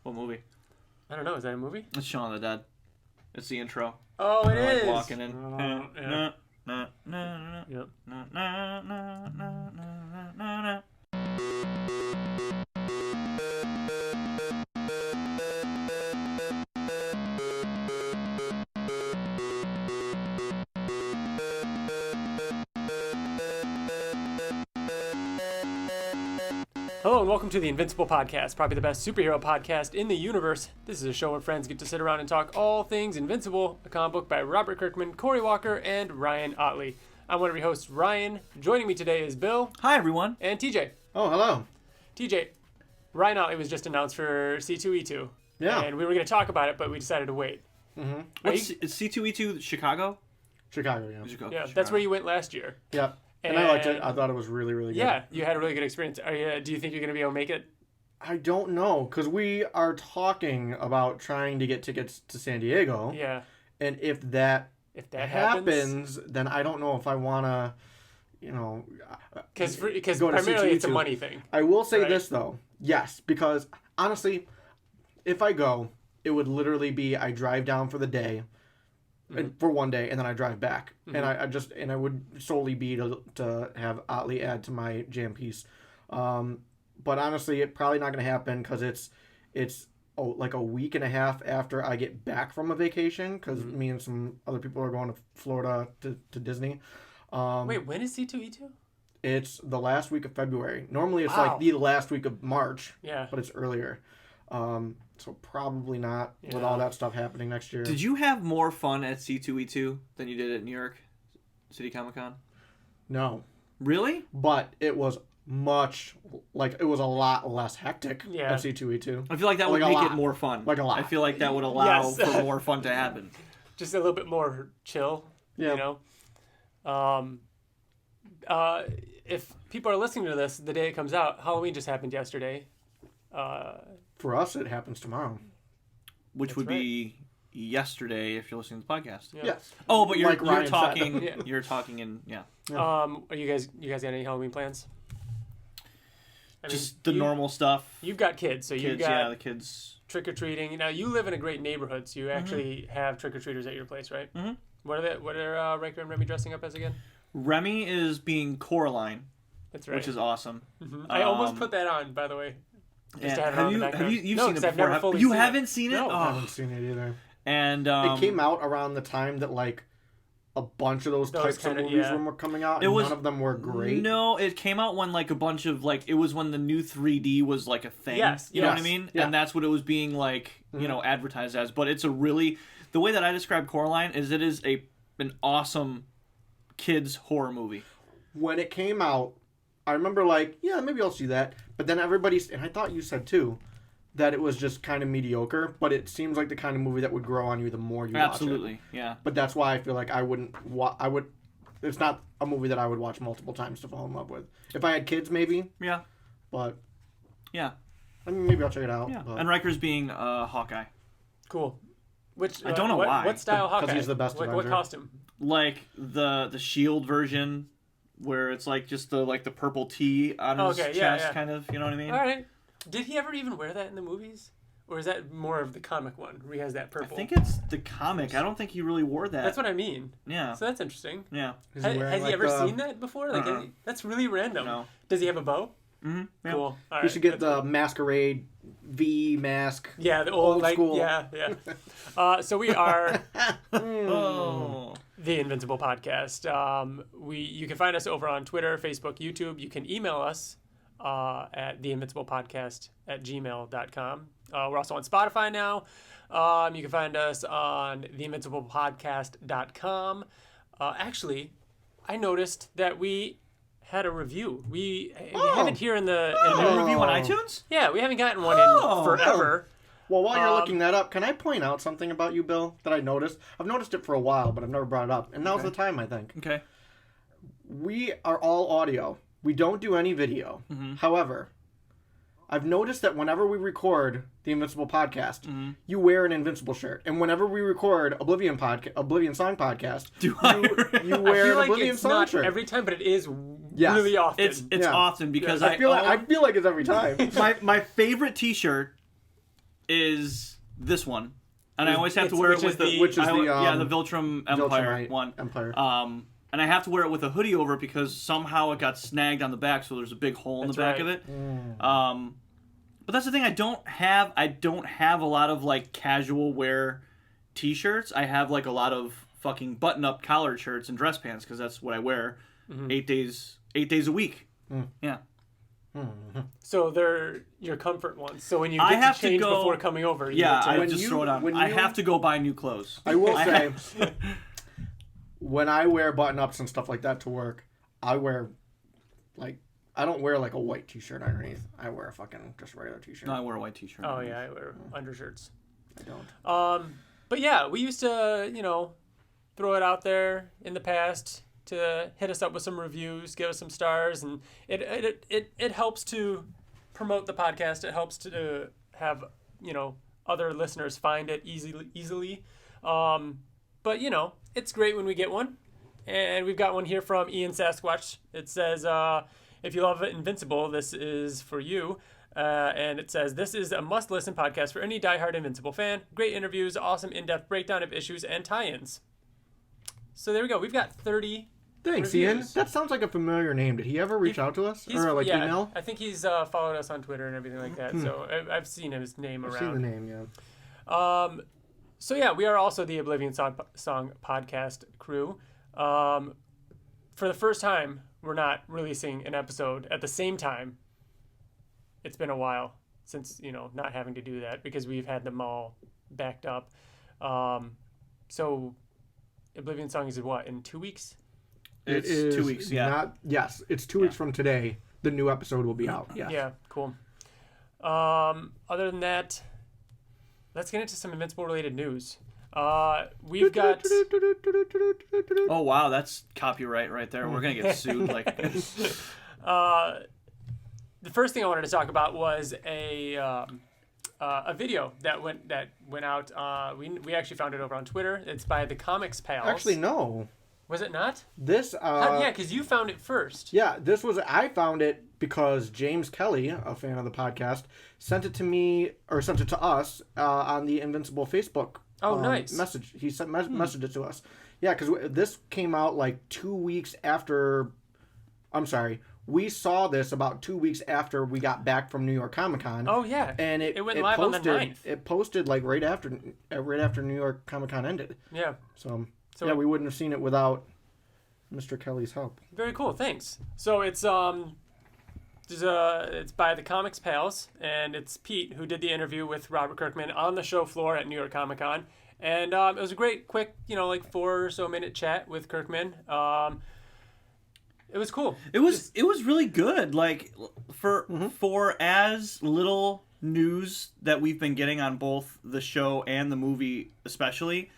What movie? I don't know. Is that a movie? It's Shaun of the Dead. It's the intro. Oh, it is. Like walking in. Yeah. Yep. Hello and welcome to the Invincible podcast, probably the best superhero podcast in the universe. This is a show where friends get to sit around and talk all things Invincible, a comic book by Robert Kirkman, Corey Walker, and Ryan Ottley. I'm one of your hosts, Ryan. Joining me today is Bill. Hi, everyone. And TJ. Oh, hello. TJ, Ryan Ottley was just announced for C2E2. Yeah. And we were going to talk about it, but we decided to wait. Mm-hmm. Is C2E2 Chicago? Chicago, yeah. Yeah, that's where you went last year. Yep. And I liked it. I thought it was really, really good. Yeah, you had a really good experience. Do you think you're going to be able to make it? I don't know, because we are talking about trying to get tickets to San Diego. Yeah. And if that happens, then I don't know if I want to, because primarily it's a money thing. I will say right? this, though. Yes, because honestly, if I go, it would literally be I drive down for the day. Mm-hmm. For one day, and then I drive back, mm-hmm. and I would solely be to have Ottley add to my jam piece, but honestly, it's probably not going to happen because it's like a week and a half after I get back from a vacation because mm-hmm. me and some other people are going to Florida to Disney. Wait, when is C2E2? It's the last week of February. Normally, it's wow. like the last week of March. Yeah, but it's earlier. So probably not with all that stuff happening next year. Did you have more fun at C2E2 than you did at New York City Comic Con? No. Really? But it was it was a lot less hectic at C2E2. I feel like that would make it more fun. Like a lot. I feel like that would allow for more fun to happen. Just a little bit more chill, yeah. If people are listening to this the day it comes out, Halloween just happened yesterday. For us, it happens tomorrow. Which would be yesterday if you're listening to the podcast. Yeah. Yes. Oh, but you're talking. Yeah. You're talking in yeah. Are you guys got any Halloween plans? Just the normal stuff. You've got kids, so you've got the kids trick or treating. Now you live in a great neighborhood, so you actually have trick or treaters at your place, right? Mm-hmm. What are Riker and Remy dressing up as again? Remy is being Coraline. That's right. Which is awesome. Mm-hmm. I almost put that on, by the way. Just to have you seen it before? I've never fully you seen haven't seen it? No, I haven't seen it either. And it came out around the time that a bunch of those types of movies were coming out, and none of them were great. No, it came out when a bunch of it was when the new 3D was a thing. Yes, you know what I mean? Yeah. And that's what it was being advertised as. But it's the way that I describe Coraline is it is an awesome kids horror movie. When it came out, I remember maybe I'll see that. But then and I thought you said too, that it was just kind of mediocre. But it seems like the kind of movie that would grow on you the more you watch it. Absolutely, yeah. But that's why I feel like I wouldn't. It's not a movie that I would watch multiple times to fall in love with. If I had kids, maybe. Yeah. But. Yeah. I mean, maybe I'll check it out. Yeah. But. And Riker's being Hawkeye. Cool. Which I don't know why. What style Hawkeye? Because he's the best. What costume? Like the Shield version. Where it's just the purple T on his chest, kind of, you know what I mean? All right. Did he ever even wear that in the movies? Or is that more of the comic one, where he has that purple? I think it's the comic. I don't think he really wore that. That's what I mean. Yeah. So that's interesting. Yeah. Has he ever seen that before? That's really random. No. Does he have a bow? Mm-hmm. Yeah. Cool. All you should get the Masquerade V mask. Yeah, the old school. Yeah. So we are... Oh... The Invincible podcast. You can find us over on Twitter, Facebook, YouTube. You can email us at theinvinciblepodcast@gmail.com. We're also on Spotify now. You can find us on theinvinciblepodcast.com. Actually, I noticed that we had a review. We haven't here in the review on iTunes? Yeah, we haven't gotten one in forever. Well, while you're looking that up, can I point out something about you, Bill, that I noticed? I've noticed it for a while, but I've never brought it up. And now's the time, I think. Okay. We are all audio. We don't do any video. Mm-hmm. However, I've noticed that whenever we record the Invincible podcast, you wear an Invincible shirt. And whenever we record Oblivion Song Podcast, you wear an Oblivion Song shirt. Every time, but it is Yes. really often. It's often because I feel like it's every time. my favorite T-shirt is this one, and I always have to wear it with the Viltrum Empire one. And I have to wear it with a hoodie over it because somehow it got snagged on the back, so there's a big hole in the back of it. But that's the thing. I don't have a lot of like casual wear T-shirts. I have like a lot of fucking button-up collared shirts and dress pants because that's what I wear 8 days a week. Yeah. So they're your comfort ones. So when you get to change before coming over, I just throw it on. I have to go buy new clothes. I will say, when I wear button-ups and stuff like that to work, I don't wear like a white T-shirt underneath. I wear a fucking just regular T-shirt. No, I wear a white T-shirt. Oh yeah, I wear undershirts. I don't. But yeah, we used to, throw it out there in the past to hit us up with some reviews, give us some stars, and it helps to promote the podcast. It helps to have other listeners find it easily. But it's great when we get one, and we've got one here from Ian Sasquatch. It says, "If you love Invincible, this is for you." And it says, "This is a must-listen podcast for any diehard Invincible fan. Great interviews, awesome in-depth breakdown of issues, and tie-ins." So there we go. We've got 30 Thanks, reviews. Ian. That sounds like a familiar name. Did he ever reach out to us? Or email? I think he's followed us on Twitter and everything like that. So I've seen his name around. I've seen the name, yeah. So yeah, we are also the Oblivion Song podcast crew. For the first time, we're not releasing an episode at the same time. It's been a while since, not having to do that because we've had them all backed up. So Oblivion Song is what, in 2 weeks? It's 2 weeks, yeah. It's 2 weeks from today. The new episode will be out. Yeah. Yeah, cool. Other than that, let's get into some Invincible related news. We've got. Oh wow, that's copyright right there. We're gonna get sued. The first thing I wanted to talk about was a video that went out. We actually found it over on Twitter. It's by the Comics Pals. Actually, no. Was it not? This. Yeah, because you found it first. Yeah, I found it because James Kelly, a fan of the podcast, sent it to me or sent it to us on the Invincible Facebook. Oh, nice message. He sent messaged it to us. Yeah, because this came out like 2 weeks after. I'm sorry. We saw this about 2 weeks after we got back from New York Comic Con. Oh yeah, and it went live on the 9th. It posted like right after New York Comic Con ended. Yeah. So yeah, we wouldn't have seen it without Mr. Kelly's help. Very cool, thanks. So it's by the Comics Pals, and it's Pete who did the interview with Robert Kirkman on the show floor at New York Comic Con, and it was a great, quick, like 4 or so minute chat with Kirkman. It was cool. It was really good. Like for as little news that we've been getting on both the show and the movie, especially.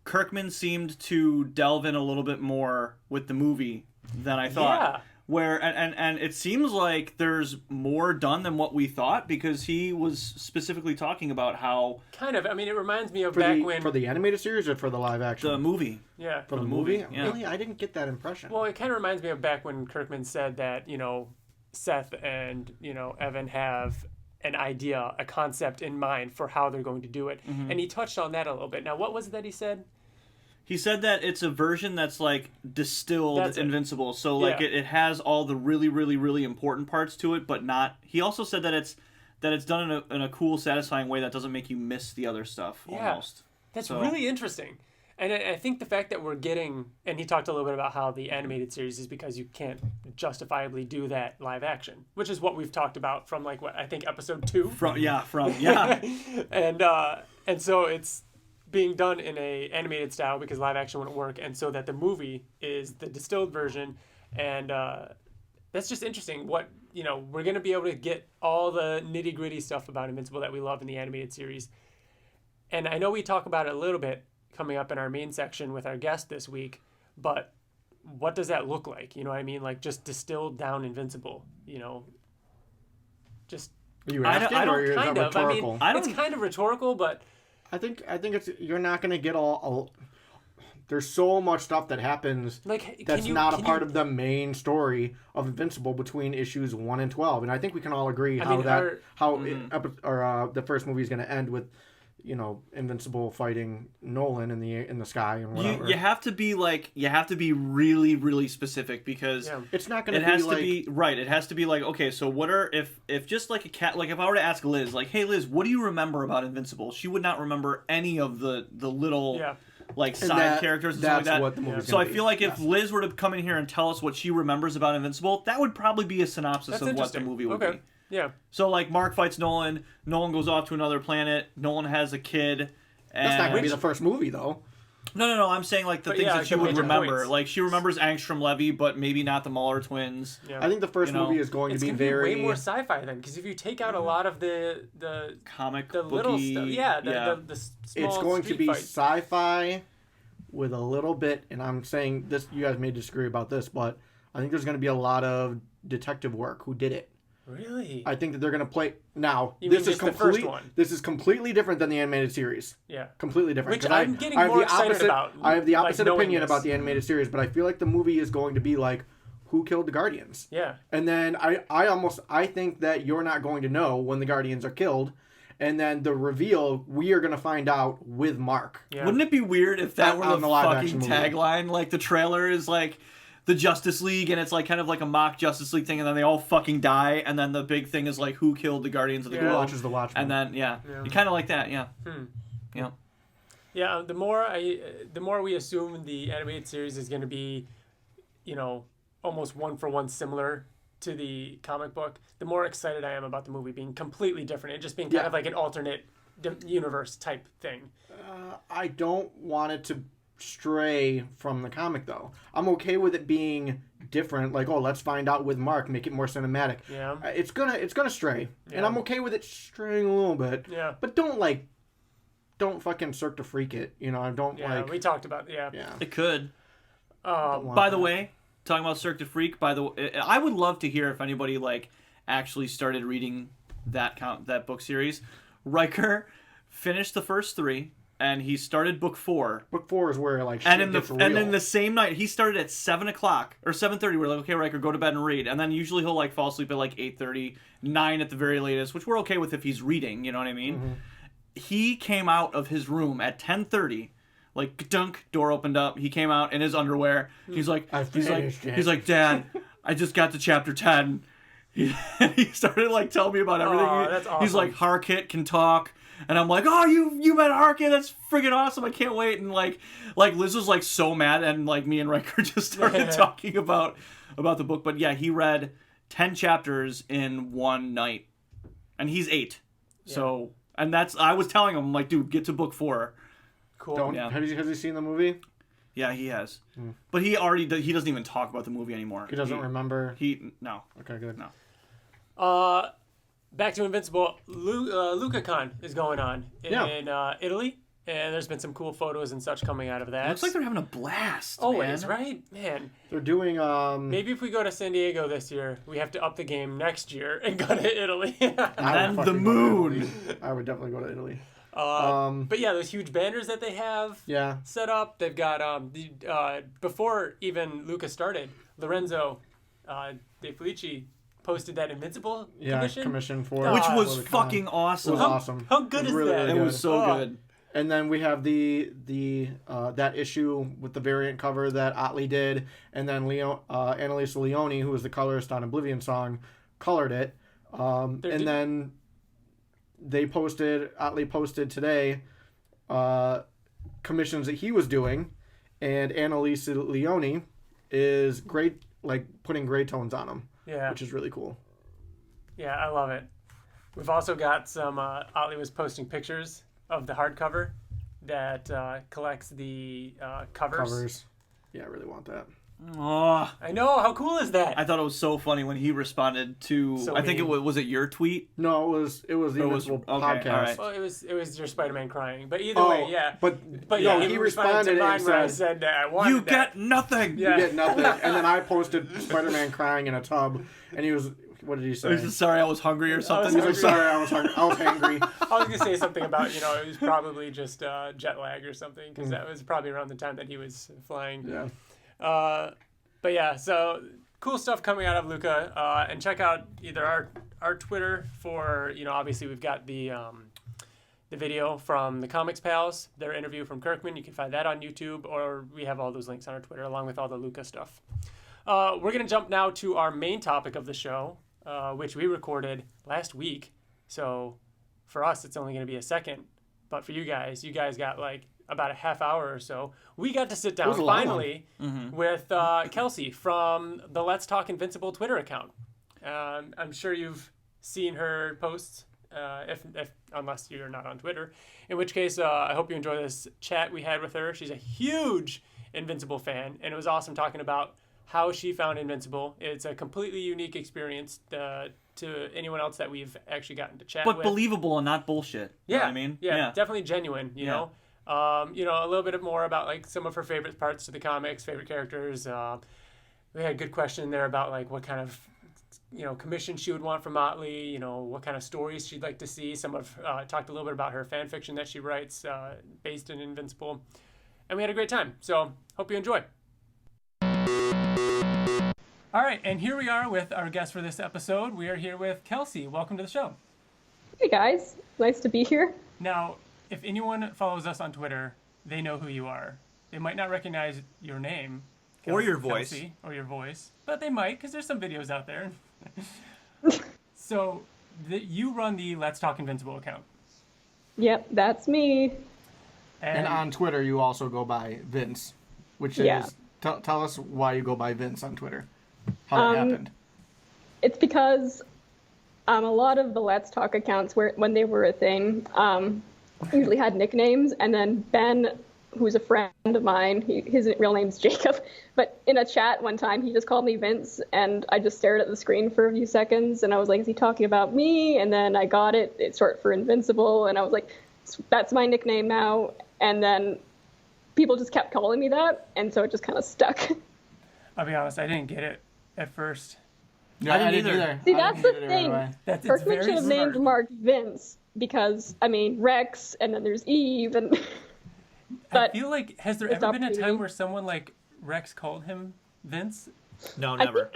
Kirkman seemed to delve in a little bit more with the movie than I thought. Yeah. Where and it seems like there's more done than what we thought because he was specifically talking about how kind of. I mean, it reminds me of when for the animated series or for the live action. The movie. Yeah. For the movie. Yeah. Really, I didn't get that impression. Well, it kind of reminds me of back when Kirkman said that Seth and Evan have an idea, a concept in mind for how they're going to do it. And he touched on that a little bit. Now, what was it that he said? He said that it's a version that's like distilled Invincible. So like it has all the really, really, really important parts to it, but not. He also said that it's done in a cool, satisfying way that doesn't make you miss the other stuff almost. That's really interesting. And I think the fact that we're getting, and he talked a little bit about how the animated series is because you can't justifiably do that live action, which is what we've talked about from like what I think episode 2. And so it's being done in a animated style because live action wouldn't work, and so that the movie is the distilled version, and that's just interesting. What we're gonna be able to get all the nitty gritty stuff about Invincible that we love in the animated series, and I know we talk about it a little bit coming up in our main section with our guest this week, but what does that look like? You know what I mean? Like just distilled down Invincible. Just are you asking, I don't or is that kind of. rhetorical? I mean, it's kind of rhetorical, but. I think it's you're not going to get all There's so much stuff that happens that's not a part of the main story of Invincible between issues 1 and 12. And I think we can all agree the first movie is going to end with, Invincible fighting Nolan in the sky and whatever. You have to be really, really specific because it's not going to be right. It has to be like, okay, so what are if just like a cat, like if I were to ask Liz, like, hey Liz, what do you remember about Invincible? She would not remember any of the little side characters and stuff like that. What the movie's so I feel like if Liz were to come in here and tell us what she remembers about Invincible, that would probably be a synopsis of what the movie would be. Yeah. So like Mark fights Nolan. Nolan goes off to another planet. Nolan has a kid. That's not going to be the first movie though. No. I'm saying like the things that she would remember. Points. Like she remembers Angstrom Levy, but maybe not the Muller twins. Yeah. I think the first movie is going to be way more sci-fi then, because if you take out a lot of the comic, the little stuff, the small it's going to be fight. Sci-fi with a little bit, and I'm saying this. You guys may disagree about this, but I think there's going to be a lot of detective work. Who did it? Really? I think that they're going to play now. This is completely different than the animated series. Yeah, completely different. Which I'm getting more excited about. I have the opposite opinion about the animated series, but I feel like the movie is going to be like, who killed the Guardians? Yeah. And then I think that you're not going to know when the Guardians are killed, and then the reveal we are going to find out with Mark. Yeah. Wouldn't it be weird if that were the fucking tagline? Like the trailer is like the Justice League, and it's like kind of like a mock Justice League thing, and then they all fucking die, and then the big thing is like who killed the Guardians of the Globe? Watches the Watchmen. And then you kind of like that, yeah. Yeah. Yeah. The more we assume the animated series is going to be, almost one for one similar to the comic book, the more excited I am about the movie being completely different and just being kind of like an alternate universe type thing. I don't want it to stray from the comic though. I'm okay with it being different, like, oh, let's find out with Mark, make it more cinematic. Yeah. It's gonna stray. Yeah. And I'm okay with it straying a little bit. Yeah. But don't fucking Cirque du Freak it. We talked about Yeah. It could. By the way, talking about Cirque du Freak, I would love to hear if anybody like actually started reading that book series. Riker finished the first 3. And he started book 4. Book 4 is where like and in the same night he started at 7:00 or 7:30. We're like, okay, Riker, go to bed and read. And then usually he'll like fall asleep at like 8:30, 9 at the very latest, which we're okay with if he's reading. You know what I mean? Mm-hmm. He came out of his room at 10:30, like dunk, door opened up. He came out in his underwear. He's like, Dad, I just got to chapter 10. He started like telling me about everything. That's awesome. He's like, Harkit can talk. And I'm like, oh, you met Harkit, that's friggin' awesome, I can't wait. And like Liz was like so mad, and like me and Riker just started talking about the book. But yeah, he read 10 chapters in one night, and he's 8. Yeah. So, and I was telling him, I'm like, dude, get to book 4. Cool. Has he seen the movie? Yeah, he has. But he doesn't even talk about the movie anymore. He doesn't remember? No. Okay, good. No. Back to Invincible, LucaCon is going on in Italy, and there's been some cool photos and such coming out of that. It looks like they're having a blast. Always, right? Man. They're doing... Maybe if we go to San Diego this year, we have to up the game next year and go to Italy. And the moon. I would definitely go to Italy. But yeah, those huge banners that they have set up. They've got, before even Luca started, Lorenzo De Felici posted that Invincible commission for which was fucking awesome. It was awesome. How good is that? It was so good. And then we have the that issue with the variant cover that Ottley did, and then Annalisa Leone, who was the colorist on Oblivion Song, colored it. And then Ottley posted today commissions that he was doing, and Annalisa Leone is great, like putting gray tones on them. Yeah. Which is really cool. Yeah, I love it. We've also got some, Ottley was posting pictures of the hardcover that collects the covers. Yeah, I really want that. Oh, I know. How cool is that? I thought it was so funny when he responded to. I think it was it your tweet? No, it was the Invincible podcast. Right. Well, it was your Spider-Man crying, but either way, yeah. But yeah, he responded to mine and where I said I wanted "You get nothing." Yeah. You get nothing, and then I posted Spider-Man crying in a tub, and he was What did he say? He was just sorry I was hungry or something. He was sorry I was hungry. I was hangry. I was going to say something about, it was probably just jet lag or something, because that was probably around the time that he was flying. Yeah. But yeah, so cool stuff coming out of Luca. And check out either our Twitter for, obviously we've got the video from the Comics Pals, their interview from Kirkman. You can find that on YouTube, or we have all those links on our Twitter along with all the Luca stuff. We're going to jump now to our main topic of the show, which we recorded last week. So for us, it's only going to be a second. But for you guys got like about a half hour or so. We got to sit down finally with Kelsey from the Let's Talk Invincible Twitter account. I'm sure you've seen her posts. If unless you're not on Twitter, in which case I hope you enjoy this chat we had with her. She's a huge Invincible fan, and it was awesome talking about how she found Invincible. It's a completely unique experience to anyone else that we've actually gotten to chat with. But believable and not bullshit. Yeah, you know what I mean? Yeah, definitely genuine. You know, a little bit more about like some of her favorite parts of the comics, favorite characters. We had a good question there about like what kind of commission she would want from Ottley, what kind of stories she'd like to see. Talked a little bit about her fan fiction that she writes based in Invincible. And we had a great time. So hope you enjoy. All right, and here we are with our guest for this episode. We are here with Kelsey. Welcome to the show. Hey guys, nice to be here. Now, if anyone follows us on Twitter, they know who you are. They might not recognize your name. Or your voice. Kelsey, or your voice. But they might, because there's some videos out there. So, you run the Let's Talk Invincible account. Yep, that's me. And on Twitter, you also go by Vince, which is... Tell us why you go by Vince on Twitter. How that happened. It's because a lot of the Let's Talk accounts, when they were a thing, usually had nicknames. And then Ben, who's a friend of mine, his real name's Jacob, but in a chat one time, he just called me Vince, and I just stared at the screen for a few seconds, and I was like, is he talking about me? And then I got it. It's short for Invincible, and I was like, that's my nickname now. And then people just kept calling me that, and so it just kind of stuck. I'll be honest, I didn't get it at first. Yeah, I didn't either. See, that's the thing. Kirkman should have named Mark Vince, because, Rex, and then there's Eve, and... I feel like, has there ever been a time where someone like Rex called him Vince? No, never.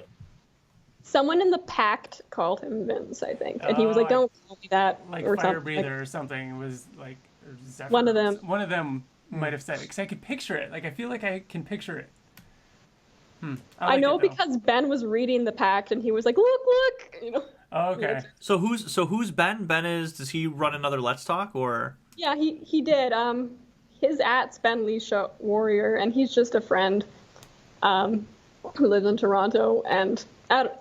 Someone in the Pact called him Vince, I think. And he was like, don't call me that. Like or Fire something. Breather or something. It was like... Zephyr. One of them. One of them might have said it, because I could picture it. Like, I feel like I can picture it. I know because Ben was reading the Pact, and he was like, look. Oh, okay. So who's Ben? Ben does he run another Let's Talk, or? Yeah, he did. His @'s Ben Lee Warrior, and he's just a friend who lives in Toronto, and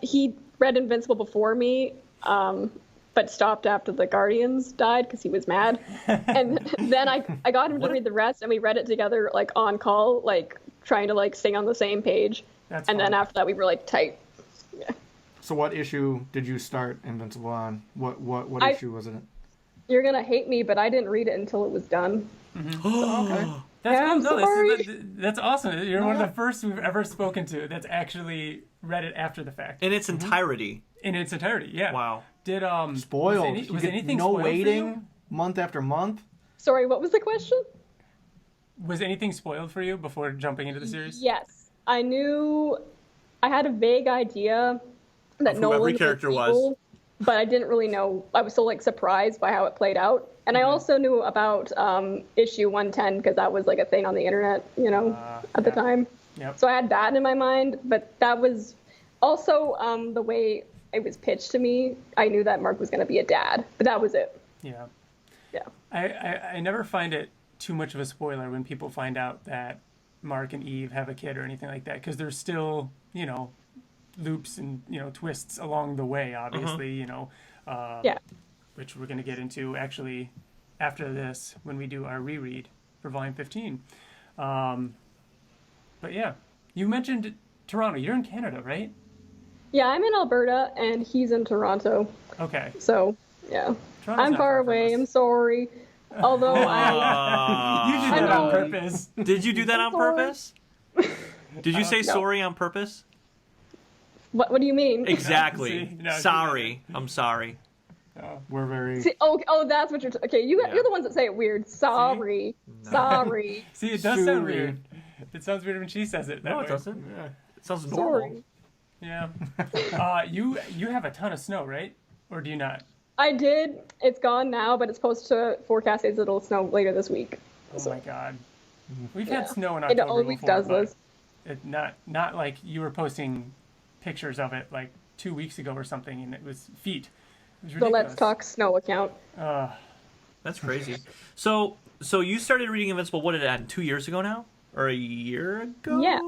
he read Invincible before me, but stopped after the Guardians died because he was mad. And then I got him to read the rest, and we read it together, like, on call, like, trying to, like, sing on the same page. That's and fun. then after that, we were, like, tight. Yeah. So what issue did you start Invincible on? What issue was it? You're going to hate me, but I didn't read it until it was done. Okay. That's cool. No, that's awesome. You're one of the first we've ever spoken to that's actually read it after the fact. In its entirety. In its entirety, yeah. Wow. Did spoiled? Was anything no spoiled waiting month after month? Sorry, what was the question? Was anything spoiled for you before jumping into the series? Yes. I had a vague idea that Nolan every character was. But I didn't really know. I was so, like, surprised by how it played out. And I also knew about issue 110 because that was, like, a thing on the internet, at the time. Yep. So I had that in my mind. But that was also the way it was pitched to me. I knew that Mark was going to be a dad. But that was it. Yeah. Yeah. I never find it too much of a spoiler when people find out that Mark and Eve have a kid or anything like that, because there's still, loops and, twists along the way, obviously, which we're going to get into actually after this when we do our reread for Volume 15. But yeah, you mentioned Toronto. You're in Canada, right? Yeah, I'm in Alberta and he's in Toronto. Okay. So, yeah. Toronto's I'm far away. I'm sorry. Although you did that on purpose. Did you do that on purpose? Did you say sorry on purpose? What do you mean? Exactly. Sorry. I'm sorry. We're very... See, that's what you're... Okay, you're the ones that say it weird. Sorry. No. Sorry. See, it does sound weird. It sounds weird when she says it. No, it doesn't. Yeah. It sounds normal. Sorry. Yeah. You have a ton of snow, right? Or do you not? I did. It's gone now, but it's supposed to forecast that it'll snow later this week. Oh my God. We've had snow in October it always before, does this. Not like you were posting pictures of it like 2 weeks ago or something, and it was feet. It was ridiculous. The Let's Talk Snow account. That's crazy. So you started reading Invincible, what did it add, 2 years ago now? Or a year ago? Yeah.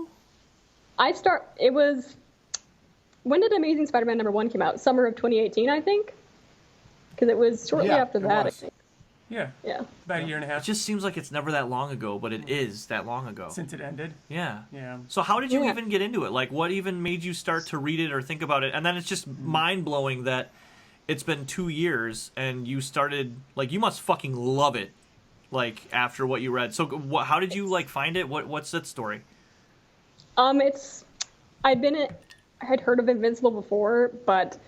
It was... When did Amazing Spider-Man #1 came out? Summer of 2018, I think? Because it was shortly after that, I think. Yeah. About a year and a half. It just seems like it's never that long ago, but it is that long ago. Since it ended? Yeah. Yeah. So how did you even get into it? Like, what even made you start to read it or think about it? And then it's just mind-blowing that it's been 2 years and you started, like, you must fucking love it, like, after what you read. So how did you, like, find it? What's that story? I had heard of Invincible before, but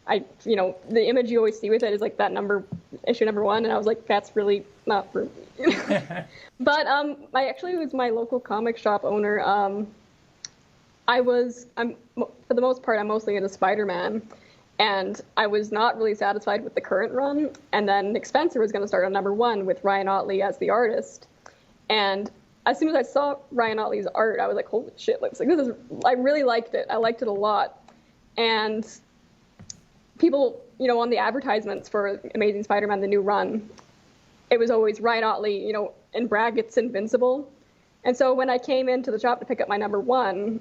the image you always see with it is like that issue #1, and I was like, that's really not for me. But I actually was my local comic shop owner. For the most part, I'm mostly into Spider-Man, and I was not really satisfied with the current run. And then Nick Spencer was going to start on #1 with Ryan Ottley as the artist, and as soon as I saw Ryan Ottley's art, I was like, holy shit, I really liked it. I liked it a lot. And people, on the advertisements for Amazing Spider-Man, the new run, it was always Ryan Ottley, in brackets, Invincible. And so when I came into the shop to pick up my #1,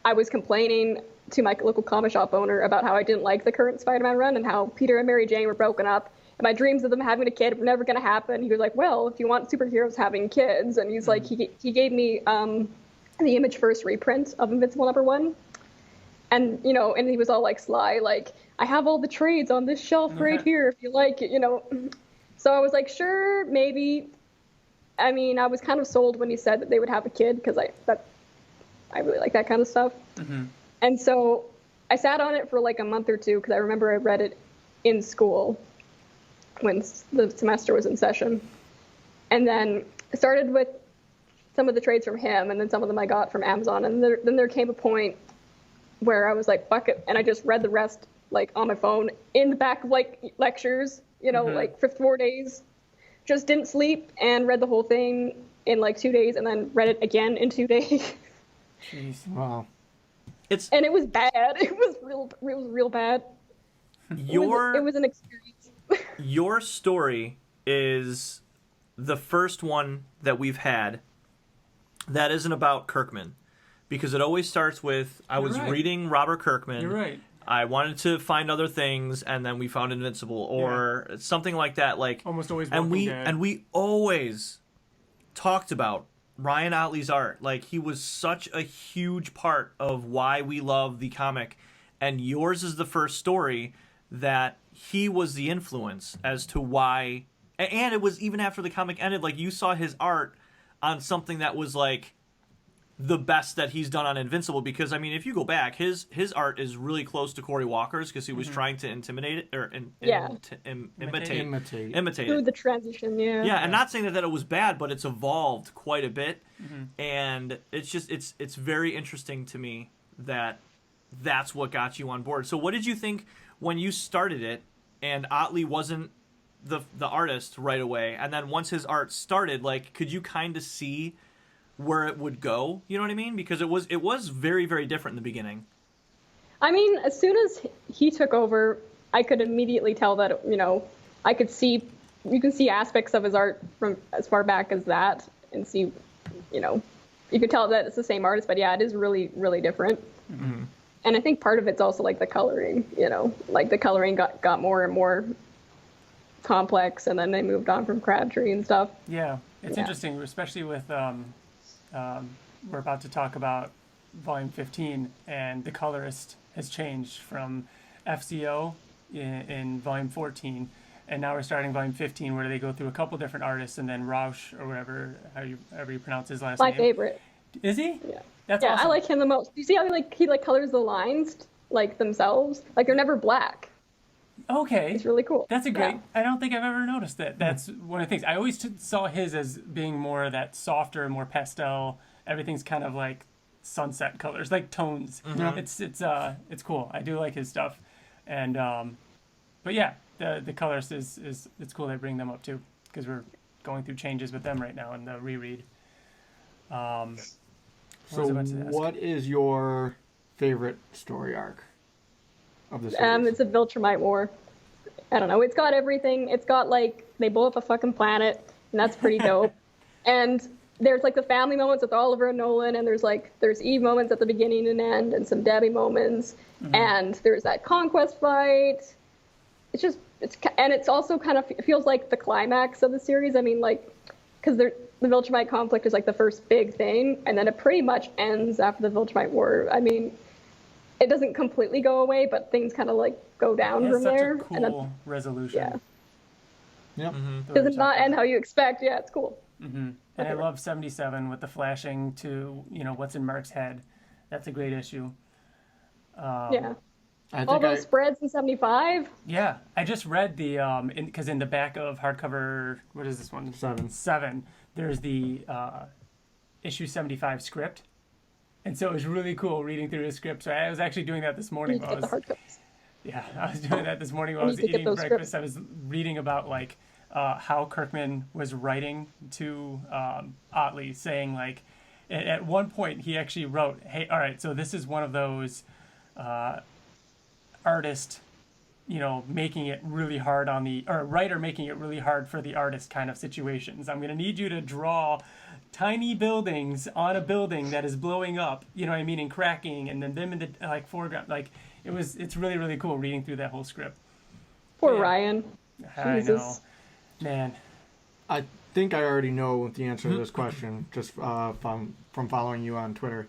I was complaining to my local comic shop owner about how I didn't like the current Spider-Man run and how Peter and Mary Jane were broken up. And my dreams of them having a kid were never going to happen. He was like, well, if you want superheroes having kids. And he's like, he gave me the Image First reprint of Invincible #1. And, and he was all like sly, like, I have all the trades on this shelf right here if you like it, So I was like, sure, maybe. I mean, I was kind of sold when he said that they would have a kid because I really like that kind of stuff. Mm-hmm. And so I sat on it for like a month or two because I remember I read it in school when the semester was in session. And then I started with some of the trades from him, and then some of them I got from Amazon. And then there came a point where I was like, fuck it. And I just read the rest like on my phone in the back of like lectures, like for 4 days. Just didn't sleep and read the whole thing in like 2 days, and then read it again in 2 days. Jeez. Wow. And it was bad. It was real bad. It was an experience. Your story is the first one that we've had that isn't about Kirkman, because it always starts with, I was reading Robert Kirkman. You're right. I wanted to find other things, and then we found Invincible, or something like that. Like almost always. And we always talked about Ryan Ottley's art. Like, he was such a huge part of why we love the comic, and yours is the first story that he was the influence as to why. And it was even after the comic ended, like, you saw his art on something that was like the best that he's done on Invincible, because I mean, if you go back, his art is really close to Cory Walker's, because he was trying to intimidate it or imitate through the transition. And not saying that it was bad, but it's evolved quite a bit, and it's just it's very interesting to me that that's what got you on board. So what did you think when you started it and Ottley wasn't the artist right away, and then once his art started, like, could you kind of see where it would go? You know what I mean? Because it was very, very different in the beginning. I mean, as soon as he took over, I could immediately tell that, I could see, you can see aspects of his art from as far back as that, and see, you could tell that it's the same artist, but yeah, it is really, really different. Mm-hmm. And I think part of it's also like the coloring, like the coloring got more and more complex, and then they moved on from Crabtree and stuff. Yeah, it's interesting, especially with we're about to talk about volume 15, and the colorist has changed from FCO in volume 14, and now we're starting volume 15, where they go through a couple different artists, and then Rausch, or however you pronounce his last name. My favorite. Is he? Yeah. That's yeah, awesome. I like him the most. You see how he colors the lines themselves? Like they're never black. Okay. It's really cool. That's a great... Yeah. I don't think I've ever noticed that. That's one of the things. I always saw his as being more of that softer, more pastel. Everything's kind of like sunset colors, like tones. Mm-hmm. It's cool. I do like his stuff. And but yeah, the colors is it's cool they bring them up too, because we're going through changes with them right now in the reread. So what is your favorite story arc of the series? It's a Viltrumite War. I don't know. It's got everything. It's got they blow up a fucking planet, and that's pretty dope. And there's the family moments with Oliver and Nolan, and there's Eve moments at the beginning and end, and some Debbie moments, and there's that conquest fight. It's also kind of feels like the climax of the series. I mean, because the Viltrumite conflict is the first big thing, and then it pretty much ends after the Viltrumite War. I mean, it doesn't completely go away, but things kind of go down from there. It's such a cool resolution. Yeah. Yep. Mm-hmm. Does it not end how you expect? Yeah, it's cool. Mm-hmm. And I love 77 with the flashing to what's in Mark's head. That's a great issue. Yeah. All those spreads in 75. Yeah, I just read the because in the back of hardcover, what is this one? 7. There's the issue 75 script, and so it was really cool reading through his script. So I was actually doing that this morning. I was doing that this morning while I was eating breakfast. Scripts. I was reading about how Kirkman was writing to Ottley, saying at one point he actually wrote, "Hey, all right, so this is one of those." Artist, making it really hard writer making it really hard for the artist kind of situations. I'm going to need you to draw tiny buildings on a building that is blowing up, and cracking, and then them in the foreground. It's really, really cool reading through that whole script. Poor Ryan. I know. Man. I think I already know the answer to this question just from following you on Twitter.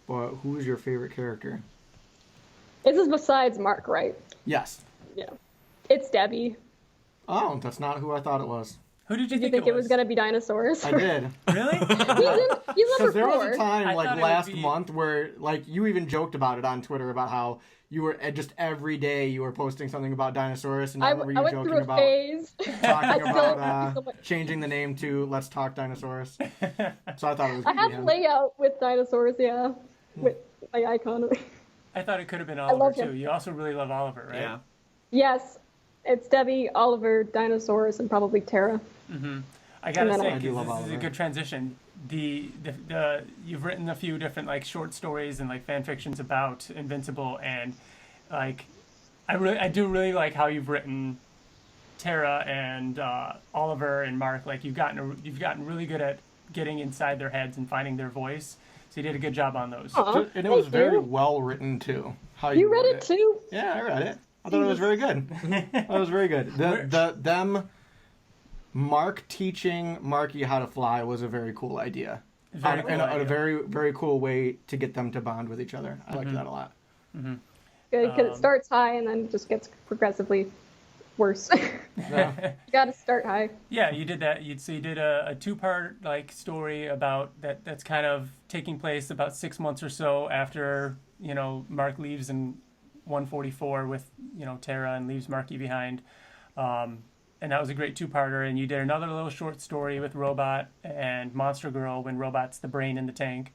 But who's your favorite character? This is besides Mark, right? Yes. Yeah. It's Debbie. Oh, that's not who I thought it was. Who did you think it was going to be Dinosaurs? I did. Really? He's Because there was a time last month where you even joked about it on Twitter about how you were just every day you were posting something about Dinosaurs, and I remember you joking about talking about changing the name to Let's Talk Dinosaurs. So I thought it was. I have layout with Dinosaurs, yeah, with my icon. I thought it could have been Oliver too. You also really love Oliver, right? Yeah. Yes, it's Debbie, Oliver, Dinosaurs, and probably Tara. Mm-hmm. I gotta say, this is a good transition. The you've written a few different short stories and fan fictions about Invincible, and I do really like how you've written Tara and Oliver and Mark. You've gotten really good at getting inside their heads and finding their voice. So you did a good job on those. And it was very well written too. How you read it too? Yeah, I read it. I thought it was very good. It was very good. Mark teaching Marky how to fly was a very cool idea. A very, very cool way to get them to bond with each other. I liked that a lot. Mm-hmm. Good, because it starts high and then just gets progressively worse. Yeah. You got to start high. Yeah, you did that. You did a 2-part story about that's kind of taking place about 6 months or so after Mark leaves in 144 with Tara and leaves Marky behind. And that was a great 2-parter. And you did another little short story with Robot and Monster Girl when Robot's the brain in the tank.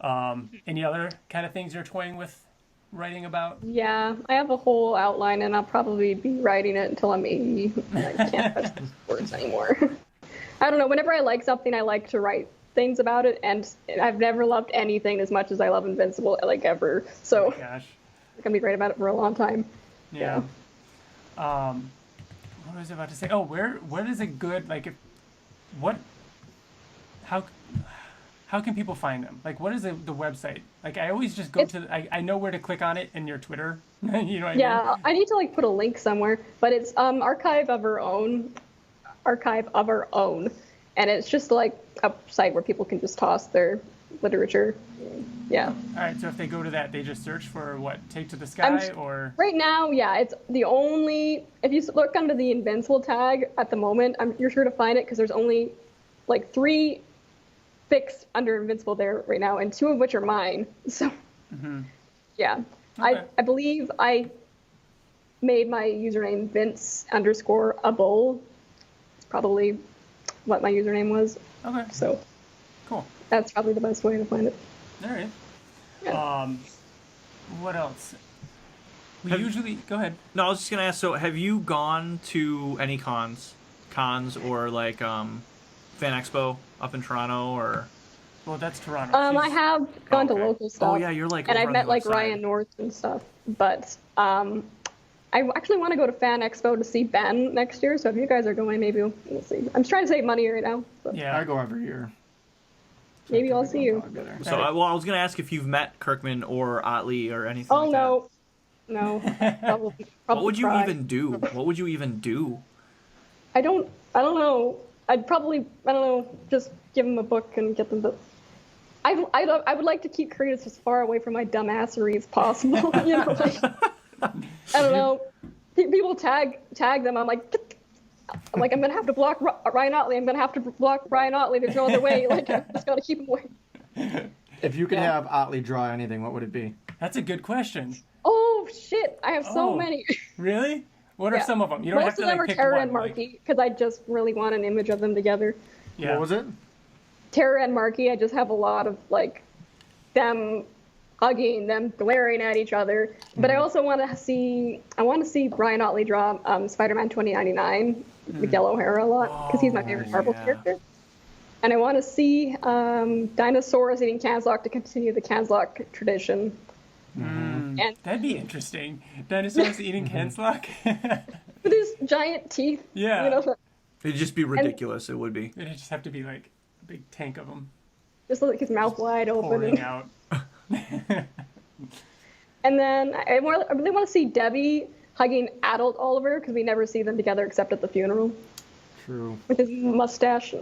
Any other kind of things you're toying with writing about? Yeah, I have a whole outline, and I'll probably be writing it until I'm 80. I can't touch words anymore. I don't know. Whenever I like something, I like to write things about it, and I've never loved anything as much as I love Invincible, ever. So gosh. I'm going to be writing about it for a long time. Yeah. What was I about to say? Oh, where is a good how can people find them? What is the website? I always just go I know where to click on it in your Twitter. You know what I mean? Yeah, I need to put a link somewhere, but it's Archive of Our Own, and it's just a site where people can just toss their literature. Yeah. All right, so if they go to that, they just search for what? Take to the Sky or? Right now, yeah, it's the only. If you look under the Invincible tag at the moment, you're sure to find it because there's only 3 fics under Invincible there right now, and 2 of which are mine. So, yeah. Okay. I believe I made my username Vince_a_bull. It's probably what my username was. Okay. So, cool. That's probably the best way to find it. All right. Yeah. What else? Usually go ahead. No, I was just gonna ask. So, have you gone to any cons or like Fan Expo up in Toronto or? Well, that's Toronto. I have gone to local stuff. Oh yeah, you're like. And I've met like Ryan North and stuff. But I actually want to go to Fan Expo to see Ben next year. So if you guys are going, maybe we'll see. I'm trying to save money right now. So. Yeah, I go every year. So maybe I'll see you. So I was gonna ask if you've met Kirkman or Ottley or anything. Oh like no. Probably what would you try. even do? What would you even do? I don't know. I'd probably, I don't know, just give them a book and get them to. I would like to keep creators as far away from my dumbassery as possible. You know, like, I don't know. People tag them. I'm like, I'm gonna have to block Ryan Ottley. I'm gonna have to block Ryan Ottley. There's no other way. Like, I just gotta keep him away. If you could have Ottley draw anything, what would it be? That's a good question. Oh shit! I have so many. Really? What are some of them? You don't Most have to of them like are pick Tara one, and Marky because I just really want an image of them together. Yeah. What was it? Tara and Marky. I just have a lot of like them hugging, them glaring at each other. But I also want to see. I want to see Brian Ottley draw Spider-Man 2099, Miguel O'Hara a lot because he's my favorite Marvel character. And I want to see dinosaurs eating Canslock to continue the Canslock tradition. And that'd be interesting. Dinosaurs eating Canslock. With his giant teeth. Yeah. You know, it'd just be ridiculous. It would be. It'd just have to be like a big tank of them. Just like his mouth wide open. Pouring out. And then I really want to see Debbie hugging adult Oliver because we never see them together except at the funeral. True. With his mustache.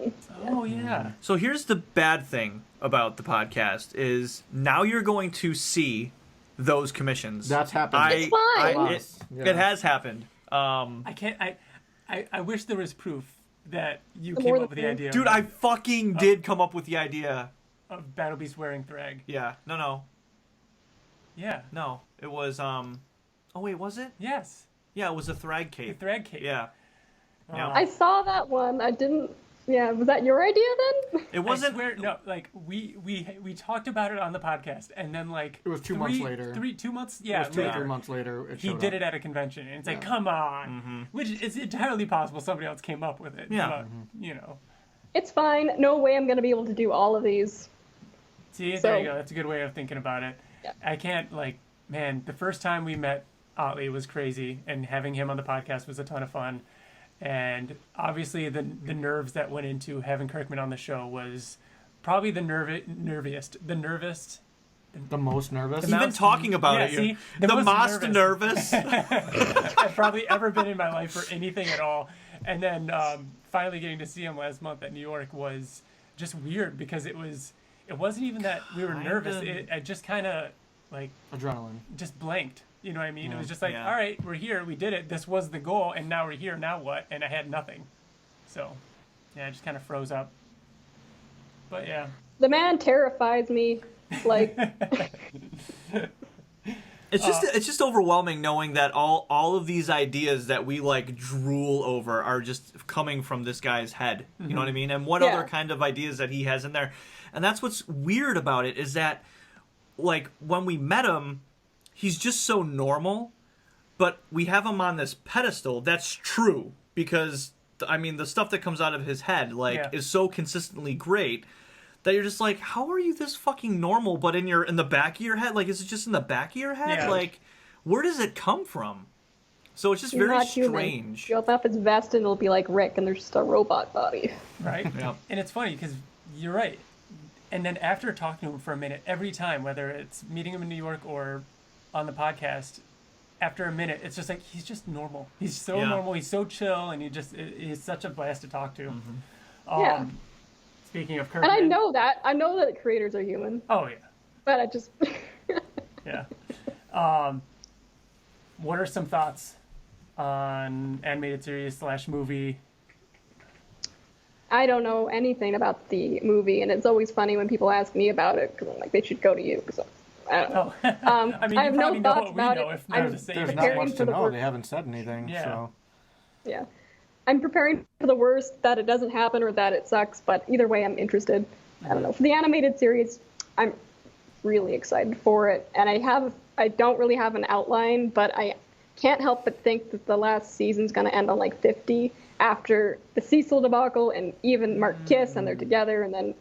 Oh, yeah. So here's the bad thing about the podcast is now you're going to see those commissions. That's happened. It's fine. It has happened. I wish there was proof that you came up with the idea. Dude, I fucking did come up with the idea. Of Battle Beast wearing Thrag. Yeah. No. Yeah. No. It was, Oh, wait, was it? Yes. Yeah, it was a Thrag cape. The Thrag cape. Yeah. I saw that one. I didn't... Yeah, was that your idea then? It wasn't. I swear, no, like we talked about it on the podcast, and then like it was 2 months later. 2 months, yeah, it was 2 or 3 months later. He did it at a convention, and it's like, come on, which is entirely possible. Somebody else came up with it. Yeah, but, you know, it's fine. No way I'm gonna be able to do all of these. See, there you go. That's a good way of thinking about it. Yeah. I can't man. The first time we met Ottley was crazy, and having him on the podcast was a ton of fun. And obviously the nerves that went into having Kirkman on the show was probably the nerviest. The most nervous? Even talking about it, see, the most nervous I've probably ever been in my life for anything at all. And then finally getting to see him last month at New York was just weird because it wasn't even that we were nervous. It just kind of like... adrenaline. Just blanked. You know what I mean? Yeah. It was just like, all right, we're here, we did it, this was the goal, and now we're here, now what? And I had nothing. So, yeah, I just kind of froze up. But, yeah. The man terrifies me. Like... It's just overwhelming knowing that all of these ideas that we, like, drool over are just coming from this guy's head. You know what I mean? And what other kind of ideas that he has in there. And that's what's weird about it is that, like, when we met him... he's just so normal, but we have him on this pedestal. That's true because, I mean, the stuff that comes out of his head, is so consistently great that you're just like, how are you this fucking normal, but in the back of your head? Like, is it just in the back of your head? Yeah. Like, where does it come from? So it's just very strange. You'll off his vest and it'll be like Rick and there's just a robot body. Right? Yeah. And it's funny because you're right. And then after talking to him for a minute, every time, whether it's meeting him in New York or... on the podcast, after a minute, it's just like he's just normal. He's so normal. He's so chill, and he's such a blast to talk to. Speaking of Kirkman, and I know that creators are human. Oh yeah. But I just yeah. What are some thoughts on animated series /movie? I don't know anything about the movie, and it's always funny when people ask me about it because I'm like, they should go to you. So, I don't know. I mean, I have no thoughts about it. There's not much to know. They haven't said anything. Yeah. So. Yeah. I'm preparing for the worst, that it doesn't happen or that it sucks, but either way, I'm interested. I don't know. For the animated series, I'm really excited for it, and I don't really have an outline, but I can't help but think that the last season's going to end on like 50 after the Cecil debacle and even Mark kiss and they're together, and then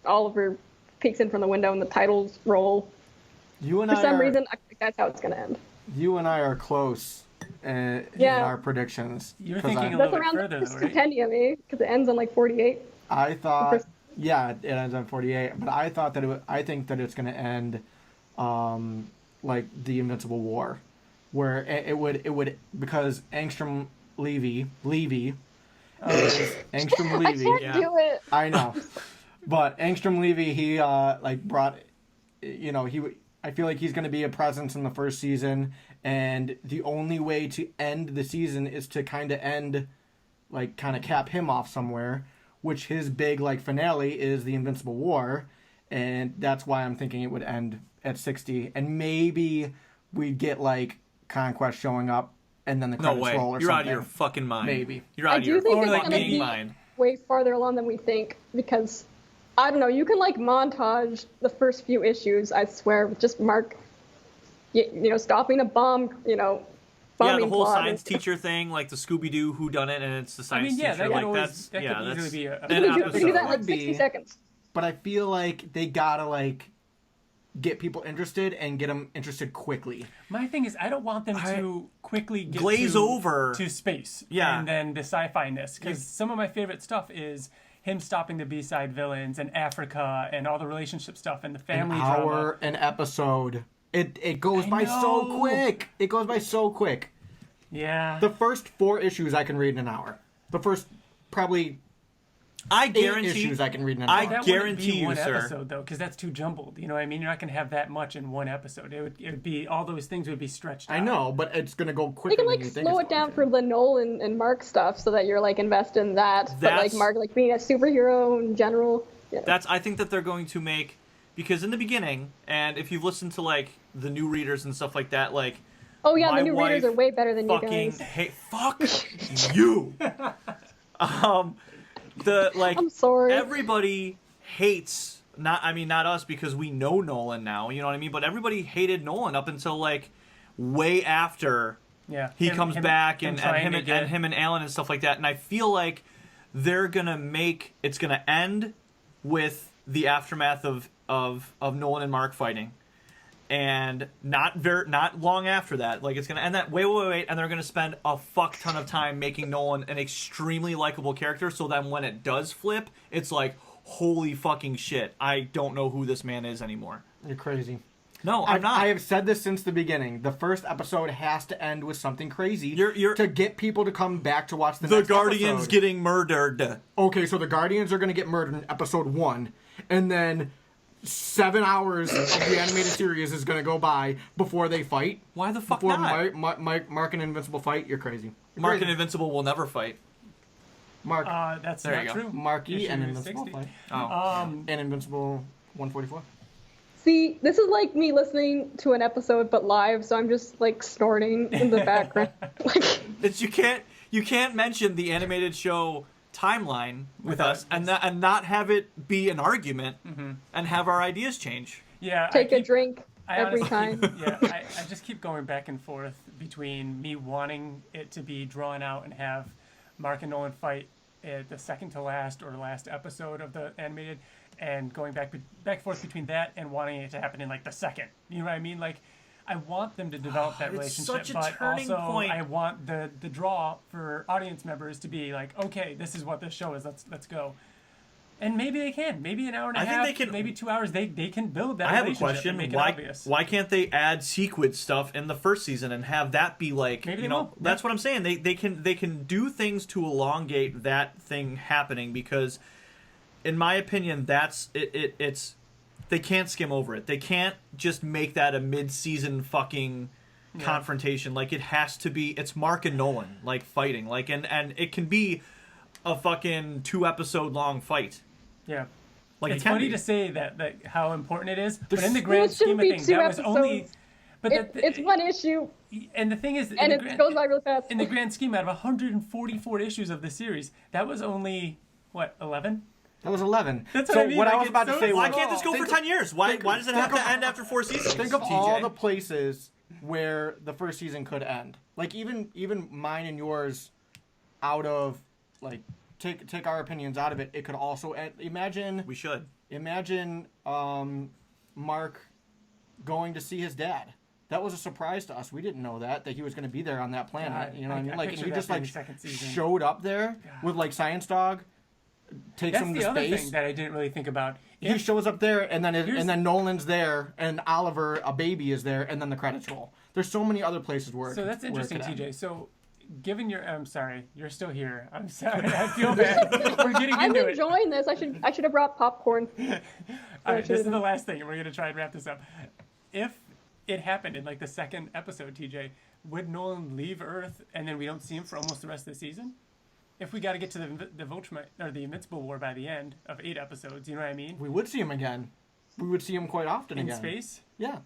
Oliver peeks in from the window and the titles roll. For some reason, I think that's how it's going to end. You and I are close in our predictions. You're thinking a little bit further, though, right? Compendium, because it ends on like 48. I thought, it ends on 48, but I thought that I think that it's going to end like the Invincible War, where it would because Angstrom Levy, Angstrom Levy. I can't do it. I know, but Angstrom Levy, he brought, I feel like he's going to be a presence in the first season, and the only way to end the season is to kind of cap him off somewhere, which his big finale is the Invincible War, and that's why I'm thinking it would end at 60, and maybe we'd get Conquest showing up, and then the credits roll or something. You're out of your fucking mind. Maybe. You're out of your fucking mind. Way farther along than we think, because I don't know, you can montage the first few issues, I swear, with just Mark, stopping a bomb, bombing the whole plot. science teacher thing, like the Scooby-Doo whodunit, and it's the science teacher. That could easily be an episode. You can do that in 60 seconds. But I feel like they gotta get people interested and get them interested quickly. My thing is, I don't want them to quickly get over to space and then the sci-fi-ness, because some of my favorite stuff is him stopping the B-side villains and Africa and all the relationship stuff and the family drama. An hour an episode. It goes by so quick. It goes by so quick. Yeah. The first 4 issues I can read in an hour. The first probably I guarantee 8 issues I can read in an hour. I guarantee you, one episode though, because that's too jumbled. You know what I mean? You're not going to have that much in one episode. It would be, all those things would be stretched out. I know, but it's going to go quicker. They can slow it down for the Nolan and Mark stuff so that you're invested in that. But Mark being a superhero in general. Yeah. I think that they're going to make, because in the beginning, and if you've listened to the new readers and stuff like that, oh yeah, the new readers are way better than you guys. Fuck you. I'm sorry. Everybody hates not us, because we know Nolan now, you know what I mean? But everybody hated Nolan up until way after he comes back and him and Alan and stuff like that. And I feel like they're gonna it's gonna end with the aftermath of Nolan and Mark fighting. And not long after that, it's gonna end that wait, and they're gonna spend a fuck ton of time making Nolan an extremely likable character. So then when it does flip, it's holy fucking shit, I don't know who this man is anymore. You're crazy. No, I'm not. I have said this since the beginning. The first episode has to end with something crazy you're to get people to come back to watch the next Guardians episode. Getting murdered. Okay, so the Guardians are gonna get murdered in episode 1, and then 7 hours of the animated series is going to go by before they fight. Why the fuck before not? Mark and Invincible fight? You're crazy. Mark and Invincible will never fight. Mark. That's not true. Marky and Invincible fight. Oh. And Invincible 144. See, this is like me listening to an episode but live, so I'm just snorting in the background. You can't mention the animated show timeline with us and not have it be an argument and have our ideas change. Yeah, take a drink every time. I just keep going back and forth between me wanting it to be drawn out and have Mark and Nolan fight at the second to last or last episode of the animated, and going back and forth between that and wanting it to happen in the second. You know what I mean? I want them to develop that relationship, but also point. I want the draw for audience members to be okay, this is what this show is. Let's go. And maybe they can. Maybe an hour and a half, maybe 2 hours. They can build that relationship. I have a question. And make it obvious. Why can't they add Sequid stuff in the first season and have that be maybe that's what I'm saying. They can do things to elongate that thing happening, because in my opinion it's they can't skim over it. They can't just make that a mid-season fucking confrontation. It has to be, it's Mark and Nolan fighting. And it can be a fucking 2-episode long fight. Yeah. Like it's funny to say that how important it is, but in the grand scheme of things, that was only. But it's one issue. And the thing is, and it goes by really fast. In the grand scheme, out of 144 issues of the series, that was only what 11. That was 11. That's what I mean. What I was about to say was, why can't this go for 10 years? Why does it have to end after 4 seasons? Think of all the places where the first season could end. Like even mine and yours, out of like take our opinions out of it. It could also end. Imagine Mark going to see his dad. That was a surprise to us. We didn't know that he was going to be there on that planet. God, you know what I mean? Like, and he just like showed up there with like Science Dog. Takes him to space. That's the other thing that I didn't really think about. He shows up there, and then Nolan's there, and Oliver, a baby, is there, and then the credits roll. There's so many other places where. So that's interesting, TJ. So, given I'm sorry, you're still here. I'm sorry. I feel bad. We're getting into it. I'm enjoying this. I should have brought popcorn. All right, this is the last thing, and we're gonna try and wrap this up. If it happened in like the second episode, TJ, would Nolan leave Earth, and then we don't see him for almost the rest of the season? If we got to get to the Viltrumite or the Invincible War by the end of 8 episodes, you know what I mean? We would see him again. We would see him quite often in again. space. Yeah.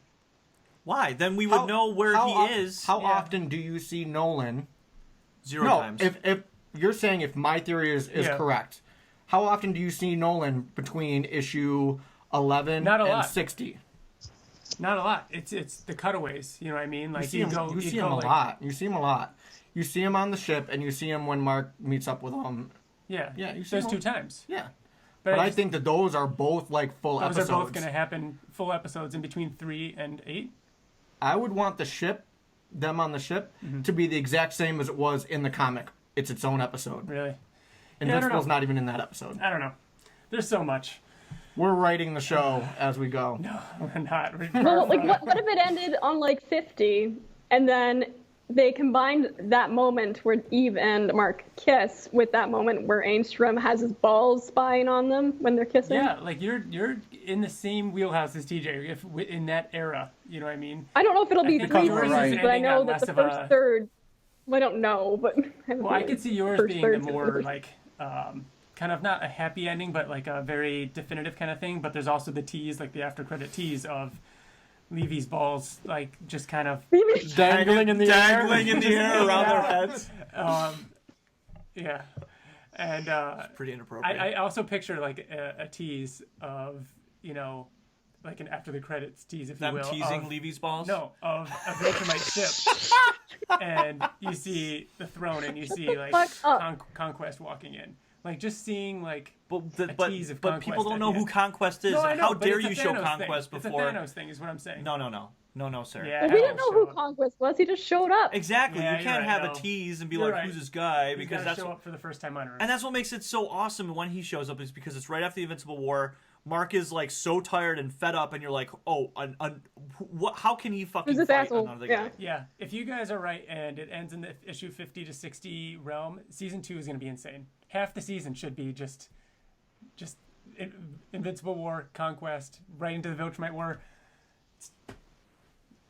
Why? Then we would know where he is. How often do you see Nolan? 0 times. If you're saying if my theory is correct, how often do you see Nolan between issue 11 and 60? Not a lot. It's the cutaways. You know what I mean? Like you see him a lot. You see him a lot. You see him on the ship, and you see him when Mark meets up with him. Yeah. You see those 2 times. Yeah. But I think that those are both like full episodes. Those are both going to happen full episodes in between 3 and 8. I would want them on the ship, to be the exact same as it was in the comic. It's its own episode. Really? Invincible's not even in that episode. I don't know. There's so much. We're writing the show as we go. No, we're not. Well, like, what if it ended on like 50, and then they combined that moment where Eve and Mark kiss with that moment where Ainstrom has his balls spying on them when they're kissing? Yeah, like you're in the same wheelhouse as TJ if in that era. You know what I mean? I don't know if it'll be 3 seasons, but I know that the first third. Well, I don't know, but I could see yours being the more like kind of not a happy ending, but like a very definitive kind of thing. But there's also the tease, like the after credit tease of Levy's balls, like just kind of dangling in the air around their heads. Yeah, and it's pretty inappropriate. I also picture like a tease of like an after the credits tease, if you will. Teasing Levy's balls? No, of a Viltrumite ship, and you see the throne, and you see like Conquest walking in. Like just seeing like a tease of Conquest. But people don't know who Conquest is. No, I know, how dare you Thanos show Conquest thing. before? It's a Thanos thing, is what I'm saying. No, sir. Yeah, well, we didn't know who Conquest was. He just showed up. Exactly. Yeah, you can't have a tease and be like, "Who's this guy?" Because that's show up for the first time on Earth. And that's what makes it so awesome when he shows up, is because it's right after the Invincible War. Mark is like so tired and fed up, and you're like, "Oh, what? How can he fucking fight asshole? Another guy?" Yeah. If you guys are right, and it ends in the issue 50 to 60 realm, season 2 is going to be insane. Half the season should be just Invincible War, Conquest, right into the Viltrumite War.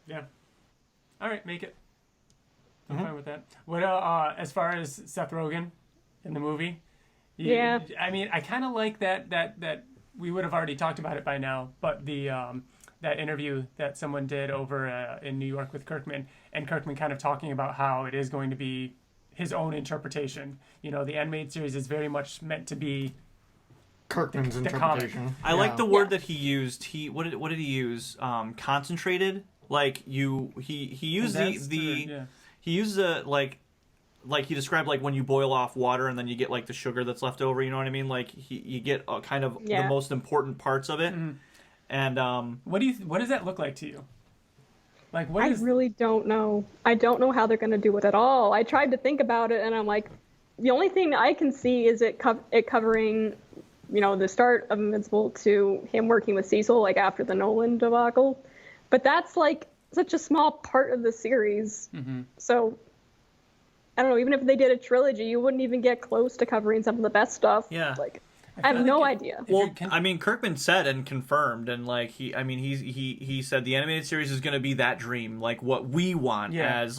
Yeah. All right, make it. I'm fine with that. What as far as Seth Rogen in the movie? Yeah. I mean, I kind of like that we would have already talked about it by now, but the that interview that someone did over in New York with Kirkman, and Kirkman kind of talking about how it is going to be his own interpretation. The animated series is very much meant to be Kirkman's interpretation. I like the word that he used. What did he use? Concentrated. Like he used he used like he described like when you boil off water and then you get like the sugar that's left over. You know what I mean? Like you get kind of the most important parts of it. Mm-hmm. And what does that look like to you? Like I really don't know. I don't know how they're going to do it at all. I tried to think about it, and I'm like, the only thing I can see is it covering, the start of Invincible to him working with Cecil, like after the Nolan debacle. But that's like such a small part of the series. Mm-hmm. So I don't know. Even if they did a trilogy, you wouldn't even get close to covering some of the best stuff. Yeah. Like I have no idea. Well, I mean, Kirkman said and confirmed, and like he said the animated series is going to be that dream, like what we want as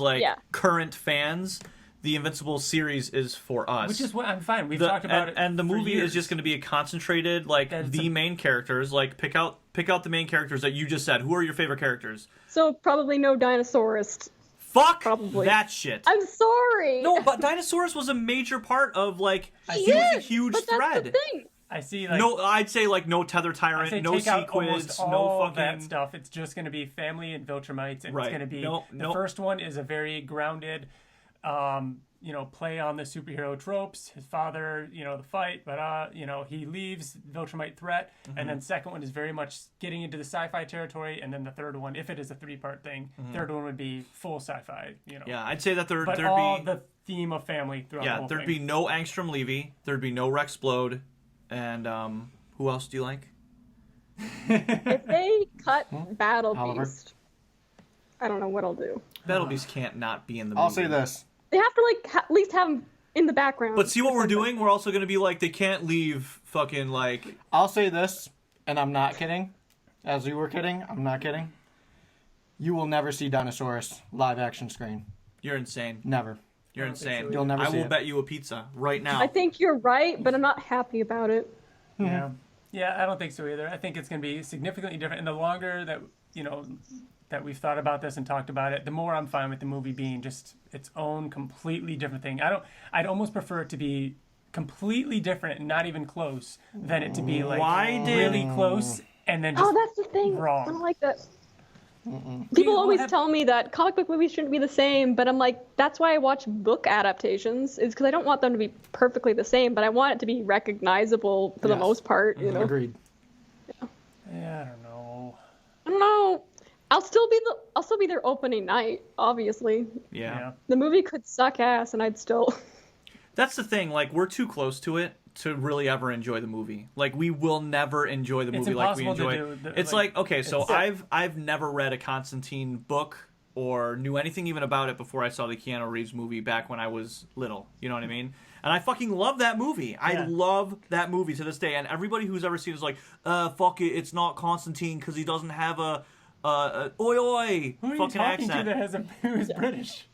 current fans. the Invincible series is for us. Which is what I'm fine. We've talked about it. And the movie years. is just going to be a concentrated, like, main characters. Like, pick out the main characters that you just said. Who are your favorite characters? So probably no Dinosaurus. Fuck probably. that shit. I'm sorry. No, but Dinosaurus was a major part of, like, he was a huge but thread. That's the thing. I see, like... No, I'd say, like, no Tether Tyrant, no Sequids, no fucking... that stuff. It's just going to be family and Viltrumites, and it's going to be... The first one is a very grounded, play on the superhero tropes. His father, the fight, but, he leaves, Viltrumite threat, and then second one is very much getting into the sci-fi territory, and then the third one, if it is a 3-part thing, third one would be full sci-fi, Yeah, I'd say that there'd be... the theme of family throughout the whole there'd thing. be no Angstrom Levy, there'd be no Rexplode, and, who else do you like? If they cut Battle Beast, I don't know what I'll do. Battle Beast can't not be in the movie. I'll say this. They have to, at least have him in the background. But see what we're doing? We're also going to be like, they can't leave fucking, like... I'll say this, and I'm not kidding. As you were kidding, I'm not kidding. You will never see Dinosaurus live action screen. You're insane. Never. You're insane. You'll never see it. I will bet you a pizza right now. I think you're right, but I'm not happy about it. Yeah. Yeah, I don't think so either. I think it's going to be significantly different. And the longer that, that we've thought about this and talked about it, the more I'm fine with the movie being just its own completely different thing. I'd almost prefer it to be completely different and not even close than it to be really close and then just that's the thing. wrong. I don't like that. People always tell me that comic book movies shouldn't be the same, but I'm like, that's why I watch book adaptations, is because I don't want them to be perfectly the same, but I want it to be recognizable for the most part. Agreed. Yeah, I don't know. I don't know. I'll still be their opening night, obviously. Yeah. The movie could suck ass, and I'd still. That's the thing. Like, we're too close to it to really ever enjoy the movie. Like, we will never enjoy the movie like we enjoy. It's like, okay, so I've never read a Constantine book or knew anything even about it before I saw the Keanu Reeves movie back when I was little. You know what I mean? And I fucking love that movie. Yeah. I love that movie to this day. And everybody who's ever seen it is like, fuck it, it's not Constantine because he doesn't have a oi oi who are fucking you talking accent. To that who's British?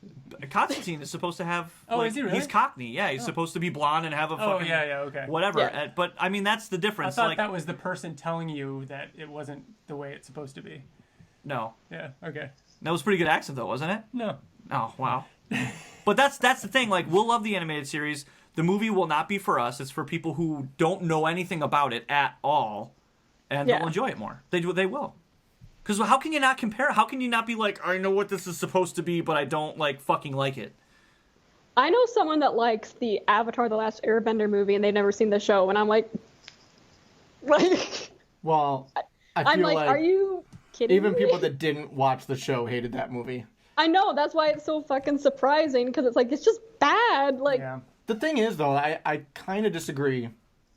Constantine is supposed to have. Oh, is he really? He's Cockney. Yeah, he's supposed to be blonde and have a fucking. Okay. Whatever. Yeah. But I mean, that's the difference. I thought that was the person telling you that it wasn't the way it's supposed to be. No. Yeah. Okay. That was a pretty good accent, though, wasn't it? No. Oh wow. But that's the thing. Like, we'll love the animated series. The movie will not be for us. It's for people who don't know anything about it at all, and they'll enjoy it more. They will. Because how can you not compare? How can you not be like, I know what this is supposed to be, but I don't fucking like it? I know someone that likes the Avatar: The Last Airbender movie, and they've never seen the show, and I'm like, well, I feel like are you kidding even me? people that didn't watch the show hated that movie. I know, that's why it's so fucking surprising, because it's like, it's just bad. Like, The thing is, though, I kind of disagree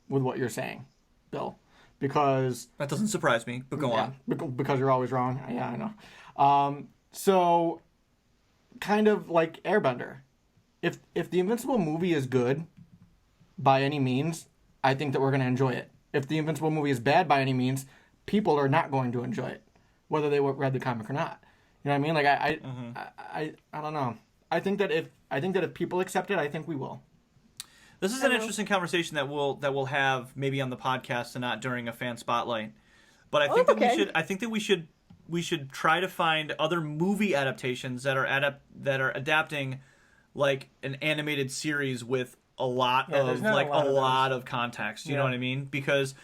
with what you're saying, Bill. Because that doesn't surprise me, but go on. Because you're always wrong. Yeah, I know. So, kind of like Airbender. If the Invincible movie is good, by any means, I think that we're going to enjoy it. If the Invincible movie is bad by any means, people are not going to enjoy it, whether they read the comic or not. You know what I mean? Like I don't know. I think that if people accept it, I think we will. This is an interesting conversation that we'll have maybe on the podcast and not during a fan spotlight. But I think that we should try to find other movie adaptations that are adapting like an animated series with a lot of context. You know what I mean? Because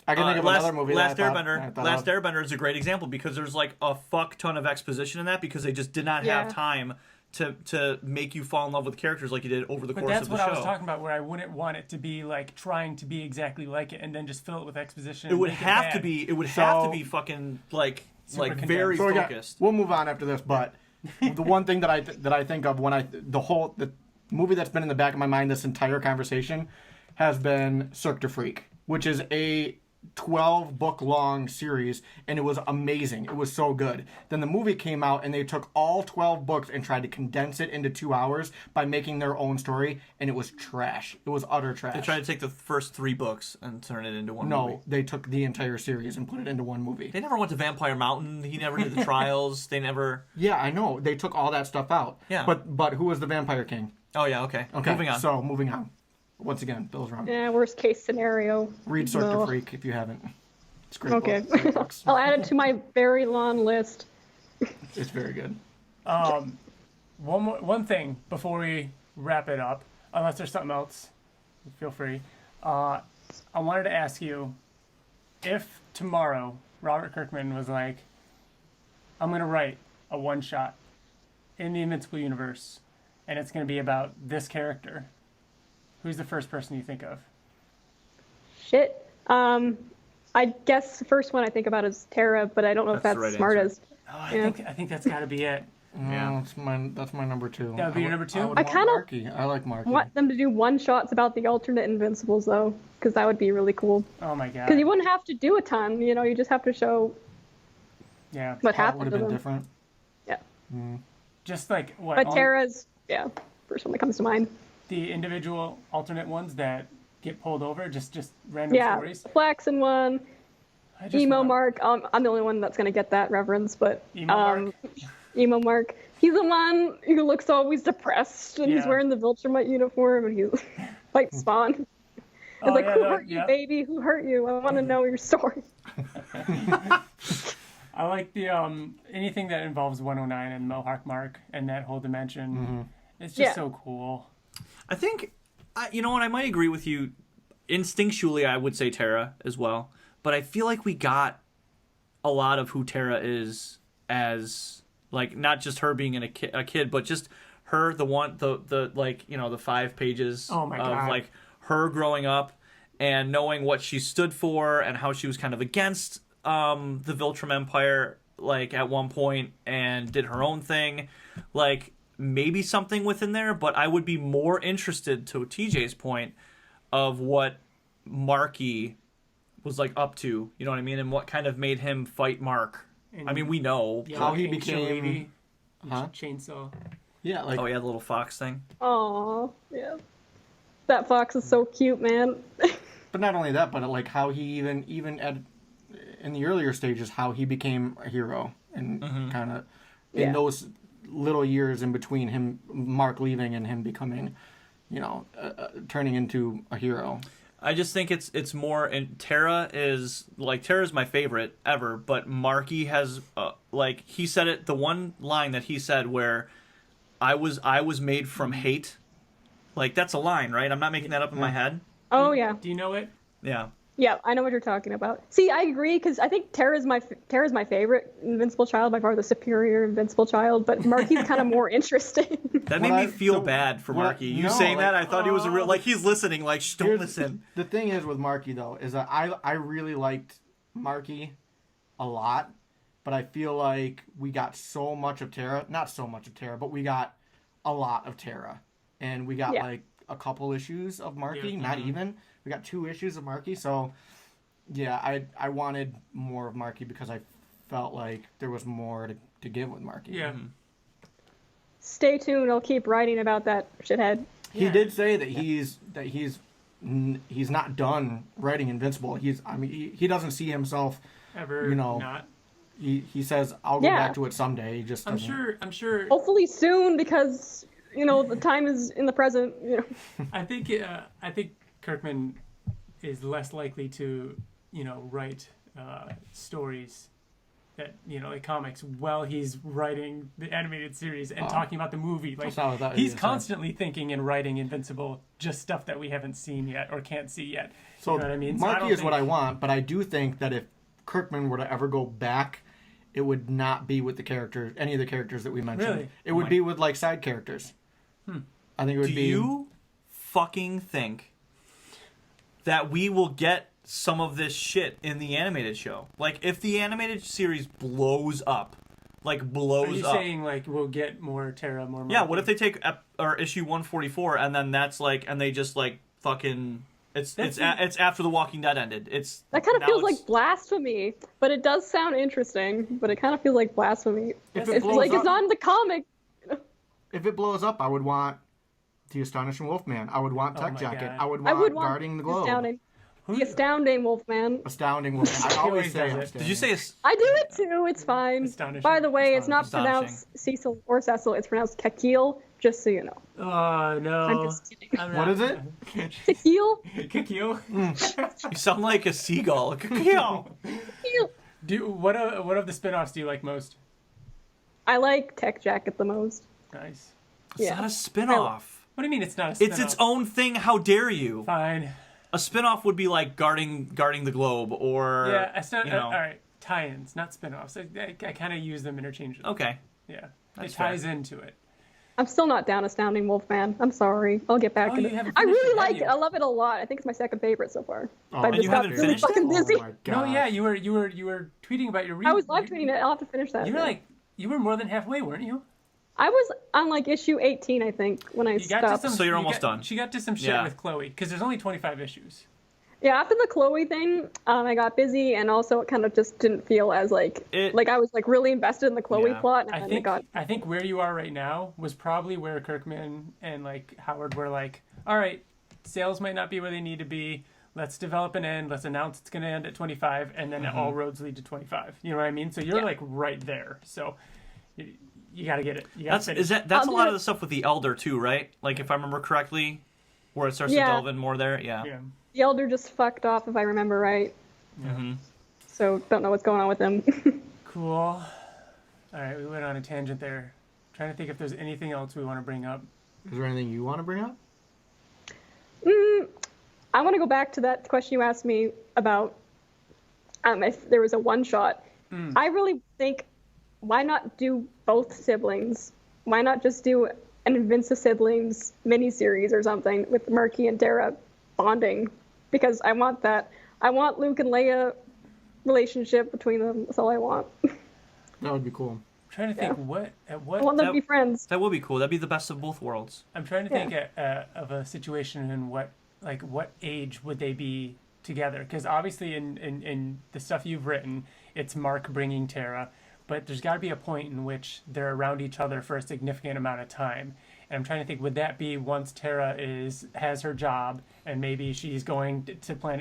I can think of another movie. Last Airbender is a great example because there's like a fuck ton of exposition in that because they just did not have time to make you fall in love with characters like you did over the course of the show. But that's what I was talking about, where I wouldn't want it to be like trying to be exactly like it and then just fill it with exposition. It would have to be. It would have to be fucking like very focused. We'll move on after this, but the one thing that I think of when the movie that's been in the back of my mind this entire conversation has been Cirque du Freak, which is a 12-book-long series, and it was amazing. It was so good. Then the movie came out, and they took all 12 books and tried to condense it into 2 hours by making their own story, and it was trash. It was utter trash. They tried to take the first 3 books and turn it into one movie. No, they took the entire series and put it into one movie. They never went to Vampire Mountain. He never did the trials. They never... Yeah, I know. They took all that stuff out. Yeah. But who was the Vampire King? Oh, yeah, okay. Moving on. So, moving on. Once again, Bill's wrong. Yeah, worst case scenario. Read Cirque du Freak if you haven't. It's great. Okay. I'll add it to my very long list. It's very good. One thing before we wrap it up, unless there's something else, feel free. I wanted to ask you, if tomorrow Robert Kirkman was like, I'm going to write a one-shot in the Invincible universe, and it's going to be about this character, who's the first person you think of? Shit. I guess the first one I think about is Tara, but I don't know if that's right smart answer. as. I think that's got to be it. Yeah, that's my number 2. That would be your number 2? I kind of Marky. I like Marky. Want them to do one-shots about the alternate Invincibles, though, because that would be really cool. Oh, my God. Because you wouldn't have to do a ton, you just have to show what happened would to have been them. different. Yeah. Just like what? But Tara's, first one that comes to mind. The individual alternate ones that get pulled over, just random stories? Yeah, Flaxen one. Emo Mark. I'm the only one that's going to get that reference, but Emo Mark. He's the one who looks always depressed, and he's wearing the Viltrumite uniform, and he's like Spawn. He's who hurt you, baby? Who hurt you? I want to know your story. I like the anything that involves 109 and Mohawk Mark and that whole dimension. Mm-hmm. It's just so cool. I think, you know what, I might agree with you. Instinctually, I would say Tara as well. But I feel like we got a lot of who Tara is as, like, not just her being a kid, but just her, the 5 pages of, like, her growing up and knowing what she stood for and how she was kind of against the Viltrum Empire, like, at one point and did her own thing. Like, maybe something within there, but I would be more interested, to TJ's point, of what Marky was like up to, you know what I mean, and what kind of made him fight Mark. I mean, we know how he became chainsaw. Yeah, like he had the little fox thing. Oh, yeah. That fox is so cute, man. But not only that, but like how he even in the earlier stages, how he became a hero, and kind of in those little years in between him, Mark leaving and him becoming, turning into a hero. I just think it's more, and Tara's my favorite ever, but Marky has he said it, the one line that he said where I was made from hate, like, that's a line, right? I'm not making that up in my head. Oh yeah. Do you know it? Yeah. Yeah, I know what you're talking about. See, I agree, because I think Tara's my favorite Invincible child, by far the superior Invincible child, but Marky's kind of more interesting. That made me feel bad for Marky. Saying that, I thought he was a real, like, he's listening, like, don't listen. The thing is with Marky, though, is that I really liked Marky a lot, but I feel like we got so much of Tara, not so much of Tara, but we got a lot of Tara, and we got like a couple issues of Marky, not even. We got 2 issues of Marky, so yeah, I wanted more of Marky because I felt like there was more to give with Marky. Yeah. Stay tuned. I'll keep writing about that shithead. He did say that he's not done writing Invincible. He doesn't see himself ever not. He says I'll go back to it someday. He just doesn't. I'm sure. Hopefully soon, because the time is in the present. I think Kirkman is less likely to, write stories that, like comics, while he's writing the animated series and talking about the movie. Like, he's constantly thinking and writing Invincible, just stuff that we haven't seen yet or can't see yet. So, you know what I mean? Marky is what I want, but I do think that if Kirkman were to ever go back, it would not be with any of the characters that we mentioned. Really? It would be with, like, side characters. I think it would be... Do you fucking think that we will get some of this shit in the animated show? Like, if the animated series blows up, Are you saying, like, we'll get more Tara, more Marky? Yeah, what if they take issue 144 and then that's, like, and they just, like, fucking It's after The Walking Dead ended. That kind of feels like blasphemy, but it does sound interesting. But it kind of feels like blasphemy. It's not in the comic. If it blows up, I would want the Astonishing Wolfman. I would want Tech Jacket. God. I would want Guarding the Globe. The Astounding Wolfman. Astounding Wolfman. I always say it. Did you say? I do it too. It's fine. By the way, it's not pronounced Cecil or Cecil. It's pronounced Kekil. Just so you know. Oh no! I'm just kidding. What is it? Kekil. Kekil. You sound like a seagull. Kekil. What of the spinoffs do you like most? I like Tech Jacket the most. Nice. It's not a spinoff. What do you mean it's not a spinoff? It's its own thing. How dare you? Fine. A spinoff would be like guarding the globe, or all right, tie-ins, not spinoffs. I kind of use them interchangeably. Okay. Yeah, it ties into it. I'm still not down Astounding Wolfman. I'm sorry. I'll get back to it. I really like it. I love it a lot. I think it's my second favorite so far. Oh, and you haven't finished it? Busy. Oh my God. No, yeah, you were tweeting about your. I was live tweeting it. I'll have to finish that. You were more than halfway, weren't you? I was on like issue 18, I think, when I stopped. So you're almost done. She got to some shit with Chloe because there's only 25 issues. Yeah, after the Chloe thing, I got busy, and also it kind of just didn't feel as I was like really invested in the Chloe plot. And I think where you are right now was probably where Kirkman and like Howard were like, all right, sales might not be where they need to be. Let's develop an end. Let's announce it's going to end at 25, and then all roads lead to 25. You know what I mean? So you're like right there. So you got to get it. That's a lot of the stuff with the Elder too, right? Like if I remember correctly, where it starts to delve in more there. Yeah. The Elder just fucked off, if I remember right. Mm-hmm. So don't know what's going on with him. Cool. All right, we went on a tangent there. Trying to think if there's anything else we want to bring up. Is there anything you want to bring up? I want to go back to that question you asked me about if there was a one-shot. I really think, why not do both siblings? Why not just do an Invincible Siblings miniseries or something with Murky and Tara bonding? Because I want that. I want Luke and Leia relationship between them. That's all I want. That would be cool. I'm trying to think I want them to be friends. That would be cool. That'd be the best of both worlds. I'm trying to think of a situation in what age would they be together? Because obviously in the stuff you've written, it's Mark bringing Tara, but there's got to be a point in which they're around each other for a significant amount of time. And I'm trying to think, would that be once Tara has her job and maybe she's going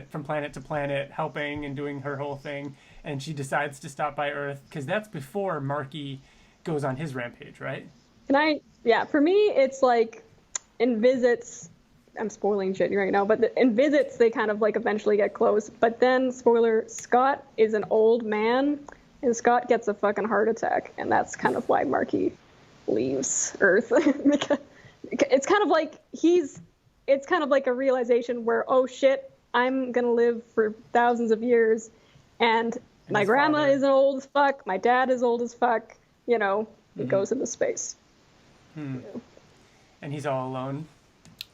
from planet to planet, helping and doing her whole thing, and she decides to stop by Earth? Because that's before Marky goes on his rampage, right? For me, it's like in Visits, I'm spoiling shit right now, but in Visits, they kind of like eventually get close. But then, spoiler, Scott is an old man, and Scott gets a fucking heart attack, and that's kind of why Marky leaves Earth. It's kind of like a realization where, oh shit, I'm gonna live for thousands of years, and my grandma is old as fuck, my dad is old as fuck, he goes into space. And he's all alone.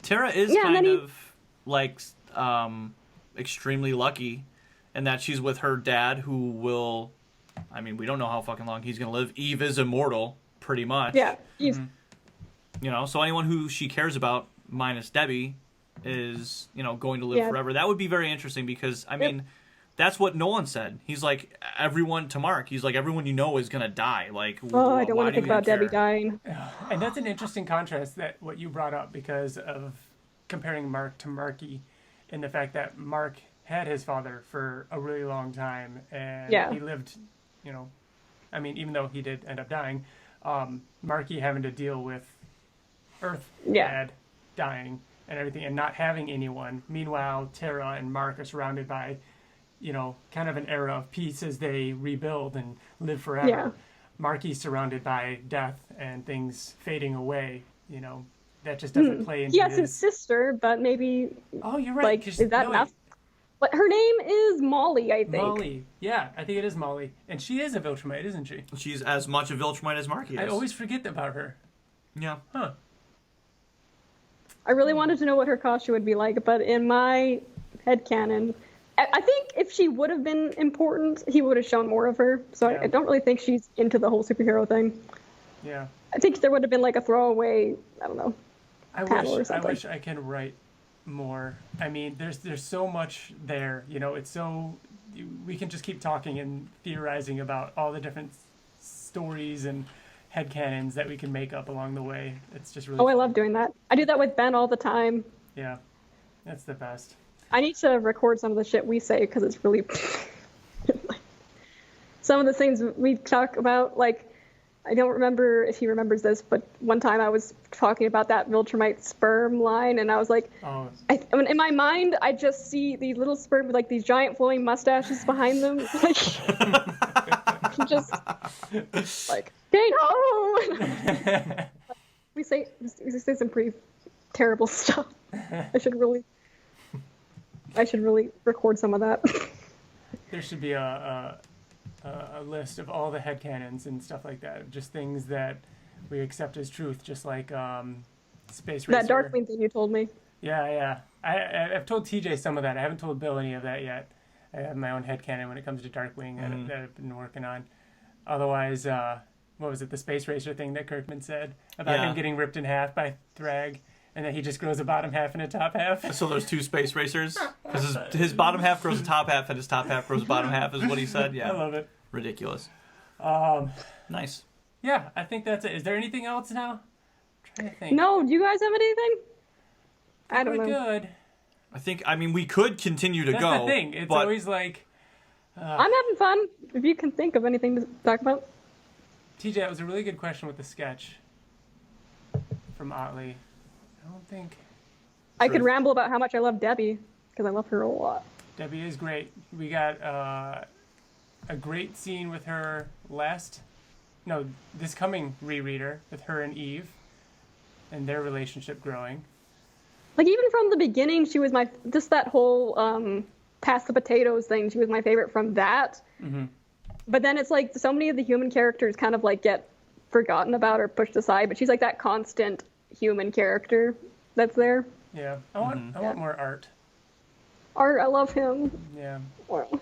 Tara is extremely lucky in that she's with her dad, who will, we don't know how fucking long he's gonna live. Eve is immortal, pretty much. Yeah, Eve. So anyone who she cares about, minus Debbie, is, going to live forever. That would be very interesting because, that's what Nolan said. He's like, everyone, to Mark, he's like, everyone you know is going to die. Like, I don't want to think about Debbie dying. And that's an interesting contrast, what you brought up, because of comparing Mark to Marky, and the fact that Mark had his father for a really long time, and he lived, even though he did end up dying, Marky having to deal with Earth Dad dying and everything, and not having anyone. Meanwhile, Tara and Mark are surrounded by, kind of an era of peace as they rebuild and live forever. Yeah. Marky's surrounded by death and things fading away. That just doesn't play into. He has his sister, but maybe. Oh, you're right. Is that enough? But her name is Molly, I think. Molly, yeah, I think it is Molly, and she is a Viltrumite, isn't she? She's as much a Viltrumite as Marky is. I always forget about her. Yeah. Huh. I really wanted to know what her costume would be like, but in my headcanon, I think if she would have been important, he would have shown more of her. So I don't really think she's into the whole superhero thing. Yeah. I think there would have been like a throwaway, I don't know, I wish I can write more. I mean, there's so much there. You know, it's so we can just keep talking and theorizing about all the different stories and headcanons that we can make up along the way. It's just really fun. I love doing that. I do that with Ben all the time. Yeah, that's the best. I need to record some of the shit we say because it's really some of the things we talk about. Like, I don't remember if he remembers this, but one time I was talking about that Viltrumite sperm line, and I was like, in my mind, I just see these little sperm with like these giant flowing mustaches behind them, like, just like, stay home. we say some pretty terrible stuff. I should really record some of that. There should be a list of all the headcanons and stuff like that. Just things that we accept as truth, just like Space Racer. That Darkwing thing you told me. Yeah. I've told TJ some of that. I haven't told Bill any of that yet. I have my own headcanon when it comes to Darkwing that I've been working on. Otherwise, what was it, the Space Racer thing that Kirkman said about him getting ripped in half by Thrag? And then he just grows a bottom half and a top half. So there's two Space Racers? Because his bottom half grows a top half and his top half grows a bottom half is what he said? Yeah. I love it. Ridiculous. Nice. Yeah, I think that's it. Is there anything else now? I'm trying to think. No, do you guys have anything? I don't know. Good. I mean, we could continue to go. That's the thing. It's always like... I'm having fun. If you can think of anything to talk about. TJ, that was a really good question with the sketch from Ottley. I don't think... I could ramble about how much I love Debbie, because I love her a lot. Debbie is great. We got a great scene with her this coming rereader, with her and Eve, and their relationship growing. Like, even from the beginning, she was just that whole pass the potatoes thing, she was my favorite from that. Mm-hmm. But then it's like, so many of the human characters kind of like get forgotten about or pushed aside, but she's like that constant human character that's there. Yeah. I want more Art. Art, I love him. Yeah. Well.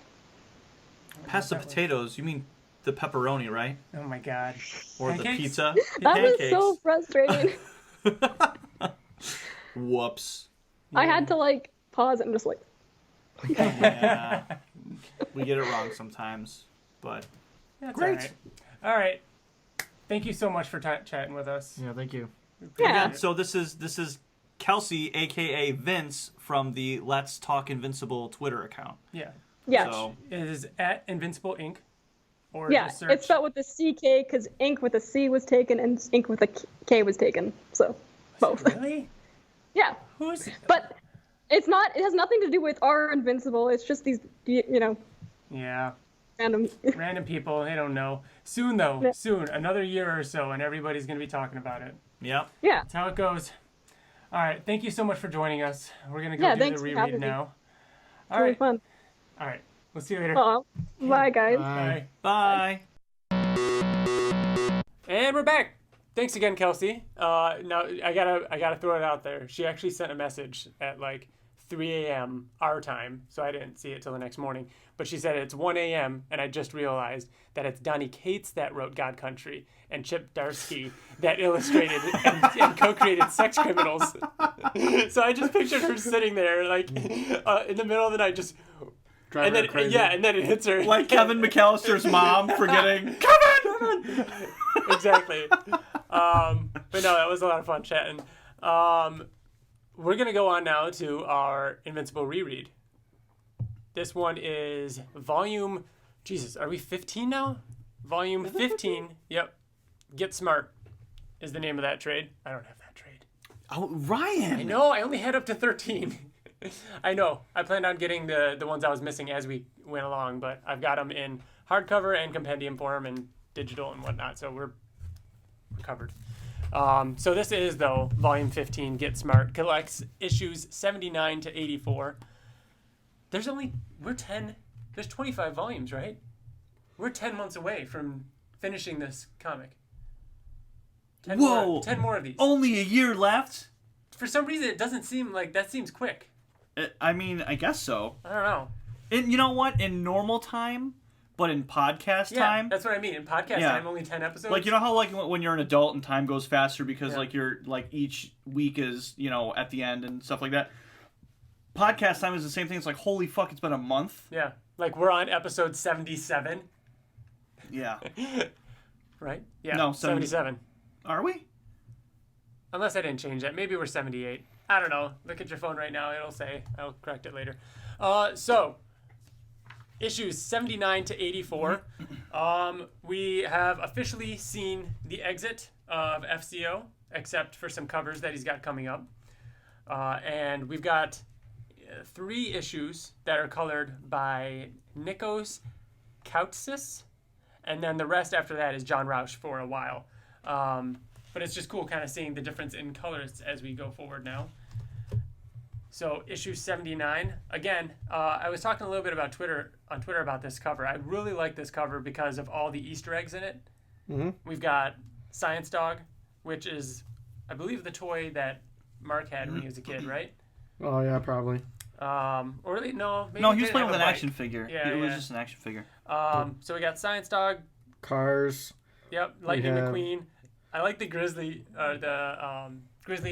Pass the potatoes. You mean the pepperoni, right? Oh my god. Or pancakes? The pizza. That was so frustrating. Whoops. Yeah. I had to like pause and just like. Yeah. We get it wrong sometimes, but that's great. All right. Thank you so much for chatting with us. Yeah, thank you. Yeah. So this is Kelsey, aka Vince, from the Let's Talk Invincible Twitter account. Yeah. Yeah. So it is at Invincible Inc. Or yeah, just search. It's spelled with the CK because ink with a C was taken and ink with a K was taken. So both. Really? Yeah. Who's? But it's not. It has nothing to do with our Invincible. It's just these, Yeah. Random people. They don't know. Soon though. Yeah. Soon. Another year or so, and everybody's gonna be talking about it. Yep. Yeah. That's how it goes. All right. Thank you so much for joining us. We're gonna go do the reread now. All right. Fun. All right. We'll see you later. Bye, guys. Bye. Bye. And we're back. Thanks again, Kelsey. Now I gotta throw it out there. She actually sent a message at like 3 a.m. our time, so I didn't see it till the next morning. But she said it's 1 a.m. and I just realized that it's Donny Cates that wrote God Country and Chip Darsky that illustrated and co-created Sex Criminals. So I just pictured her sitting there like in the middle of the night just. And then it hits her. Like Kevin McAllister's mom forgetting, Kevin! Exactly. But no, that was a lot of fun chatting. We're going to go on now to our Invincible reread. This one is volume... Jesus, are we 15 now? Volume 15. Yep. Get Smart is the name of that trade. I don't have that trade. Oh, Ryan! I know, I only had up to 13. I know. I planned on getting the ones I was missing as we went along, but I've got them in hardcover and compendium form and digital and whatnot, so we're covered. So this is, though, Volume 15, Get Smart, collects issues 79 to 84. There's 25 volumes, right? We're 10 months away from finishing this comic. 10 more of these. Only a year left? For some reason, it doesn't seem like that seems quick. I mean, I guess so. I don't know. And you know what? In normal time, but in podcast time... that's what I mean. In podcast time, only 10 episodes. Like, you know how like when you're an adult and time goes faster because like you're like each week is, at the end and stuff like that? podcast time is the same thing. It's like, holy fuck, it's been a month. Yeah. Like, we're on episode 77. Yeah. Right? Yeah. No, 77. Are we? Unless I didn't change that. Maybe we're 78. I don't know. Look at your phone right now. It'll say. I'll correct it later. So, issues 79 to 84. We have officially seen the exit of FCO, except for some covers that he's got coming up. And we've got 3 issues that are colored by Nikos Koutsis, and then the rest after that is John Rauch for a while. But it's just cool kind of seeing the difference in colors as we go forward now. So issue 79, again, I was talking a little bit about Twitter about this cover. I really like this cover because of all the Easter eggs in it. Mm-hmm. We've got Science Dog, which is, I believe, the toy that Mark had when he was a kid, right? Oh yeah, probably. Or no, maybe no, he was playing with an action figure. Yeah, it was just an action figure. So we got Science Dog, Cars. Yep, Lightning McQueen. I like the grizzly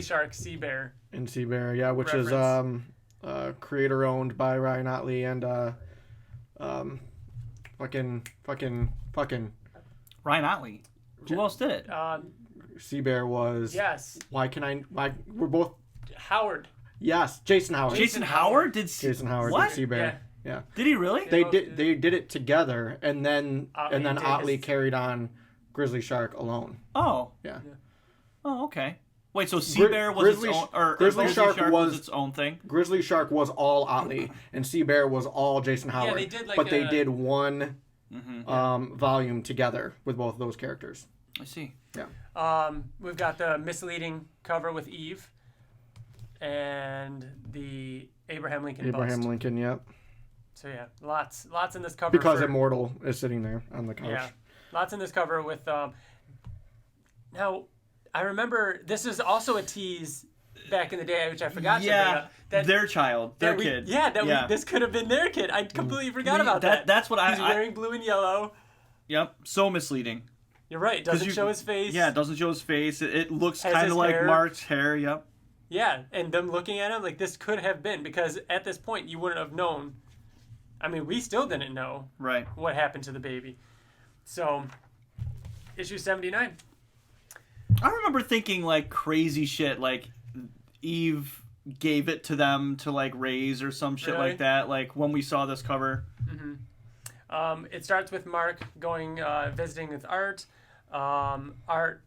shark sea bear. And Sea Bear, yeah, which reference. Is creator owned by Ryan Ottley and fucking Ryan Ottley. Who else did it? Sea Bear was. Yes. Why we're both. Howard. Yes, Jason Howard. Jason Howard did. Jason Howard what? did Sea Bear. Yeah. Did he really? They did it together, and then Ottley his... carried on Grizzly Shark alone. Oh. Yeah. Oh, okay. Wait, so Sea Bear was its own, or Grizzly Shark was its own thing? Grizzly Shark was all Ottley, and Sea Bear was all Jason Howard. Yeah, they did but they did one volume together with both of those characters. I see. Yeah. We've got the misleading cover with Eve, and the Abraham Lincoln bust. Lincoln, yep. So yeah, lots in this cover. Because Immortal is sitting there on the couch. Yeah, lots in this cover with. Now, I remember this is also a tease back in the day, which I forgot to bring up. That their child, their kid. This could have been their kid. I completely forgot about that. That's what He's wearing blue and yellow. Yep, so misleading. You're right. It doesn't show his face. Yeah, it doesn't show his face. It looks kind of like hair. Mark's hair. Yep. Yeah, and them looking at him like this could have been, because at this point you wouldn't have known. I mean, we still didn't know what happened to the baby. So, issue 79. I remember thinking like crazy shit, like Eve gave it to them to like raise or some shit like that. Like when we saw this cover. Mm-hmm. It starts with Mark going visiting with Art. Art,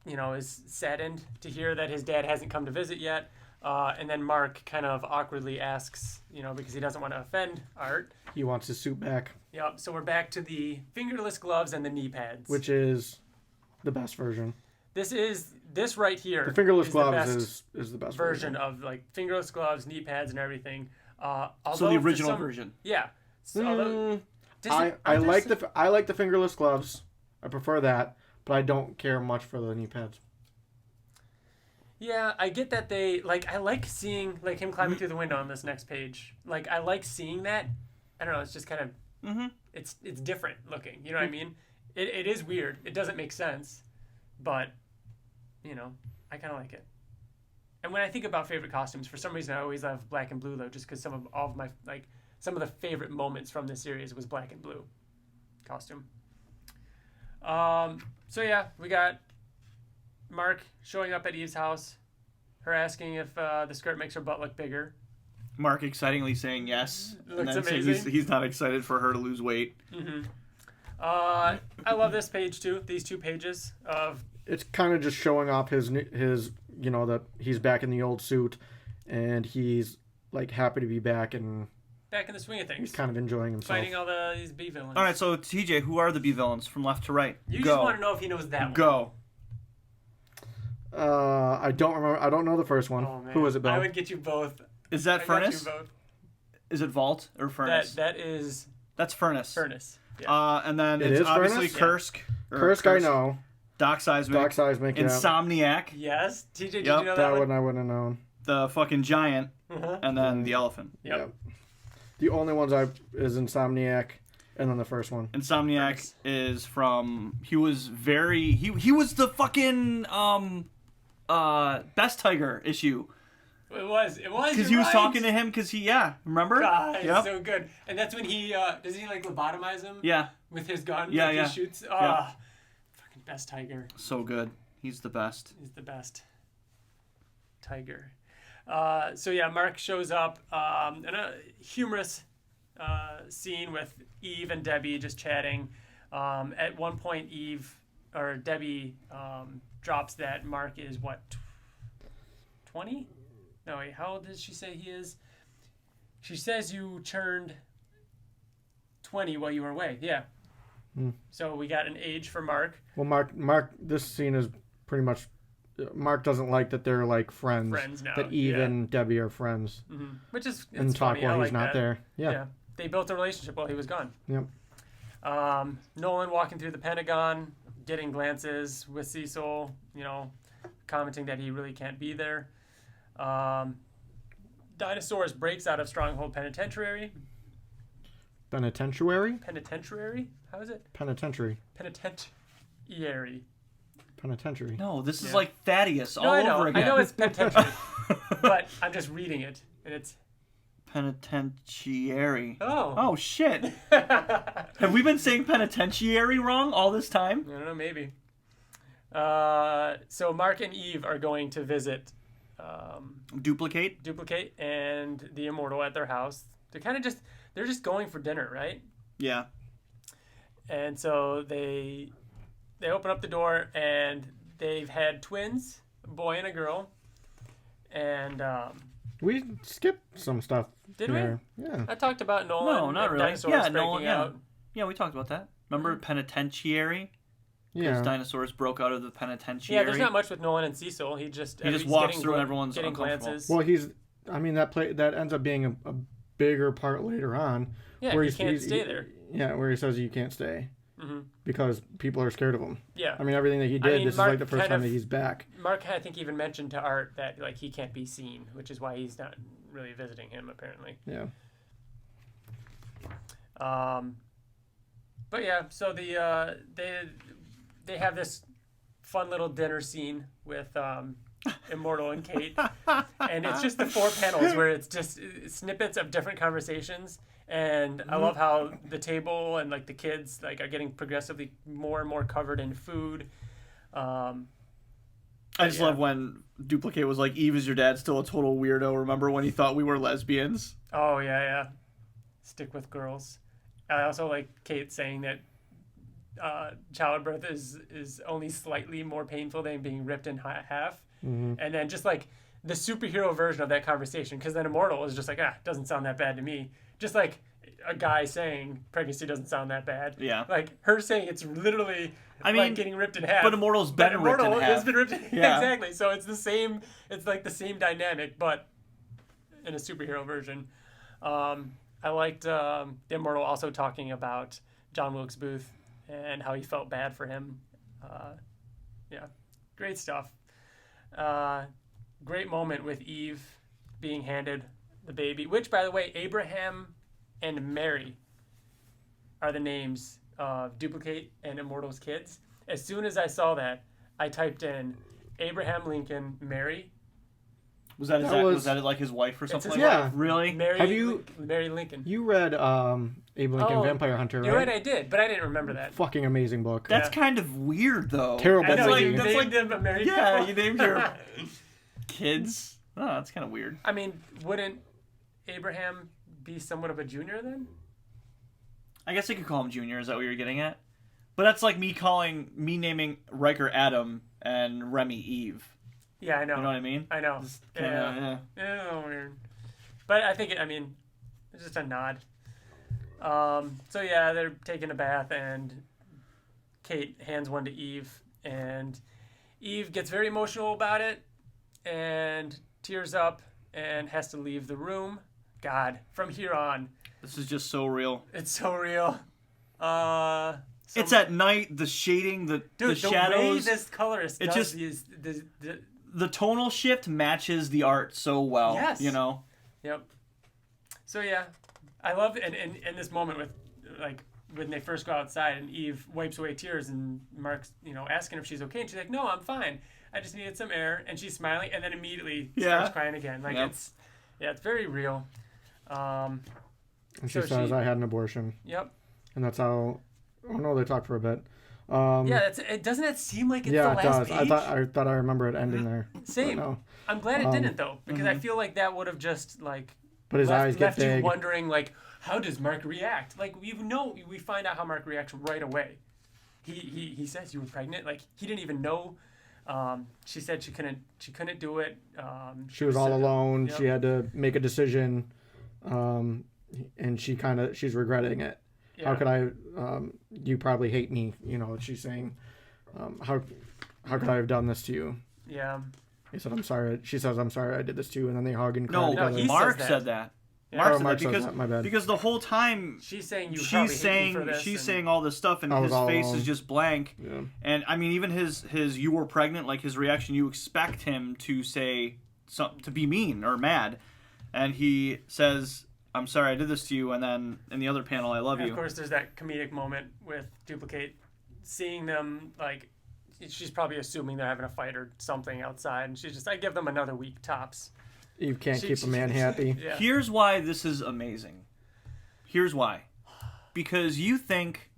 is saddened to hear that his dad hasn't come to visit yet. And then Mark kind of awkwardly asks, because he doesn't want to offend Art. He wants his suit back. Yep. So we're back to the fingerless gloves and the knee pads, which is the best version. This right here. The fingerless gloves is the best version of like fingerless gloves, knee pads, and everything. So the original version. Yeah. So, I like the fingerless gloves. I prefer that, but I don't care much for the knee pads. Yeah, I get that they I like seeing like him climbing through the window on this next page. Like I like seeing that. I don't know. It's just kind of it's different looking. You know what I mean? It is weird. It doesn't make sense, but I kind of like it. And when I think about favorite costumes, for some reason I always love black and blue though, just because some of the favorite moments from this series was black and blue costume. So yeah, we got Mark showing up at Eve's house, her asking if the skirt makes her butt look bigger. Mark excitingly saying yes, looks and then amazing. saying he's not excited for her to lose weight. Mm-hmm. I love this page too. These 2 pages of. It's kind of just showing off his that he's back in the old suit, and he's like happy to be back and back in the swing of things. He's kind of enjoying himself. Fighting all these B villains. All right, so TJ, who are the B villains from left to right? You just want to know if he knows that one. Go. I don't remember. I don't know the first one. Oh, man. Who was it, Bill? I would get you both. Is that Furnace? Is it Vault or Furnace? That's Furnace. Furnace. Yeah. And then it's obviously Furnace? Kursk. Kursk, I know. Doc Seismic. Insomniac. Yes. TJ, did you know that one? I wouldn't have known. The fucking giant. And then the elephant. Yep. The only ones is Insomniac, and then the first one. Insomniac is from. He was the fucking Best Tiger issue. It was. Because he was talking to him. Because remember? God, it's so good. And that's when he doesn't he like lobotomize him? Yeah. With his gun. Yeah, He shoots. Fucking best Tiger. So good. He's the best. He's the best. Tiger. Mark shows up in a humorous scene with Eve and Debbie just chatting. At one point, Debbie drops that Mark is what, 20? No, wait, how old does she say he is? She says you turned 20 while you were away. Yeah. So we got an age for Mark. Well, Mark, this scene is pretty much. Mark doesn't like that they're like friends. Friends now. That Eve and Debbie are friends. Mm-hmm. Which is and talk funny. while he's like not there. Yeah. They built a relationship while he was gone. Yep. Nolan walking through the Pentagon, getting glances with Cecil, commenting that he really can't be there. Dinosaurs breaks out of Stronghold Penitentiary. Penitentiary? Penitentiary? How is it? Penitentiary. Penitentiary. Penitentiary. No, this is like Thaddeus all over again. I know it's penitentiary, but I'm just reading it, and it's penitentiary. Oh shit. Have we been saying penitentiary wrong all this time? I don't know, maybe. So Mark and Eve are going to visit Duplicate and the Immortal at their house. They're just going for dinner, right? Yeah. And so they open up the door, and they've had twins, a boy and a girl. And we skipped some stuff. Did here. we? Yeah. I talked about Nolan. No, not really. Dinosaurs breaking out. Yeah, we talked about that. Remember penitentiary? Yeah. Because dinosaurs broke out of the penitentiary. Yeah, there's not much with Nolan and Cecil. He just walks through and everyone's getting uncomfortable. glances. Well, that ends up being a bigger part later on. Yeah, where he can't stay there. Yeah, where he says you can't stay. Mm-hmm. Because people are scared of him. Yeah. I mean, everything that he did, this Mark is like the first time that he's back. Mark, I think, even mentioned to Art that like he can't be seen, which is why he's not really visiting him, apparently. Yeah. But yeah, so they have this fun little dinner scene with Immortal and Kate, and it's just the 4 panels where it's just snippets of different conversations. And I love how the table and like the kids like are getting progressively more and more covered in food. I just love when Duplicate was like, "Eve, is your dad still a total weirdo? Remember when he thought we were lesbians?" Oh yeah. Stick with girls. I also like Kate saying that childbirth is only slightly more painful than being ripped in half. Mm-hmm. And then just like the superhero version of that conversation, because then Immortal is just like, doesn't sound that bad to me. Just like a guy saying pregnancy doesn't sound that bad. Yeah. Like her saying it's literally like getting ripped in half. But Immortal's been ripped in half. Has been ripped in half. Yeah. Exactly. So it's the same. It's like the same dynamic, but in a superhero version. I liked the Immortal also talking about John Wilkes Booth and how he felt bad for him. Great stuff. Great moment with Eve being handed the baby, which, by the way, Abraham and Mary are the names of Duplicate and Immortal's kids. As soon as I saw that, I typed in Abraham Lincoln, Mary. Was that like his wife or something? Yeah. Really? Mary Lincoln. You read Abe Lincoln Vampire Hunter, right? You're right, I did, but I didn't remember that. Fucking amazing book. That's kind of weird, though. Terrible. That's like them married you named your kids. Oh, that's kind of weird. I mean, wouldn't Abraham be somewhat of a junior then? I guess I could call him Junior. Is that what you're getting at? But that's like me naming Riker Adam and Remy Eve. Yeah, I know. You know what I mean? I know. Yeah. It's a little weird. But I think, it's just a nod. So yeah, they're taking a bath, and Kate hands one to Eve, and Eve gets very emotional about it, and tears up, and has to leave the room. God, from here on. This is just so real. It's so real. It's at night, the shading, the shadows. The way this colorist does the tonal shift matches the art so well. Yes. Yep. So yeah, I love in this moment with like when they first go outside and Eve wipes away tears and Mark's asking if she's okay and she's like, no, I'm fine. I just needed some air, and she's smiling, and then immediately starts crying again. Like it's very real. And she says, "I had an abortion." Yep. And that's how. Oh no, they talked for a bit. Doesn't it seem like it's the last does. page? I thought I remember it ending there. Same. No. I'm glad it didn't though, because I feel like that would have just but his eyes get left big. you wondering how does Mark react? We find out how Mark reacts right away. He says you were pregnant. He didn't even know. She said she couldn't do it. She was all alone. Yep. She had to make a decision, and she's regretting it. Yeah. How could I? You probably hate me. She's saying, how could I have done this to you? Yeah. He said, "I'm sorry." She says, "I'm sorry I did this to you," and then they hug and cry together. No, Mark said that. Yeah. Mark said that says that. My bad. because the whole time she's saying saying all this stuff, and his face is just blank. Yeah. And I mean, even his "you were pregnant," his reaction, you expect him to say to be mean or mad, and he says, "I'm sorry I did this to you," and then in the other panel, "I love you." Of course, there's that comedic moment with Duplicate seeing them she's probably assuming they're having a fight or something outside, and she's just, "I give them another week tops." Eve can't keep a man happy. Yeah. Here's why this is amazing. Here's why. Because you think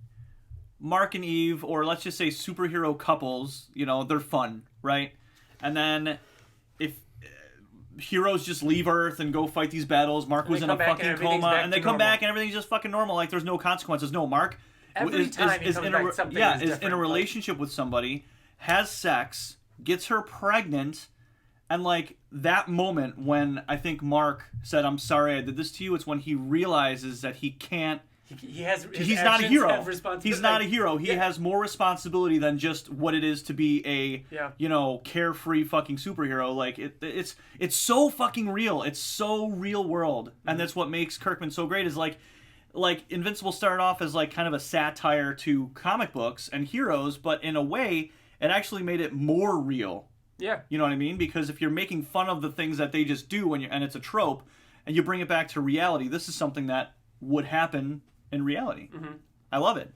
Mark and Eve, or let's just say superhero couples, they're fun, right? And then if heroes just leave Earth and go fight these battles, Mark was in a fucking coma, and they come back and everything's just fucking normal, there's no consequences. No, Mark is in a relationship with somebody, has sex, gets her pregnant, and that moment when I think Mark said, "I'm sorry I did this to you," it's when he realizes that he can't. He's not a hero. He's not a hero. He has more responsibility than just what it is to be a carefree fucking superhero. It's so fucking real. It's so real world, and that's what makes Kirkman so great. Is Invincible started off as kind of a satire to comic books and heroes, but in a way, it actually made it more real. Yeah. You know what I mean? Because if you're making fun of the things that they just do and it's a trope, and you bring it back to reality, this is something that would happen in reality. Mm-hmm. I love it.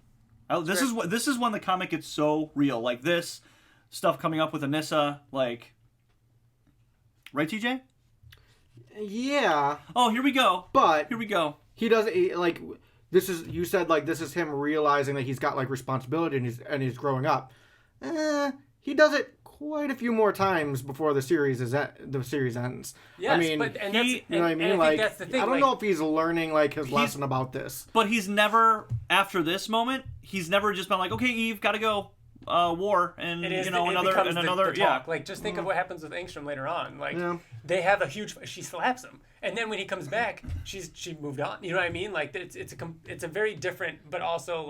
This is when the comic gets so real. This stuff coming up with Anissa, right, TJ? Yeah. Oh, here we go. But here we go. He does this is, you said this is him realizing that he's got responsibility and he's growing up. He does it quite a few more times before the series ends. Yes, I mean, you know what I mean? I think that's the thing. I don't know if he's learning his lesson about this. But he's never, after this moment, he's never just been "Okay, Eve, gotta go, war," and another talk. Just think of what happens with Engstrom later on. They have a huge. She slaps him, and then when he comes back, she moved on. You know what I mean? It's a very different, but also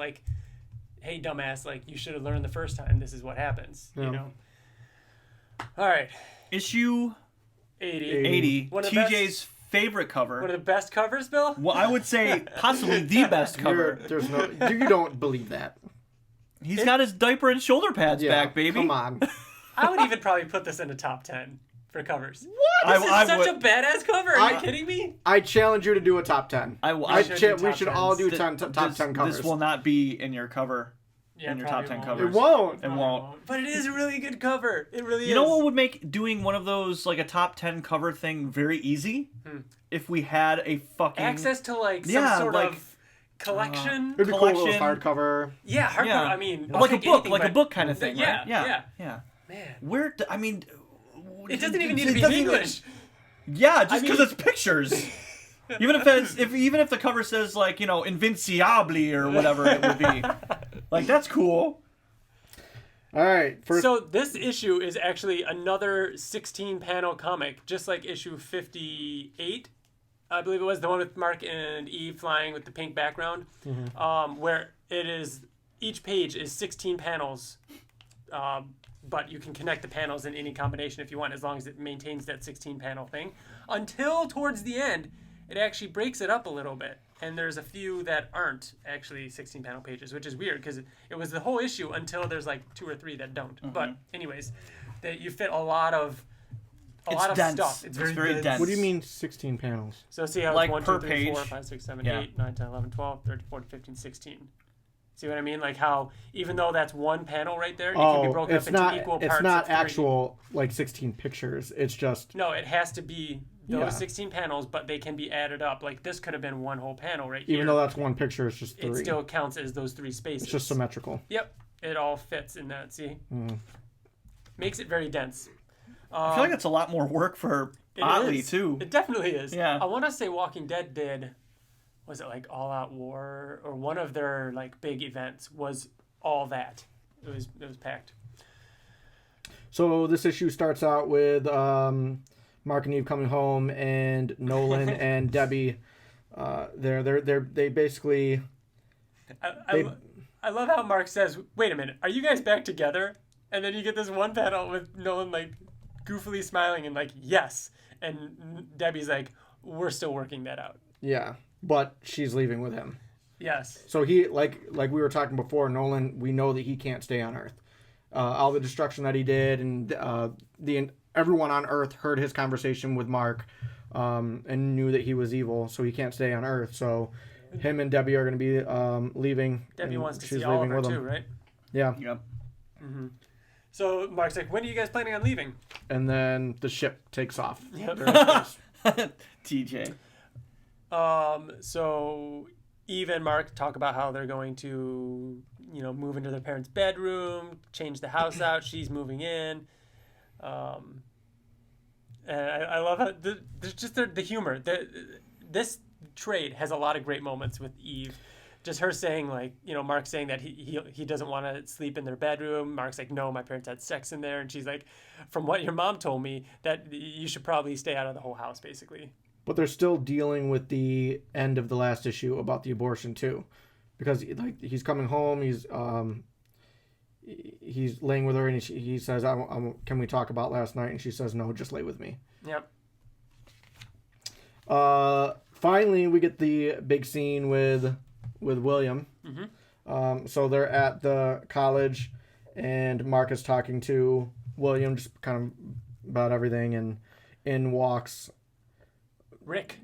hey, dumbass, you should have learned the first time. This is what happens. Yeah. All right. Issue 80. TJ's favorite cover. One of the best covers, Bill? Well, I would say possibly the best cover. You don't believe that. He's got his diaper and shoulder pads back, baby. Come on. I would even probably put this in the top 10 for covers. What? This is such a badass cover. Are you kidding me? I challenge you to do a top 10. We should all do top 10 covers. This will not be in your cover. Yeah, in your top 10 covers. It won't. But it is a really good cover. It really is. You know what would make doing one of those, a top 10 cover thing very easy? If we had a fucking... access to, some sort of collection. It'd be cool, a little hardcover. Yeah, hardcover. Yeah. I mean... a book kind of thing, right? Yeah. Man. It doesn't even need to be in English. Yeah, just because it's pictures. Even if the cover says Invincible or whatever it would be. That's cool. All right. So this issue is actually another 16-panel comic, just like issue 58, I believe it was, the one with Mark and Eve flying with the pink background, where it is, each page is 16 panels, but you can connect the panels in any combination if you want, as long as it maintains that 16-panel thing. Until towards the end, it actually breaks it up a little bit. And there's a few that aren't actually 16-panel pages, which is weird because it was the whole issue until there's 2 or 3 that don't. Mm-hmm. But anyways, you fit a lot of dense. Stuff. It's very dense. What do you mean 16 panels? So see how it's 1, per 2, 3, page. 4, 5, 6, 7, 8, 9, 10, 11, 12, 13, 14, 15, 16. See what I mean? Like how even though that's one panel right there, it can be broken up into equal parts. It's not actual like 16 pictures. It's just no. It has to be those 16 panels, but they can be added up. Like this could have been one whole panel right here. Even though that's one picture, it's just 3. It still counts as those 3 spaces. It's just symmetrical. Yep, it all fits in that. See, makes it very dense. I feel like it's a lot more work for Ottley too. It definitely is. Yeah. I want to say Walking Dead did. Was it like All Out War or one of their like big events was all that. It was packed. So this issue starts out with Mark and Eve coming home and Nolan and Debbie. They basically. I love how Mark says, "Wait a minute, are you guys back together?" And then you get this one panel with Nolan like goofily smiling and like yes, and Debbie's like, "We're still working that out." Yeah. But she's leaving with him. Yes. So he, like we were talking before, Nolan, we know that he can't stay on Earth. All the destruction that he did, and everyone on Earth heard his conversation with Mark, and knew that he was evil. So he can't stay on Earth. So him and Debbie are going to be leaving. Debbie wants to see Oliver too, right? Yeah. Yep. Mm-hmm. So Mark's like, "When are you guys planning on leaving?" And then the ship takes off. Yep. TJ. So Eve and Mark talk about how they're going to, move into their parents' bedroom, change the house out. She's moving in. And I love how there's just the humor. This trade has a lot of great moments with Eve. Just her saying Mark saying that he doesn't want to sleep in their bedroom. Mark's like, no, my parents had sex in there. And she's like, from what your mom told me, that you should probably stay out of the whole house, basically. But they're still dealing with the end of the last issue about the abortion too, because he's coming home, he's laying with her, and he says, "Can we talk about last night?" And she says, "No, just lay with me." Yep. Finally, we get the big scene with William. Mm-hmm. So they're at the college, and Mark is talking to William just kind of about everything, and in walks. Rick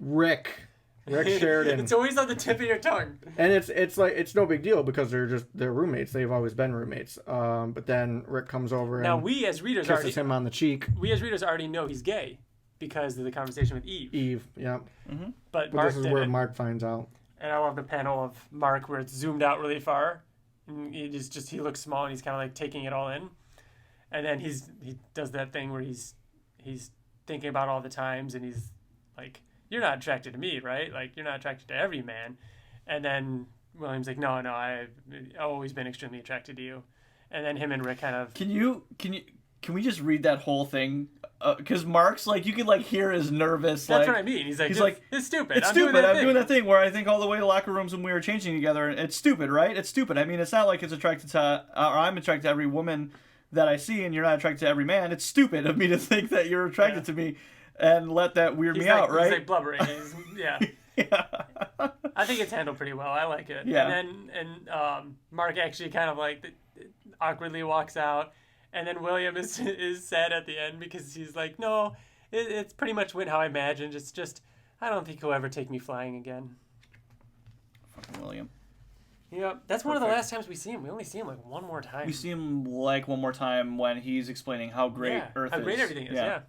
Sheridan. It's always on the tip of your tongue. And it's no big deal because they're roommates. They've always been roommates. But then Rick comes over and we as readers kisses him on the cheek. We as readers already know he's gay because of the conversation with Eve. Eve, yeah. Mm-hmm. But Mark this is where Mark finds out. And I love the panel of Mark where it's zoomed out really far. And he looks small and he's kind of like taking it all in. And then he does that thing where he's thinking about all the times and he's like, "You're not attracted to me, right? Like, you're not attracted to every man." And then William's like, no, I've always been extremely attracted to you. And then him and Rick kind of... Can we just read that whole thing? Because Mark's like, you can like hear his nervous. That's what I mean. He's like, it's stupid. I'm doing that thing where I think all the way to locker rooms when we were changing together. It's stupid, right? It's stupid. I mean, it's not like it's attracted to, or I'm attracted to every woman that I see, and you're not attracted to every man. It's stupid of me to think that you're attracted to me. And let that weird me out, right? He's like blubbering. Yeah. I think it's handled pretty well. I like it. Yeah. And Mark actually kind of like awkwardly walks out, and then William is sad at the end because he's like, no, it's pretty much went how I imagined. It's just I don't think he'll ever take me flying again. Fucking William. Yeah, that's one of the last times we see him. We only see him like one more time. We see him like one more time when he's explaining how great Earth is. How great everything is. Yeah.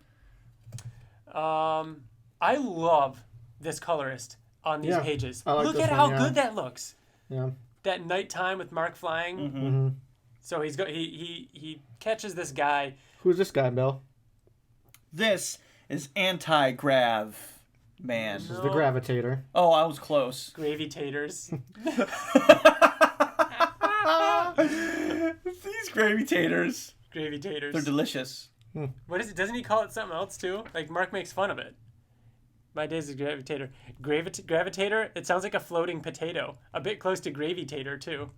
I love this colorist on these pages. Look at how good that looks. Yeah. That nighttime with Mark flying. Mm-hmm. So he catches this guy. Who's this guy, Bill? This is anti-grav man. This is the gravitator. Oh, I was close. Gravy taters. These gravy taters. Gravy taters. They're delicious. What is it? Doesn't he call it something else too? Like Mark makes fun of it. My days of gravitator. Gravitator? It sounds like a floating potato. A bit close to gravy tater too.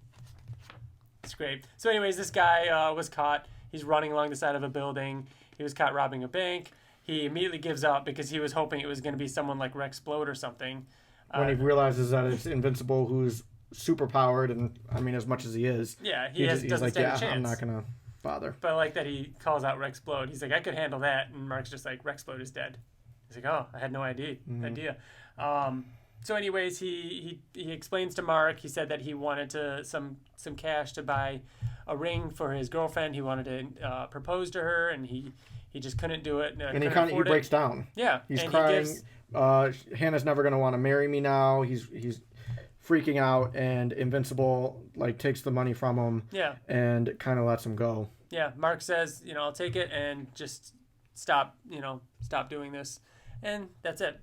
It's great. So anyways, this guy was caught. He's running along the side of a building. He was caught robbing a bank. He immediately gives up because he was hoping it was going to be someone like Rexplode or something. When he realizes that it's Invincible, who's super powered, and I mean, as much as he is. Yeah, he's like, stand a chance. I'm not going to bother. But I like that he calls out Rexplode. He's like, I could handle that. And Mark's just like, Rexplode is dead. He's like, oh, I had no idea. So anyways, he explains to Mark. He said that he wanted some cash to buy a ring for his girlfriend. He wanted to propose to her, and he just couldn't do it. And he breaks down. Yeah, he's crying. Hannah's never gonna want to marry me now. He's freaking out, and Invincible takes the money from him. Yeah, and kind of lets him go. Yeah, Mark says, I'll take it and just stop doing this, and that's it.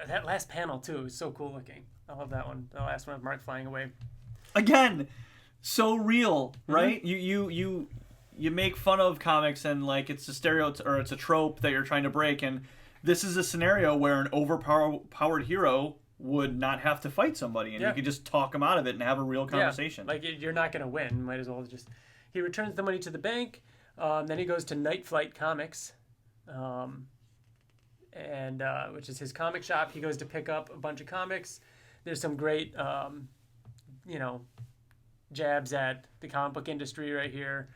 That last panel too is so cool looking. I love that one. The last one of Mark flying away. Again, so real, right? Mm-hmm. You make fun of comics and it's a stereotype or it's a trope that you're trying to break, and this is a scenario where an overpowered hero would not have to fight somebody, and you could just talk them out of it and have a real conversation. Yeah, you're not gonna win. Might as well just. He returns the money to the bank. Then he goes to Night Flight Comics. Which is his comic shop. He goes to pick up a bunch of comics. There's some great, jabs at the comic book industry right here.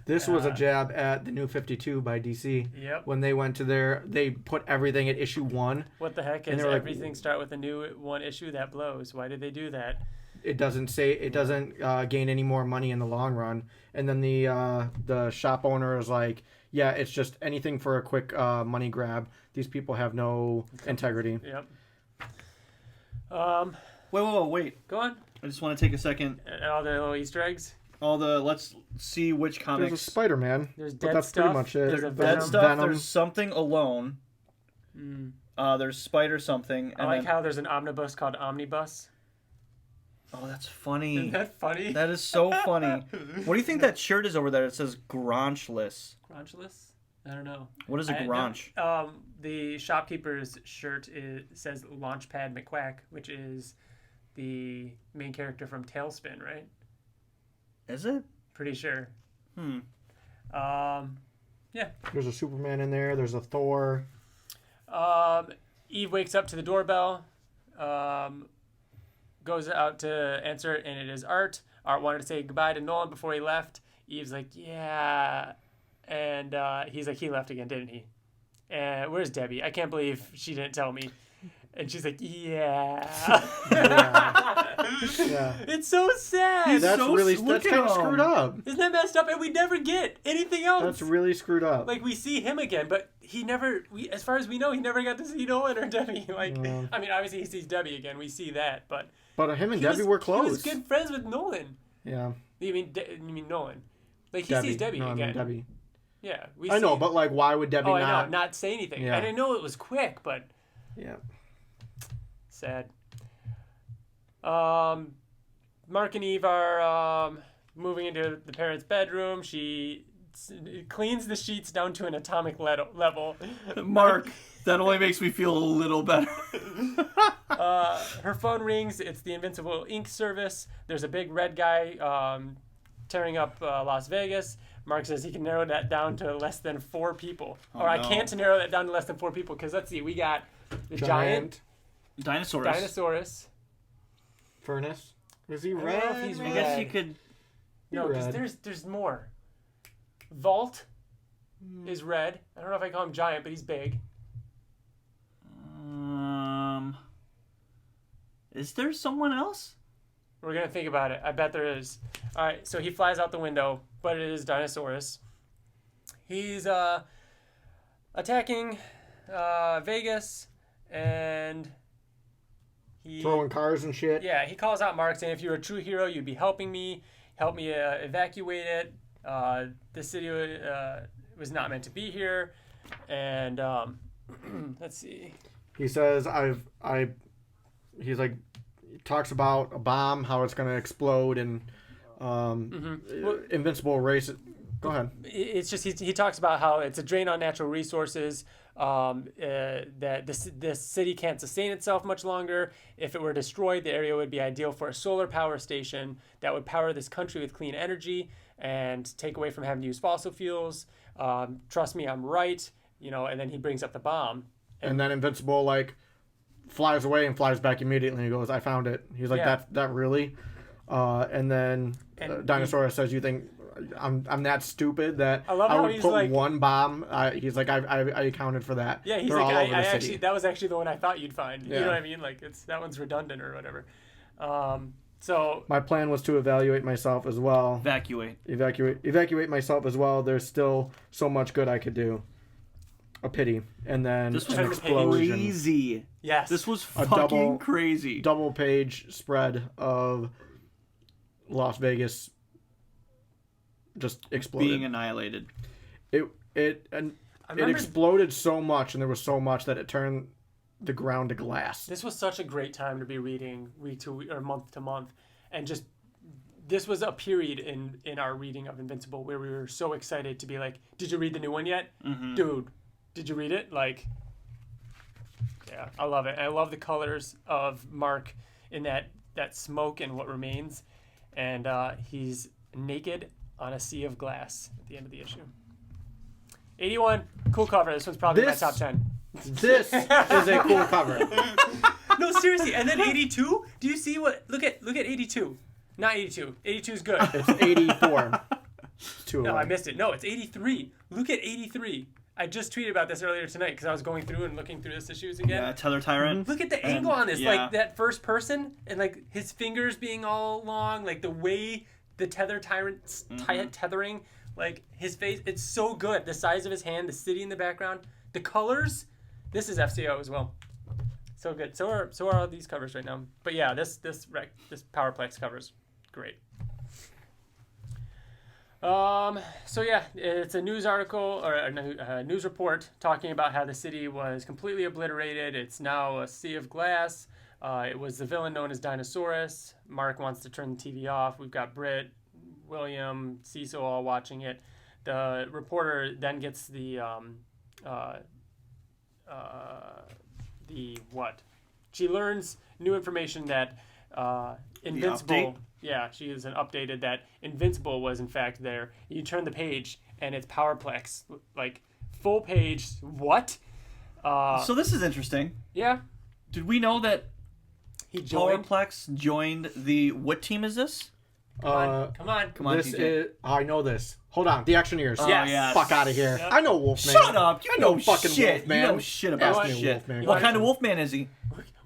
This was a jab at the New 52 by DC. Yep. When they went to they put everything at issue 1. What the heck is everything start with a new one issue? That blows. Why did they do that? It doesn't gain any more money in the long run. And then the shop owner is like, yeah, it's just anything for a quick money grab. These people have no integrity. Yep. Wait. Go on. I just want to take a second. And all the little Easter eggs. Let's see which comics. There's a Spider-Man. There's dead that's stuff. Pretty much it. There's a dead stuff. Venom. There's something alone. There's Spider something. I like how there's an omnibus called Omnibus. Oh, that's funny. Isn't that funny? That is so funny. What do you think that shirt is over there? It says Graunchless. Graunchless? I don't know. What is a Graunch? The shopkeeper's shirt says Launchpad McQuack, which is the main character from Tailspin, right? Is it? Pretty sure. Yeah. There's a Superman in there. There's a Thor. Eve wakes up to the doorbell. Goes out to answer it, and it is Art. Art wanted to say goodbye to Nolan before he left. Eve's like, yeah. And he's like, he left again, didn't he? And where's Debbie? I can't believe she didn't tell me. And she's like, yeah. Yeah. It's so sad. That's kind of screwed up. Isn't that messed up? And we never get anything else. That's really screwed up. We see him again, but he never, as far as we know, he never got to see Nolan or Debbie. I mean, obviously he sees Debbie again. We see that, but him and Debbie were close. He was good friends with Nolan. Yeah. You mean Nolan? He sees Debbie again. I mean Debbie. Yeah, I know, but why would Debbie not say anything? Yeah. And I know it was quick, but yeah, sad. Mark and Eve are moving into the parents' bedroom. She cleans the sheets down to an atomic level. Mark, that only makes me feel a little better. Her phone rings. It's the Invincible Ink service. There's a big red guy tearing up Las Vegas. Mark says he can narrow that down to less than 4 people. I can't narrow that down to less than 4 people because let's see, we got the giant Dinosaurus. Furnace. Is he red? I don't know if he's red. I guess you could. No, because there's more. Vault is red. I don't know if I call him giant, but he's big. Is there someone else? We're going to think about it. I bet there is. All right, so he flies out the window, but it is Dinosaurus. He's attacking Vegas, and he... throwing cars and shit. Yeah, he calls out Mark, saying, if you were a true hero, you'd be helping me. Help me evacuate it. The city was not meant to be here. And let's see. He says, he's like... talks about a bomb, how it's going to explode, and Invincible race. Go ahead. It's just he talks about how it's a drain on natural resources. That this city can't sustain itself much longer. If it were destroyed, the area would be ideal for a solar power station that would power this country with clean energy and take away from having to use fossil fuels. Trust me, I'm right. And then he brings up the bomb. And then Invincible flies away and flies back immediately. He goes, I found it. He's like, that really? And then Dinosaurus says, you think I'm that stupid that I would put like, one bomb. He's like, I accounted for that. Yeah, he's They're like, all over I the actually city. that was actually the one I thought you'd find. Yeah. You know what I mean? Like that one's redundant or whatever. So my plan was to evaluate myself as well. Evacuate myself as well. There's still so much good I could do. A pity, and then this was an explosion. Crazy. Yes, this was fucking crazy. Double page spread of Las Vegas just exploded, being annihilated. It exploded so much, and there was so much that it turned the ground to glass. This was such a great time to be reading week to week or month to month, and just this was a period in our reading of Invincible where we were so excited to be like, did you read the new one yet? Mm-hmm. Dude, did you read it? Like, yeah, I love it. I love the colors of Mark in that smoke and what remains, and he's naked on a sea of glass at the end of the issue. 81, cool cover. This one's probably my top 10. This is a cool cover. No, seriously. And then 82. Do you see what? Look at 82. Not 82. 82 is good. It's 84. No, I missed it. No, it's 83. Look at 83. I just tweeted about this earlier tonight because I was going through and looking through this issues again. Yeah, Tether Tyrant. Look at the angle on this. Yeah. Like that first person and like his fingers being all long, like the way the Tether Tyrant's tethering, like his face. It's so good. The size of his hand, the city in the background, the colors. This is FCO as well. So good. So are all these covers right now. But yeah, this Powerplex cover's great. So yeah, it's a news article or a news report talking about how the city was completely obliterated. It's now a sea of glass. It was the villain known as Dinosaurus. Mark wants to turn the TV off. We've got Britt, William, Cecil all watching it. The reporter then gets the what? She learns new information that Invincible. Yeah, she is updated that Invincible was in fact there. You turn the page and it's Powerplex, like full page. What? So this is interesting. Yeah. Did we know that he joined? Powerplex joined the what team is this? Come on. This is. I know this. Hold on, the Actioneers. Yes. Fuck out of here. Yep. I know Wolfman. Shut up! You know fucking shit. Wolfman. You know shit about shit. Wolfman. What kind of Wolfman is he?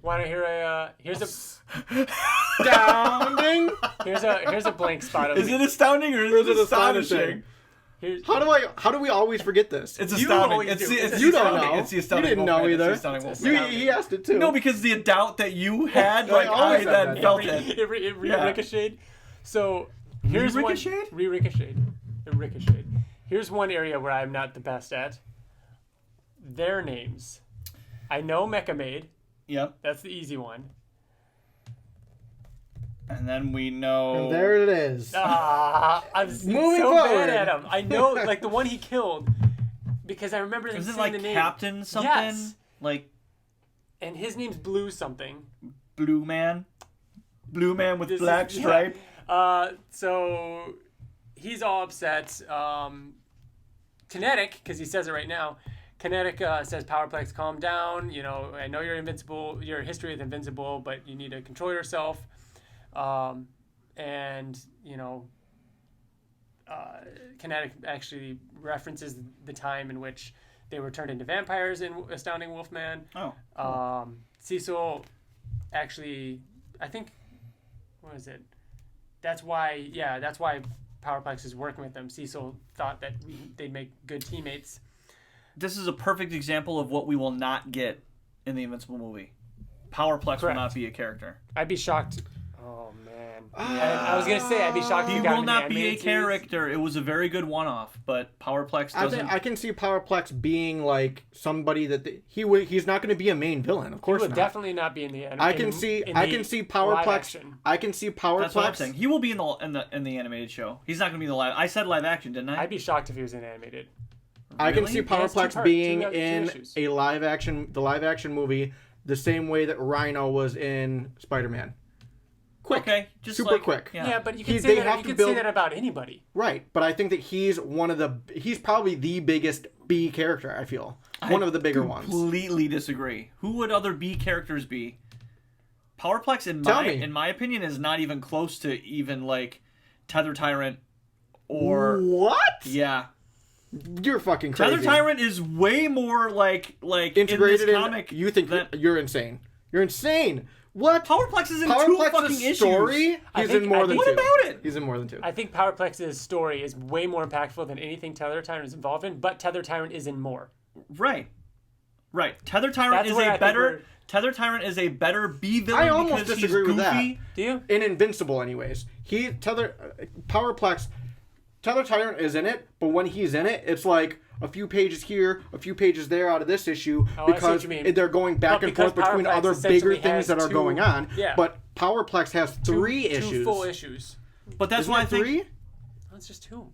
Want to hear a? Here's a Astounding. Here's a blank spot. Of is it astounding or is it astonishing? How do we always forget this? It's astounding. You don't know. It's the astounding. You didn't know either. He asked it too. No, because the doubt that you had, like I then felt it. It ricocheted. So here's one. It ricocheted. Here's one area where I'm not the best at. Their names. I know Mecha Maid. Yep. That's the easy one. And then we know... And there it is. I'm Moving so forward. bad at him. I know, like, the one he killed, because I remember them saying like the name. Captain something? Yes. Like... And his name's Blue something. Blue Man? Blue Man with This black is- stripe? Yeah. So he's all upset. Kinetic, because he says it right now, Kinetic says, Powerplex, calm down. You know, I know you're invincible. Your history is invincible, but you need to control yourself. And, you know, Kinetic actually references the time in which they were turned into vampires in Astounding Wolfman. Oh. Cool. Cecil actually, I think, what is it? That's why Powerplex is working with them. Cecil thought that they'd make good teammates. This is a perfect example of what we will not get in the Invincible movie. Powerplex will not be a character. I'd be shocked. Oh, man. I was going to say, I'd be shocked if he will not be a character. It was a very good one-off, but Powerplex doesn't... I can see Powerplex being like somebody that... he's not going to be a main villain, of course not. He would definitely not be in the... I can see Powerplex... I can see Powerplex... That's what I'm saying. He will be in the animated show. He's not going to be in the live... I said live action, didn't I? I'd be shocked if he was in animated. Really? I can see Powerplex being in the live action movie the same way that Rhino was in Spider-Man. Quick. Okay. Just super quick. Yeah, but you can say that about anybody. Right, but I think that he's he's probably the biggest B character, I feel. One of the bigger ones. I completely disagree. Who would other B characters be? Powerplex, in my opinion, is not even close to even like Tether Tyrant Or what? Yeah. You're fucking crazy. Tether Tyrant is way more like integrated in this comic. You think you're insane. You're insane. What? Powerplex is in 2 fucking story? issues. He's in more than 2. What about it? He's in more than 2. I think Powerplex's story is way more impactful than anything Tether Tyrant is involved in, but Tether Tyrant is in more. Right. Tether Tyrant is a better B villain. I almost disagree with that. Do you? In Invincible, anyways. Powerplex. Tether Tyrant is in it, but when he's in it, it's like a few pages here, a few pages there out of this issue, because they're going back and forth between other bigger things that are going on. Yeah. But Powerplex has 3 issues. 2 full issues. But that's why I think 3? That's just 2.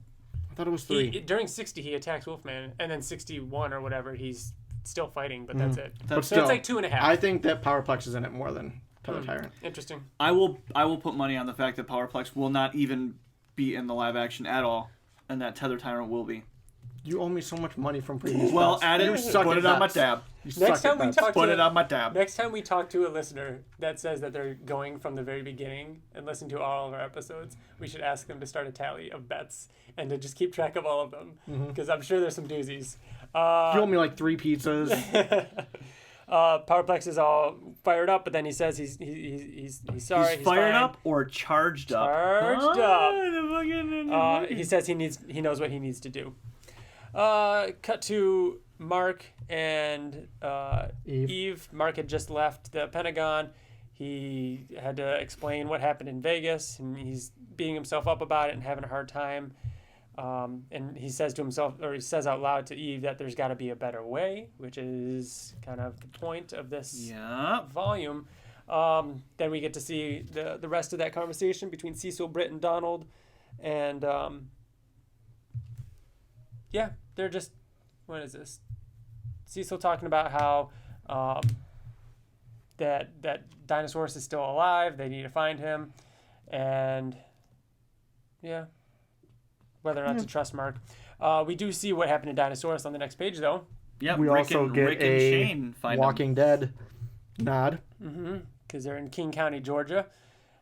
I thought it was 3. During 60, he attacks Wolfman, and then 61 or whatever, he's still fighting, but that's it. But so it's like 2.5. I think that Powerplex is in it more than Tether Tyrant. Interesting. I will put money on the fact that Powerplex will not even be in the live action at all, and that Tether Tyrant will be. You owe me so much money from previous. Well, add it. Put it on my tab. Next time we talk to a listener that says that they're going from the very beginning and listen to all of our episodes, we should ask them to start a tally of bets and to just keep track of all of them, because I'm sure there's some doozies. You owe me like 3 pizzas. Powerplex is all fired up, but then he says he's sorry. He's fired up or charged up? He says he knows what he needs to do. Cut to Mark and Eve. Mark had just left the Pentagon. He had to explain what happened in Vegas, and he's beating himself up about it and having a hard time. And he says to himself, or he says out loud to Eve, that there's got to be a better way, which is kind of the point of this volume. Then we get to see the rest of that conversation between Cecil, Britt, and Donald. And they're just, what is this? Cecil talking about how that Dinosaurus is still alive. They need to find him. And whether or not to trust Mark. We do see what happened to Dinosaurus on the next page, though. Yeah, we also get a Walking Dead nod. Because they're in King County, Georgia.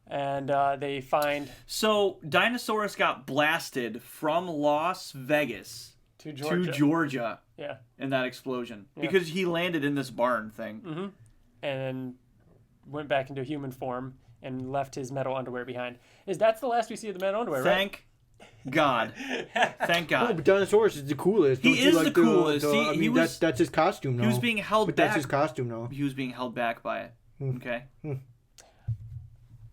And they find... So, Dinosaurus got blasted from Las Vegas to Georgia. Yeah. In that explosion. Yeah. Because he landed in this barn thing. And went back into human form and left his metal underwear behind. That's the last we see of the metal underwear, right? Thank God. Thank God. Oh, but Dinosaurus is the coolest. He is the coolest. That's his costume, though. He was being held back. That's his costume, though. He was being held back by it. Okay.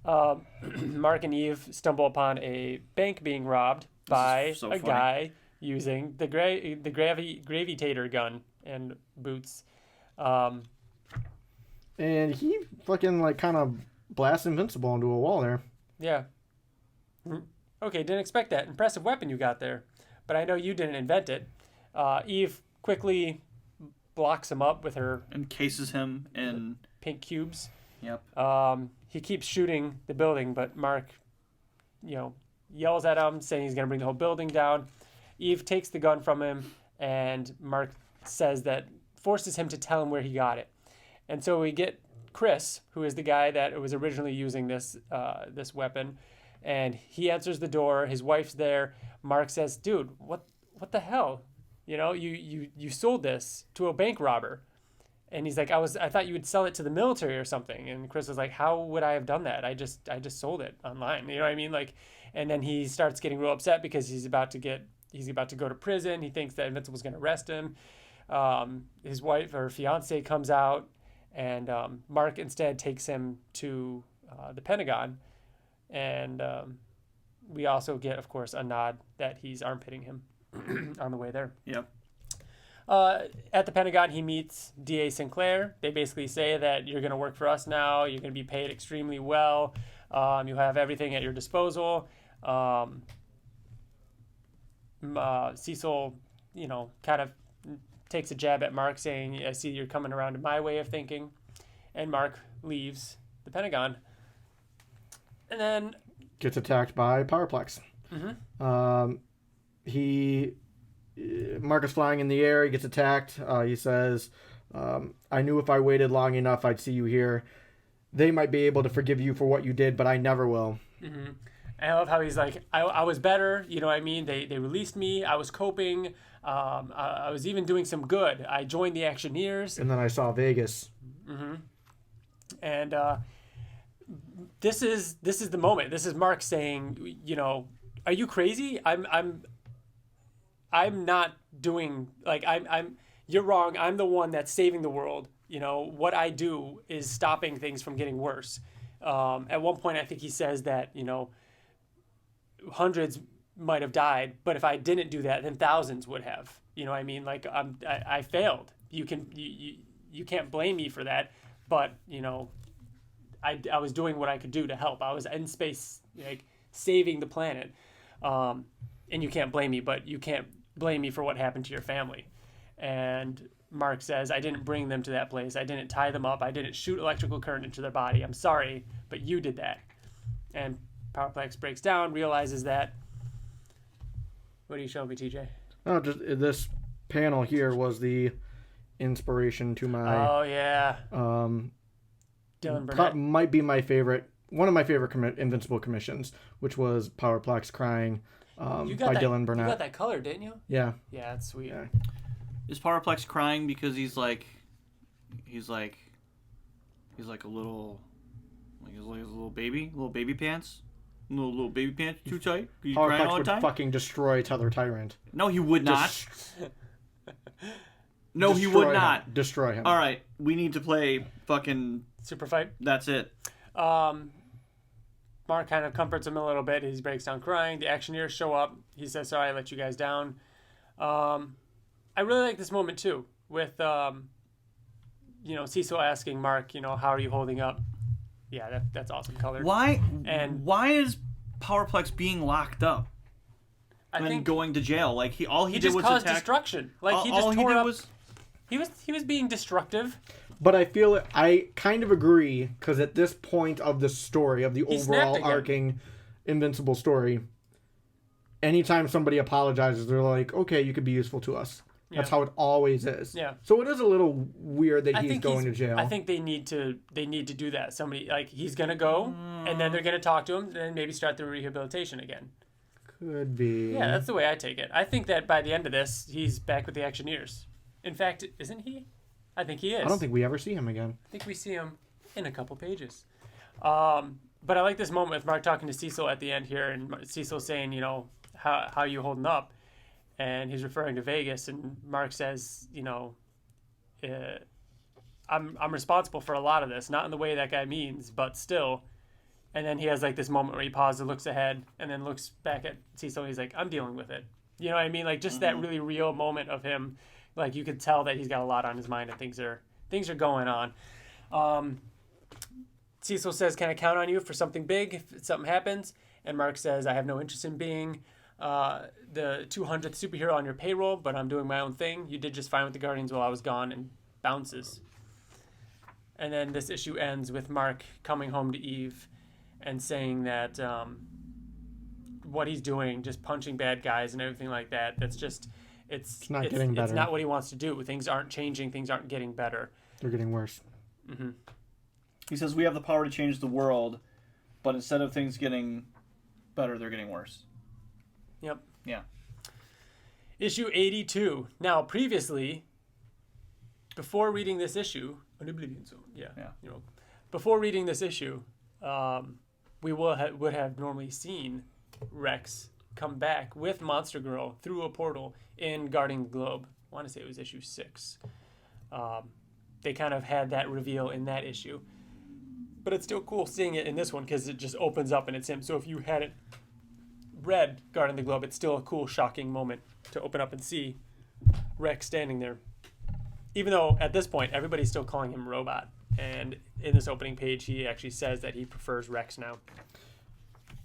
Mark and Eve stumble upon a bank being robbed by a guy using the gravitator gun and boots. And he fucking kind of blasts Invincible into a wall there. Yeah. Okay, didn't expect that. Impressive weapon you got there. But I know you didn't invent it. Eve quickly blocks him up with her... Encases him in... pink cubes. Yep. He keeps shooting the building, but Mark, yells at him, saying he's going to bring the whole building down. Eve takes the gun from him, and Mark forces him to tell him where he got it. And so we get Chris, who is the guy that was originally using this weapon, and he answers the door. His wife's there. Mark says, "Dude, what the hell? You sold this to a bank robber." And he's like, I thought you would sell it to the military or something. And Chris was like, how would I have done that? I just sold it online. You know what I mean? And then he starts getting real upset because he's about to go to prison. He thinks that Invincible's going to arrest him. His wife or fiance comes out, and Mark instead takes him to the Pentagon. And we also get, of course, a nod that he's armpitting him on the way there. Yep. At the Pentagon, he meets D.A. Sinclair. They basically say that you're going to work for us now. You're going to be paid extremely well. You have everything at your disposal. Cecil, kind of takes a jab at Mark, saying, I see you're coming around to my way of thinking. And Mark leaves the Pentagon. And then... gets attacked by Powerplex. Mark is flying in the air. He gets attacked. He says, I knew if I waited long enough, I'd see you here. They might be able to forgive you for what you did, but I never will. And I love how he's like, I was better, you know what I mean? They released me. I was coping. I was even doing some good. I joined the Actioneers. And then I saw Vegas. Mm-hmm. And this is the moment. This is Mark saying, you know, are you crazy? I'm not doing, like, you're wrong. I'm the one that's saving the world. You know, what I do is stopping things from getting worse. At one point, I think he says that, you know, hundreds might have died, but if I didn't do that, then thousands would have. You know what I mean? Like, I failed. You can't blame me for that, but, you know, I was doing what I could do to help. I was in space, like, saving the planet. And you can't blame me, but you can't blame me for what happened to your family. And Mark says, I didn't bring them to that place. I didn't tie them up. I didn't shoot electrical current into their body. I'm sorry, but you did that. And Powerplex breaks down, realizes that. What do you show me, TJ? Oh, just this panel here was the inspiration to my. Oh yeah. Dylan Burnett might be my favorite. One of my favorite Invincible commissions, which was Powerplex crying by Dylan Burnett. You got that color, didn't you? Yeah. Yeah, that's sweet. Yeah. Is Powerplex crying because he's like a little, like he's like a little baby pants, little baby pants too tight? He's crying all the would time? fucking destroy Tether Tyrant. No, he would not. No, he would not. Destroy him. All right, we need to play fucking Super fight. That's it. Mark kind of comforts him a little bit. He breaks down crying. The Actioneers show up. He says, sorry, I let you guys down. I really like this moment, too, with, Cecil asking Mark, how are you holding up? Yeah, that's awesome color. Why is Powerplex being locked up and then going to jail? Like, he did was caused attack. destruction. Like, he just tore up. He was being destructive. But I kind of agree, because at this point of the story, of the overall arcing Invincible story, anytime somebody apologizes, they're like, okay, you could be useful to us. Yeah. That's how it always is. Yeah. So it is a little weird that he's going to jail. I think they need to do that. Somebody, like, he's going to go, and then they're going to talk to him, and then maybe start the rehabilitation again. Could be. Yeah, that's the way I take it. I think that by the end of this, he's back with the Actioneers. In fact, isn't he? I think he is. I don't think we ever see him again. I think we see him in a couple pages. But I like this moment with Mark talking to Cecil at the end here, and Cecil saying, how you holding up? And he's referring to Vegas, and Mark says, I'm responsible for a lot of this, not in the way that guy means, but still. And then he has like this moment where he pauses, looks ahead, and then looks back at Cecil, and he's like, I'm dealing with it. You know what I mean? Like, just that really real moment of him. Like, you could tell that he's got a lot on his mind and things are going on. Cecil says, can I count on you for something big if something happens? And Mark says, I have no interest in being the 200th superhero on your payroll, but I'm doing my own thing. You did just fine with the Guardians while I was gone, and bounces. And then this issue ends with Mark coming home to Eve and saying that what he's doing, just punching bad guys and everything like that, that's just... It's not getting better. It's not what he wants to do. Things aren't changing. Things aren't getting better. They're getting worse. Mm-hmm. He says we have the power to change the world, but instead of things getting better, they're getting worse. Yep. Yeah. Issue 82. Now, previously, before reading this issue, before reading this issue, we would have normally seen Rex come back with Monster Girl through a portal in Guarding the Globe. I want to say it was issue 6. They kind of had that reveal in that issue. But it's still cool seeing it in this one because it just opens up and it's him. So if you hadn't read Guarding the Globe, it's still a cool, shocking moment to open up and see Rex standing there. Even though at this point, everybody's still calling him Robot. And in this opening page, he actually says that he prefers Rex now.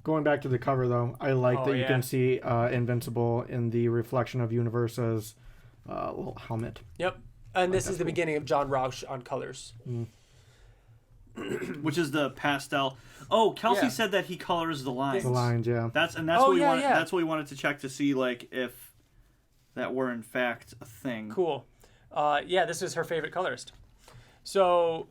Going back to the cover, though, I like that you can see Invincible in the reflection of Universa's little helmet. Yep. And this is the beginning of John Rauch on colors. Which is the pastel. Oh, Kelsey said that he colors the lines. The lines, yeah. That's what we wanted. That's what we wanted to check to see, like, if that were in fact a thing. Cool. This is her favorite colorist. So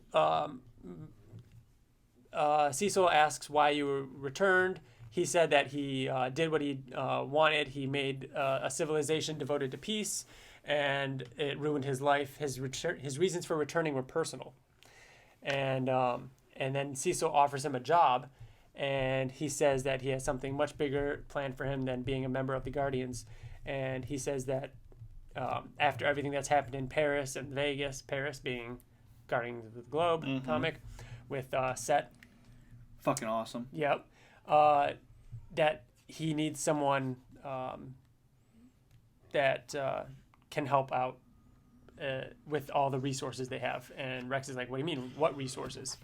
Cecil asks why you returned, he said that he did what he wanted. He made a civilization devoted to peace, and it ruined his life. His reasons for returning were personal. And then Cecil offers him a job, and he says that he has something much bigger planned for him than being a member of the Guardians. And he says that after everything that's happened in Paris and Vegas, Paris being Guardians of the Globe comic with Set. Fucking awesome. Yep. That he needs someone that can help out with all the resources they have. And Rex is like, what do you mean? What resources?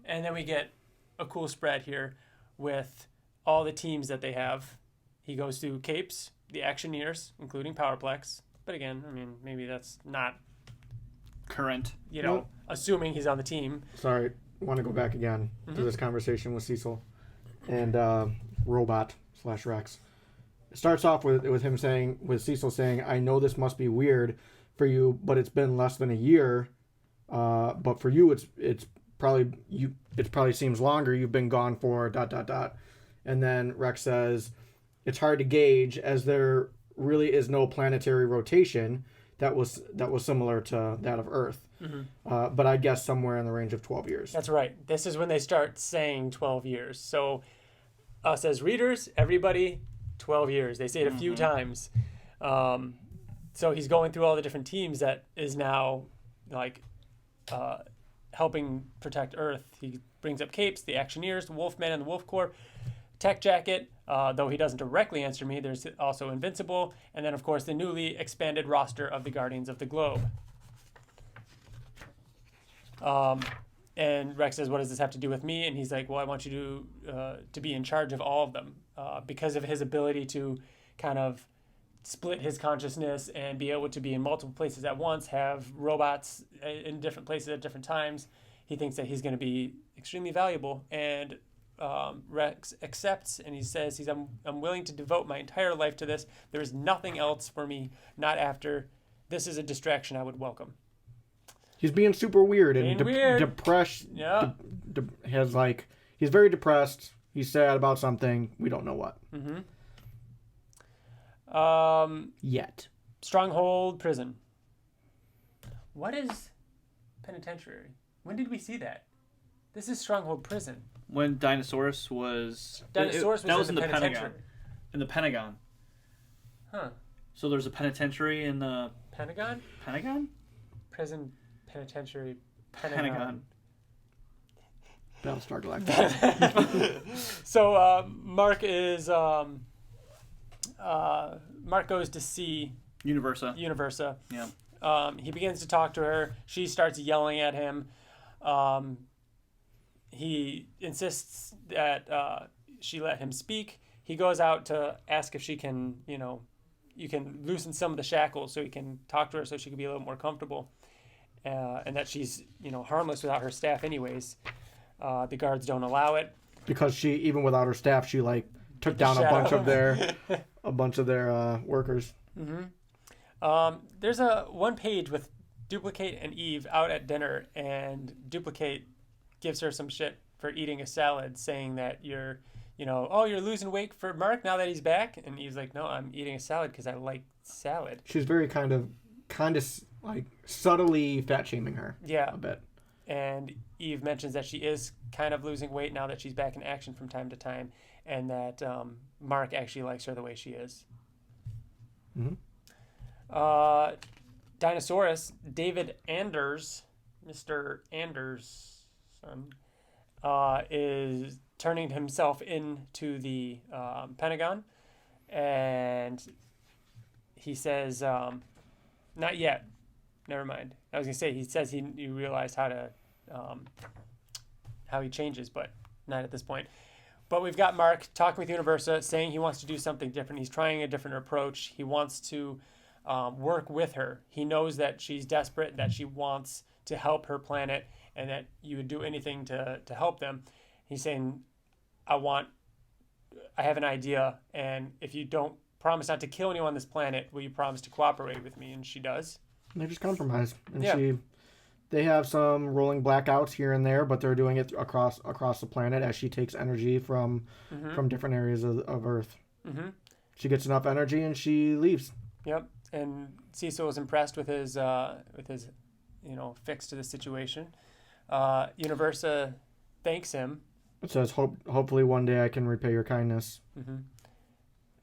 And then we get a cool spread here with all the teams that they have. He goes through Capes, the Actioneers, including Powerplex. But again, I mean, maybe that's not current. Assuming he's on the team. Sorry, I want to go back again to this conversation with Cecil and Robot/Rex. It starts off with him saying, with Cecil saying, "I know this must be weird for you, but it's been less than a year. But for you, it's probably seems longer. You've been gone for ... And then Rex says, "It's hard to gauge as there really is no planetary rotation that was similar to that of Earth. But I guess somewhere in the range of 12 years." That's right. This is when they start saying 12 years. So us as readers, everybody, 12 years. They say it a few times. So he's going through all the different teams that is now like helping protect Earth. He brings up Capes, the Actioneers, the Wolfman and the Wolf Corps, Tech Jacket, though he doesn't directly answer me. There's also Invincible, and then of course the newly expanded roster of the Guardians of the Globe. And Rex says, "What does this have to do with me?" And he's like, "Well, I want you to be in charge of all of them because of his ability to kind of split his consciousness and be able to be in multiple places at once, have robots in different places at different times." He thinks that he's going to be extremely valuable, and Rex accepts, and he says, I'm willing to devote my entire life to this. There is nothing else for me, not after. This is a distraction I would welcome. He's being super weird and depressed. Yeah. He's very depressed. He's sad about something. We don't know what. Yet. Stronghold Prison. What is penitentiary? When did we see that? This is Stronghold Prison. When Dinosaurus was... That was in the Pentagon. In the Pentagon. Huh. So there's a penitentiary in the... Pentagon? Pentagon? Prison, penitentiary, Pentagon. Battlestar Galactica. So Mark is... Mark goes to see... Universa. Yeah. He begins to talk to her. She starts yelling at him. He insists that she let him speak. He goes out to ask if she can, you can loosen some of the shackles so he can talk to her so she can be a little more comfortable. And that she's, harmless without her staff anyways. The guards don't allow it. Because she, even without her staff, she took down a bunch of their workers. There's one page with Duplicate and Eve out at dinner, and Duplicate gives her some shit for eating a salad, saying that you're losing weight for Mark now that he's back. And Eve's like, no, I'm eating a salad because I like salad. She's very kind of subtly fat shaming her. Yeah. A bit. And Eve mentions that she is kind of losing weight now that she's back in action from time to time, and that Mark actually likes her the way she is. Dinosaurus, David Anders, Mr. Anderson, is turning himself into the Pentagon, and he says, not yet. Never mind. I was going to say, he says he realized how he changes, but not at this point. But we've got Mark talking with Universa, saying he wants to do something different. He's trying a different approach. He wants to work with her. He knows that she's desperate, that she wants to help her planet, and that you would do anything to help them. He's saying, I have an idea, and if you don't promise not to kill anyone on this planet, will you promise to cooperate with me? And she does. And they just compromise. And They have some rolling blackouts here and there, but they're doing it across the planet as she takes energy from different areas of Earth. Mm-hmm. She gets enough energy and she leaves. Yep, and Cecil was impressed with his fix to the situation. Universa thanks him. It says, hopefully one day I can repay your kindness. Mm-hmm.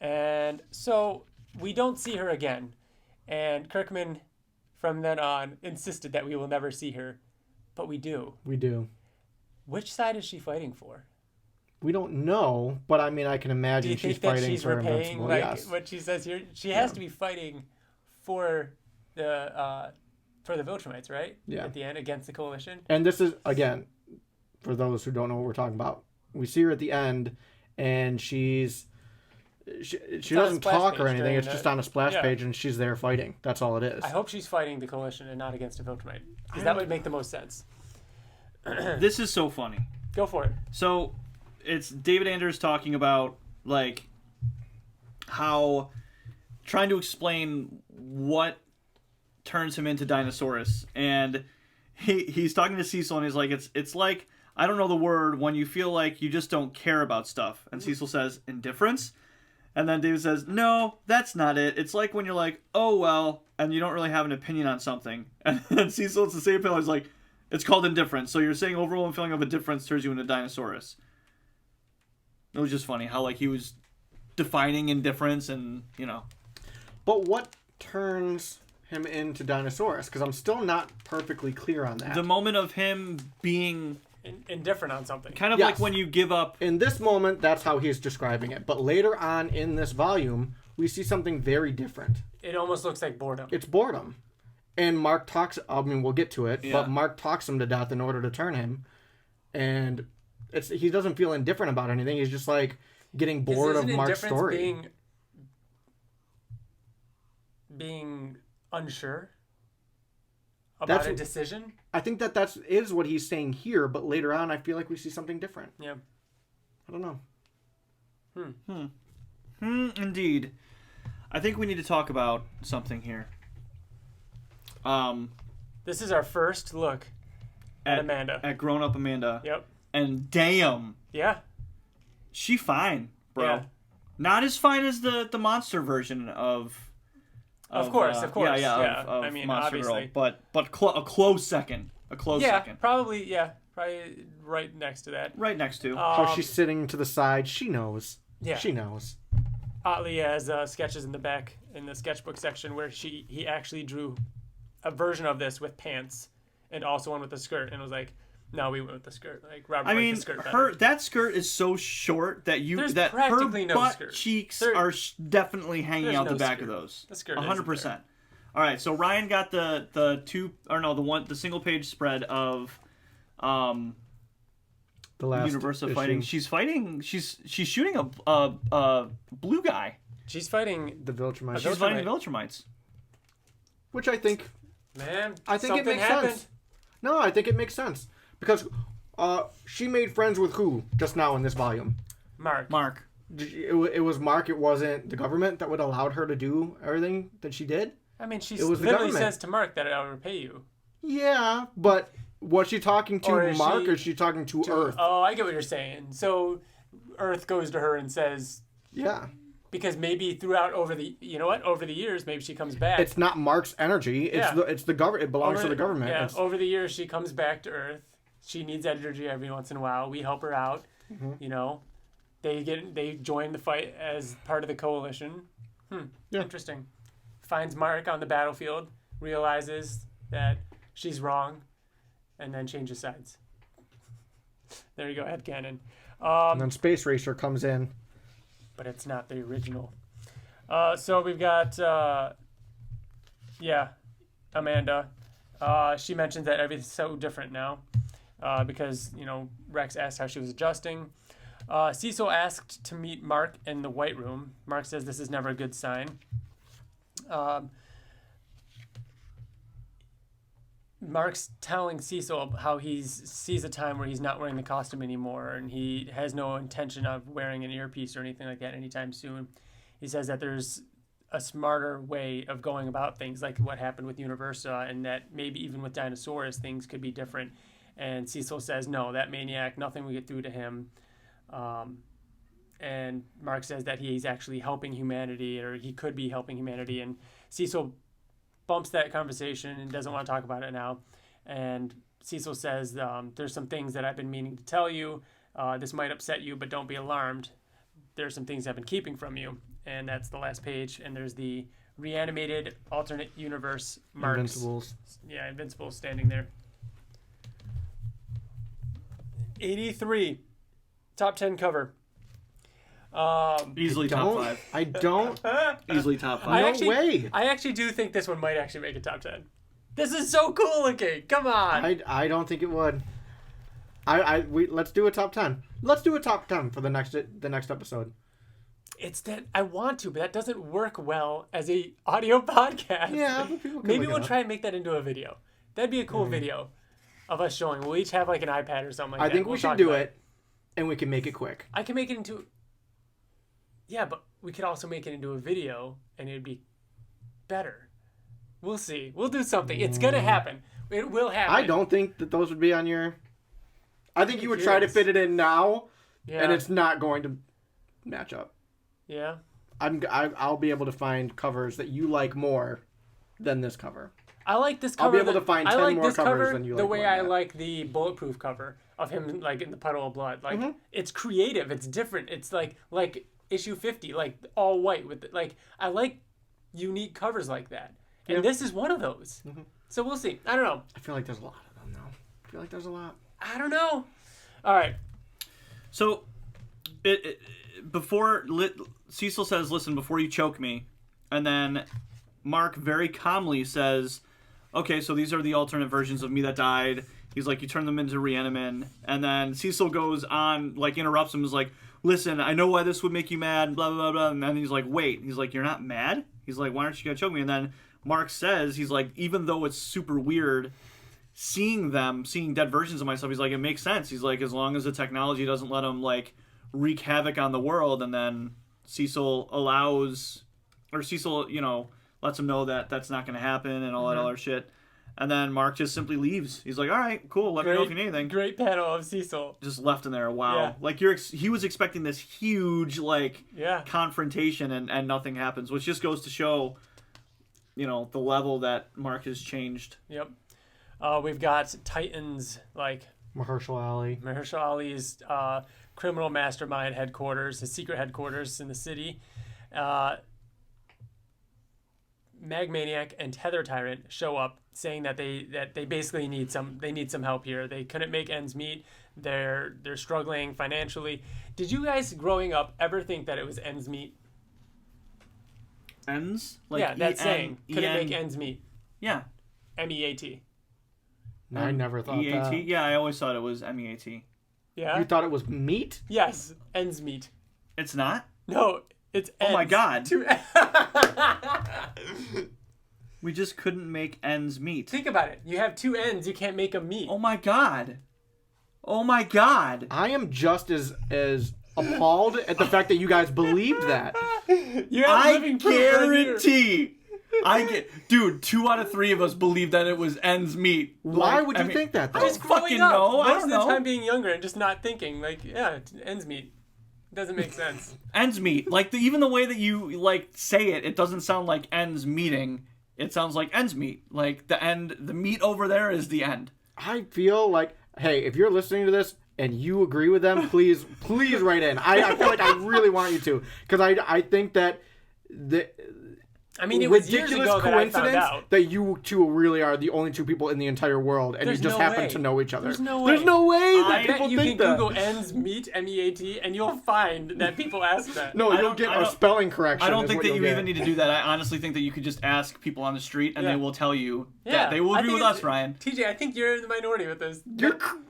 And so we don't see her again. And Kirkman, from then on, insisted that we will never see her. But we do. We do. Which side is she fighting for? We don't know, but I mean, I can imagine she's fighting for Invincible. Like yes. what she says here? She has to be fighting for the Viltrumites, right? Yeah. At the end, against the Coalition. And this is, again, for those who don't know what we're talking about, we see her at the end, and she doesn't talk or anything. It's just on a splash page, and she's there fighting. That's all it is. I hope she's fighting the Coalition and not against a Viltrumite, because that would make the most sense. This is so funny. Go for it. So, it's David Anders talking about, like, how trying to explain what turns him into Dinosaurus, and he's talking to Cecil, and he's like, it's like, I don't know the word, when you feel like you just don't care about stuff. And Cecil says, indifference? And then David says, no, that's not it. It's like when you're like, oh, well, and you don't really have an opinion on something. And then Cecil, it's the same feeling. He's like, it's called indifference. So you're saying overall feeling of indifference turns you into Dinosaurus. It was just funny how, like, he was defining indifference and, you know. But what turns him into Dinosaurus? Because I'm still not perfectly clear on that. The moment of him being indifferent on something. Kind of like when you give up. In this moment, that's how he's describing it. But later on in this volume, we see something very different. It almost looks like boredom. It's boredom. And Mark talks, I mean, we'll get to it, but Mark talks him to death in order to turn him. And he doesn't feel indifferent about anything. He's just like getting bored of Mark's story. Being unsure about a decision? I think that is what he's saying here, but later on I feel like we see something different. Yeah. I don't know. Indeed. I think we need to talk about something here. This is our first look at Amanda. At grown-up Amanda. Yep. And damn. Yeah. She fine, bro. Yeah. Not as fine as the monster version of course. Yeah. Of I mean, Monster obviously. Girl, but a close second. Probably right next to that. Right next to. How she's sitting to the side. She knows. Yeah. She knows. Ottley has sketches in the back in the sketchbook section where he actually drew a version of this with pants and also one with the skirt, and was like, no, we went with the skirt. Like Robert liked the skirt better. That skirt is so short that her butt cheeks are definitely hanging out the back of those. The skirt 100%. All right, so Ryan got the single page spread of the last Universa fighting. She's fighting. She's shooting a blue guy. She's fighting the Viltrumites. She's fighting the Viltrumites. Which I think it makes sense. No, I think it makes sense. Because she made friends with who just now in this volume? Mark. It was Mark. It wasn't the government that would allowed her to do everything that she did? I mean, she literally says to Mark that I'll repay you. Yeah, but was she talking to Mark or is she talking to Earth? Oh, I get what you're saying. So Earth goes to her and says... Yeah. Because maybe over the years, maybe she comes back. It's not Mark's energy. It's the government. It belongs to the government. Yeah. Over the years, she comes back to Earth. She needs energy every once in a while. We help her out. Mm-hmm. You know, they join the fight as part of the coalition. Yeah. Interesting. Finds Mark on the battlefield, realizes that she's wrong, and then changes sides. There you go, headcanon. And then Space Racer comes in. But it's not the original. So we've got, Amanda. She mentions that everything's so different now because, Rex asked how she was adjusting. Cecil asked to meet Mark in the White Room. Mark says this is never a good sign. Mark's telling Cecil how he sees a time where he's not wearing the costume anymore, and he has no intention of wearing an earpiece or anything like that anytime soon. He says that there's a smarter way of going about things, like what happened with Universa, and that maybe even with Dinosaurus things could be different. And Cecil says, no, that maniac, nothing will get through to him. And Mark says that he's actually helping humanity, or he could be helping humanity. And Cecil bumps that conversation and doesn't want to talk about it now. And Cecil says, there's some things that I've been meaning to tell you. This might upset you, but don't be alarmed. There's some things I've been keeping from you. And that's the last page. And there's the reanimated alternate universe Marks. Invincibles. Yeah, Invincibles standing there. 83. Top 10 cover. Easily top 5. I don't. Easily top 5. No way. I actually do think this one might actually make a top 10. This is so cool looking. Come on. I don't think it would. Let's do a top 10. Let's do a top 10 for the next episode. It's that I want to, but that doesn't work well as a audio podcast. Yeah, but people can maybe look we'll it up. try and make that into a video. That'd be a cool video of us showing. We'll each have like an iPad or something like that. I think we should do it, and we can make it quick. I can make it into... Yeah, but we could also make it into a video, and it'd be better. We'll see. We'll do something. It's going to happen. It will happen. I don't think that those would be on your... I think you would try to fit it in now, and it's not going to match up. Yeah? I'll be able to find covers that you like more than this cover. I like this cover. I'll be able to find 10 more covers than you like. The way more I than that. like the bulletproof cover of him like in the puddle of blood. Like it's creative. It's different. It's like issue 50, like all white with like I like unique covers like that. And this is one of those. So we'll see. I don't know. I feel like there's a lot of them though. I feel like there's a lot. I don't know. All right. So Cecil says, "Listen, before you choke me," and then Mark very calmly says, "Okay, so these are the alternate versions of me that died." He's like, "You turn them into Reanimin," and then Cecil goes on, like interrupts him, is like, "Listen, I know why this would make you mad," blah blah blah, and then he's like, "Wait," he's like, "You're not mad?" He's like, "Why aren't you gonna choke me?" And then Mark says, he's like, even though it's super weird seeing dead versions of myself, he's like, it makes sense. He's like, as long as the technology doesn't let him like wreak havoc on the world. And then Cecil lets him know that that's not going to happen and all that other shit. And then Mark just simply leaves. He's like, all right, cool. Let me know if you need anything. Great panel of Cecil. Just left in there. Wow. Yeah. Like he was expecting this huge confrontation and nothing happens, which just goes to show, the level that Mark has changed. Yep. We've got Titans like Mahershala Ali. Mahershala Ali's criminal mastermind headquarters, his secret headquarters in the city. Magmaniac and Tether Tyrant show up, saying that they basically need some help here. They couldn't make ends meet. They're struggling financially. Did you guys growing up ever think that it was ends meet? Ends? Like that saying. Couldn't make ends meet. Yeah. MEAT. I never thought EAT? that. Yeah, I always thought it was MEAT. Yeah. You thought it was meat? Yes, ends meet. It's not? No, it's ends. Oh my god. Two We just couldn't make ends meet. Think about it. You have two ends, you can't make them meet. Oh my god. Oh my god. I am just as appalled at the fact that you guys believed that. I guarantee. Dude, 2 out of 3 of us believed that it was ends meet. Why would you think that though? Just fucking up, know. I Most don't of the know. time being younger and just not thinking. Like, yeah, ends meet. Doesn't make sense. Ends meet. Like even the way that you like say it doesn't sound like ends meeting. It sounds like ends meet. Like the meat over there is the end. I feel like, hey, if you're listening to this and you agree with them, please write in. I feel like I really want you to, because I think that it was years ridiculous ago that I found out that you two really are the only two people in the entire world, and There's you just no happen way. to know each other. There's no way. There's no way that I people bet you think can that. Google ends meet, MEAT, and you'll find that people ask that. No, you'll get a spelling correction. I don't think is that what you you'll even get. need to do that. I honestly think that you could just ask people on the street and they will tell you that they will I agree think with us, Ryan. TJ, I think you're in the minority with this.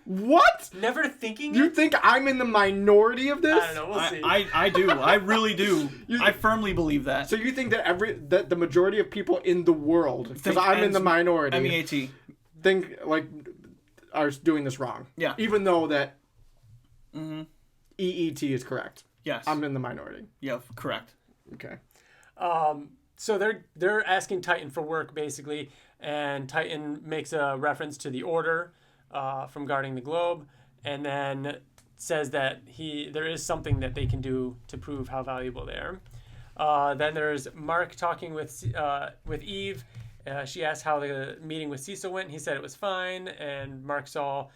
What? Never thinking You it? think I'm in the minority of this? I don't know. We'll see. I do. I really do. I firmly believe that. So you think that the majority of people in the world, because I'm in the minority, MEAT. think like are doing this wrong. Yeah. Even though that EET is correct. Yes. I'm in the minority. Yeah, correct. Okay. So they're asking Titan for work basically, and Titan makes a reference to the Order from guarding the globe, and then says that there is something that they can do to prove how valuable they are. Then there's Mark talking with Eve. She asked how the meeting with Cecil went. He said it was fine, and Mark saw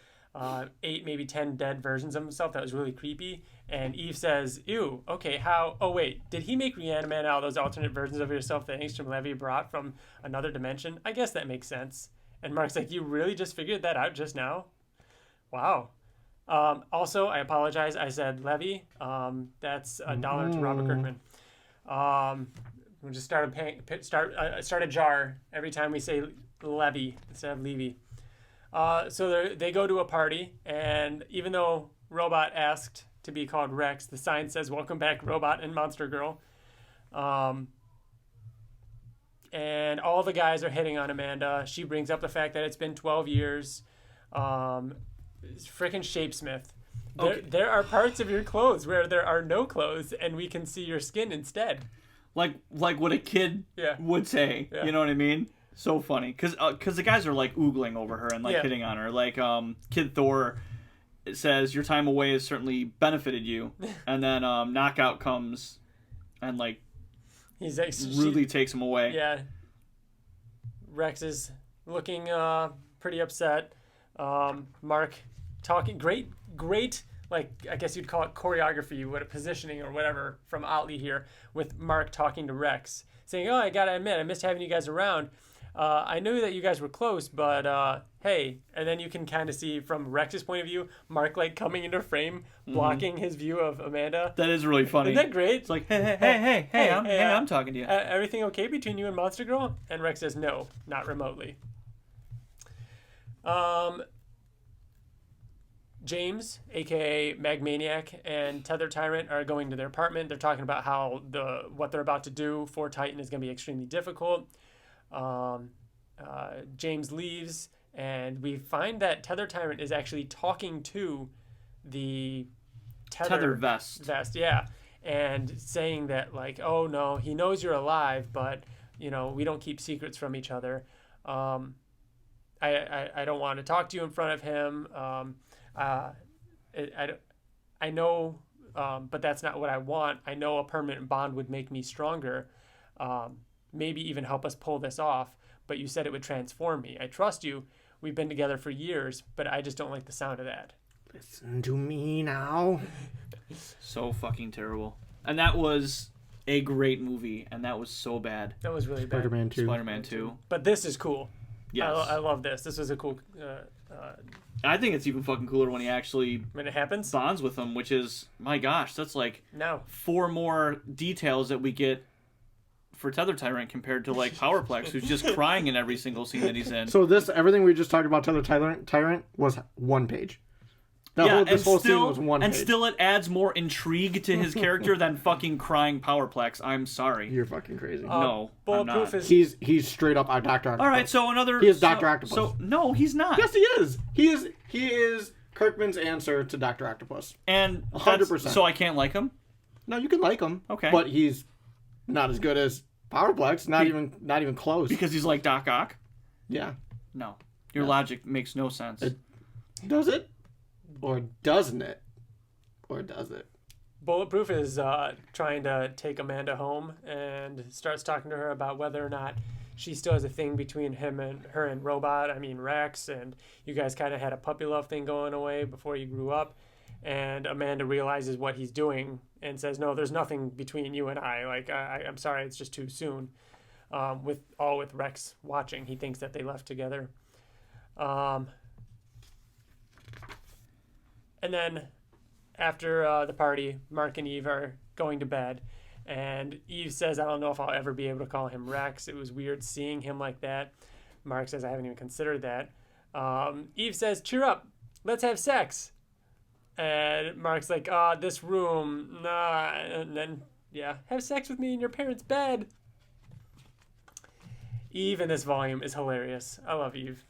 8, maybe 10 dead versions of himself. That was really creepy. And Eve says, ew, okay, how? Oh, wait, did he make Reaniman out of those alternate versions of yourself that Angstrom Levy brought from another dimension? I guess that makes sense. And Mark's like, you really just figured that out just now? Wow. Also, I apologize. I said Levy. That's $1 to Robert Kirkman. We'll just start a jar every time we say Levy instead of Levy. So they go to a party, and even though Robot asked to be called Rex, the sign says "Welcome back, Robot and Monster Girl." And all the guys are hitting on Amanda. She brings up the fact that it's been 12 years. Frickin' Shapesmith. Okay. There are parts of your clothes where there are no clothes, and we can see your skin instead. Like what a kid would say. Yeah. You know what I mean? So funny. Because the guys are like oogling over her and like hitting on her. Like Kid Thor says, your time away has certainly benefited you. And then Knockout comes and like he's like, rudely takes him away. Yeah. Rex is looking pretty upset. Mark talking great, like I guess you'd call it choreography, positioning or whatever from Ottley here, with Mark talking to Rex, saying, "Oh, I gotta admit, I missed having you guys around. I knew that you guys were close, but hey." And then you can kind of see from Rex's point of view, Mark like coming into frame, blocking his view of Amanda. That is really funny. Isn't that great? It's like, hey, I'm talking to you. Everything okay between you and Monster Girl? And Rex says, no, not remotely. James, aka Magmaniac, and Tether Tyrant are going to their apartment. They're talking about how what they're about to do for Titan is going to be extremely difficult. James leaves, and we find that Tether Tyrant is actually talking to the Tether vest, yeah, and saying that like, oh no, he knows you're alive, but we don't keep secrets from each other. I don't want to talk to you in front of him. I know, but that's not what I want. I know a permanent bond would make me stronger, maybe even help us pull this off, but you said it would transform me. I trust you. We've been together for years, but I just don't like the sound of that. Listen to me now. So fucking terrible. And that was a great movie, and that was so bad. That was really bad. Spider-Man 2. But this is cool. Yes. I love this. This was a cool... I think it's even fucking cooler when he actually when it happens bonds with him, which is, my gosh, that's like no 4 more details that we get for Tether Tyrant compared to like Powerplex, who's just crying in every single scene that he's in. So everything we just talked about Tether Tyrant was 1 page. This whole scene was 1 page. And still it adds more intrigue to his character than fucking crying Powerplex. I'm sorry. You're fucking crazy. No, I'm not. He's straight up Dr. Octopus. All right, so another... He is Dr. Octopus. So, no, he's not. Yes, he is. He is Kirkman's answer to Dr. Octopus. And 100%. So I can't like him? No, you can like him. Okay. But he's not as good as Powerplex. Not even close. Because he's like Doc Ock? Yeah. No. Your logic makes no sense. Does it? Or doesn't it? Or does it? Bulletproof is trying to take Amanda home and starts talking to her about whether or not she still has a thing between her and Robot. I mean, Rex, and you guys kind of had a puppy love thing going away before you grew up. And Amanda realizes what he's doing and says, no, there's nothing between you and I. Like, I'm sorry, it's just too soon. With Rex watching, he thinks that they left together. And then after the party, Mark and Eve are going to bed. And Eve says, I don't know if I'll ever be able to call him Rex. It was weird seeing him like that. Mark says, I haven't even considered that. Eve says, cheer up. Let's have sex. And Mark's like, this room. Nah. And then, have sex with me in your parents' bed. Eve in this volume is hilarious. I love Eve.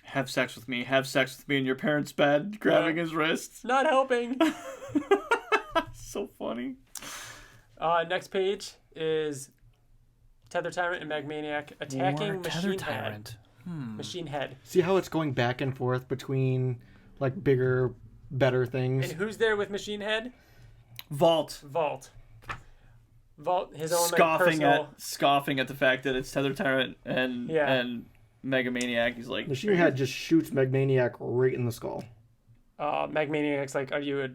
Have sex with me in your parents' bed, grabbing his wrists. Not helping. So funny. Next page is Tether Tyrant and Magmaniac attacking Machine Head. Machine Head. See how it's going back and forth between like bigger, better things. And who's there with Machine Head? Vault, his own scoffing at the fact that it's Tether Tyrant and Megamaniac. He's like, Machine Head just shoots Magmaniac right in the skull. Magmaniac's like, are you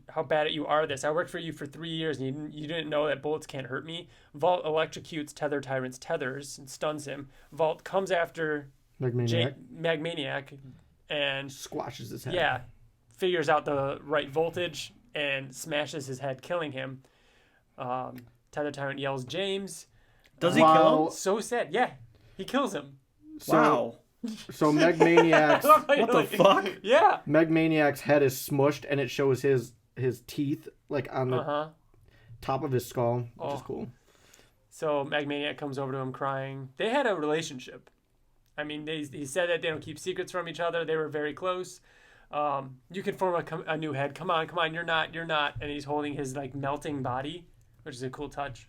how bad at you are this? I worked for you for 3 years and you didn't know that bullets can't hurt me. Vault electrocutes Tether Tyrant's tethers and stuns him. Vault comes after Magmaniac and squashes his head. Yeah, figures out the right voltage and smashes his head, killing him. Tether Tyrant yells, James. Does he kill him? So sad. Yeah, he kills him. So Magmaniac's... what the fuck? Yeah. Magmaniac's head is smushed, and it shows his teeth like on the top of his skull, which is cool. So Magmaniac comes over to him crying. They had a relationship. I mean, he said that they don't keep secrets from each other. They were very close. You can form a new head. Come on, you're not. And he's holding his like melting body, which is a cool touch.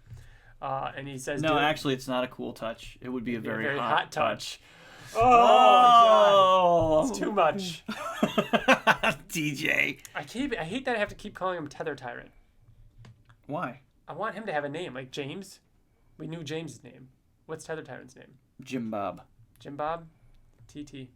And he says, "No, actually, it's not a cool touch. It would be a very hot touch." Oh, God. It's too much. DJ. I hate that I have to keep calling him Tether Tyrant. Why? I want him to have a name like James. We knew James's name. What's Tether Tyrant's name? Jim Bob. TT.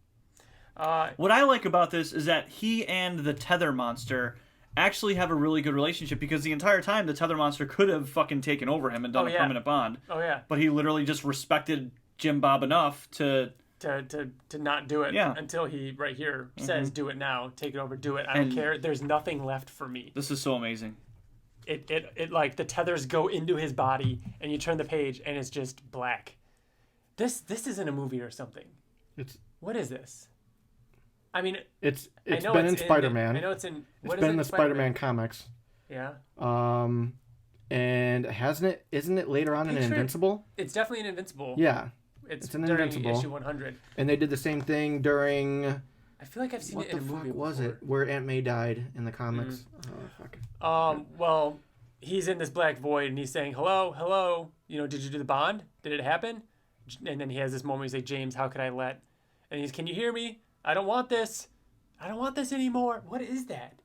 What I like about this is that he and the Tether Monster actually have a really good relationship, because the entire time the Tether Monster could have fucking taken over him and done a permanent bond. Oh yeah. But he literally just respected Jim Bob enough to not do it until he right here says, "Do it now, take it over, do it. I don't care. There's nothing left for me." This is so amazing. It like the tethers go into his body, and you turn the page, and it's just black. This isn't a movie or something. What is this? I mean, it's been in Spider-Man. I know it's in. It's been in the Spider-Man comics. Yeah. And isn't it later on in Invincible? It's definitely in Invincible. Yeah. It's in during Invincible. issue 100. And they did the same thing during... I feel like I've seen it in a movie before. What was it? Where Aunt May died in the comics. Oh, fuck. Well, he's in this black void, and he's saying, hello, did you do the bond? Did it happen? And then he has this moment, he's like, James, how could I let... And he's, can you hear me? I don't want this. I don't want this anymore. What is that?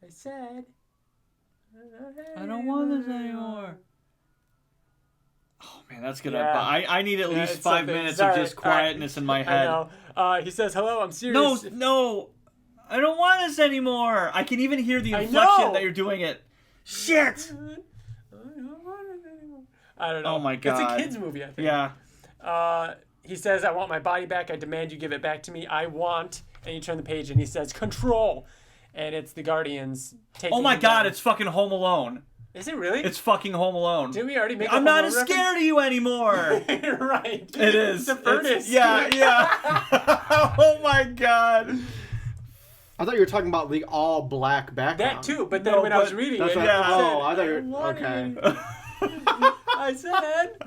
I said... I don't want this anymore. Oh man, that's gonna. Yeah. I need at least 5 minutes of just quietness in my head. I know. He says, "Hello, I'm serious." No, I don't want this anymore. I can even hear the inflection that you're doing it. Shit. I don't know. Oh my god. It's a kids movie, I think. Yeah. He says, "I want my body back. I demand you give it back to me. I want." And you turn the page, and he says, "Control." And it's the Guardians taking. Oh my god! It's fucking Home Alone. Is it really? It's fucking Home Alone. Did we already make I'm not as scared of you anymore. You're right. It is. The furnace. Yeah. Oh my god. I thought you were talking about the all black background. That too, but then when I was reading it, I thought you were okay. I said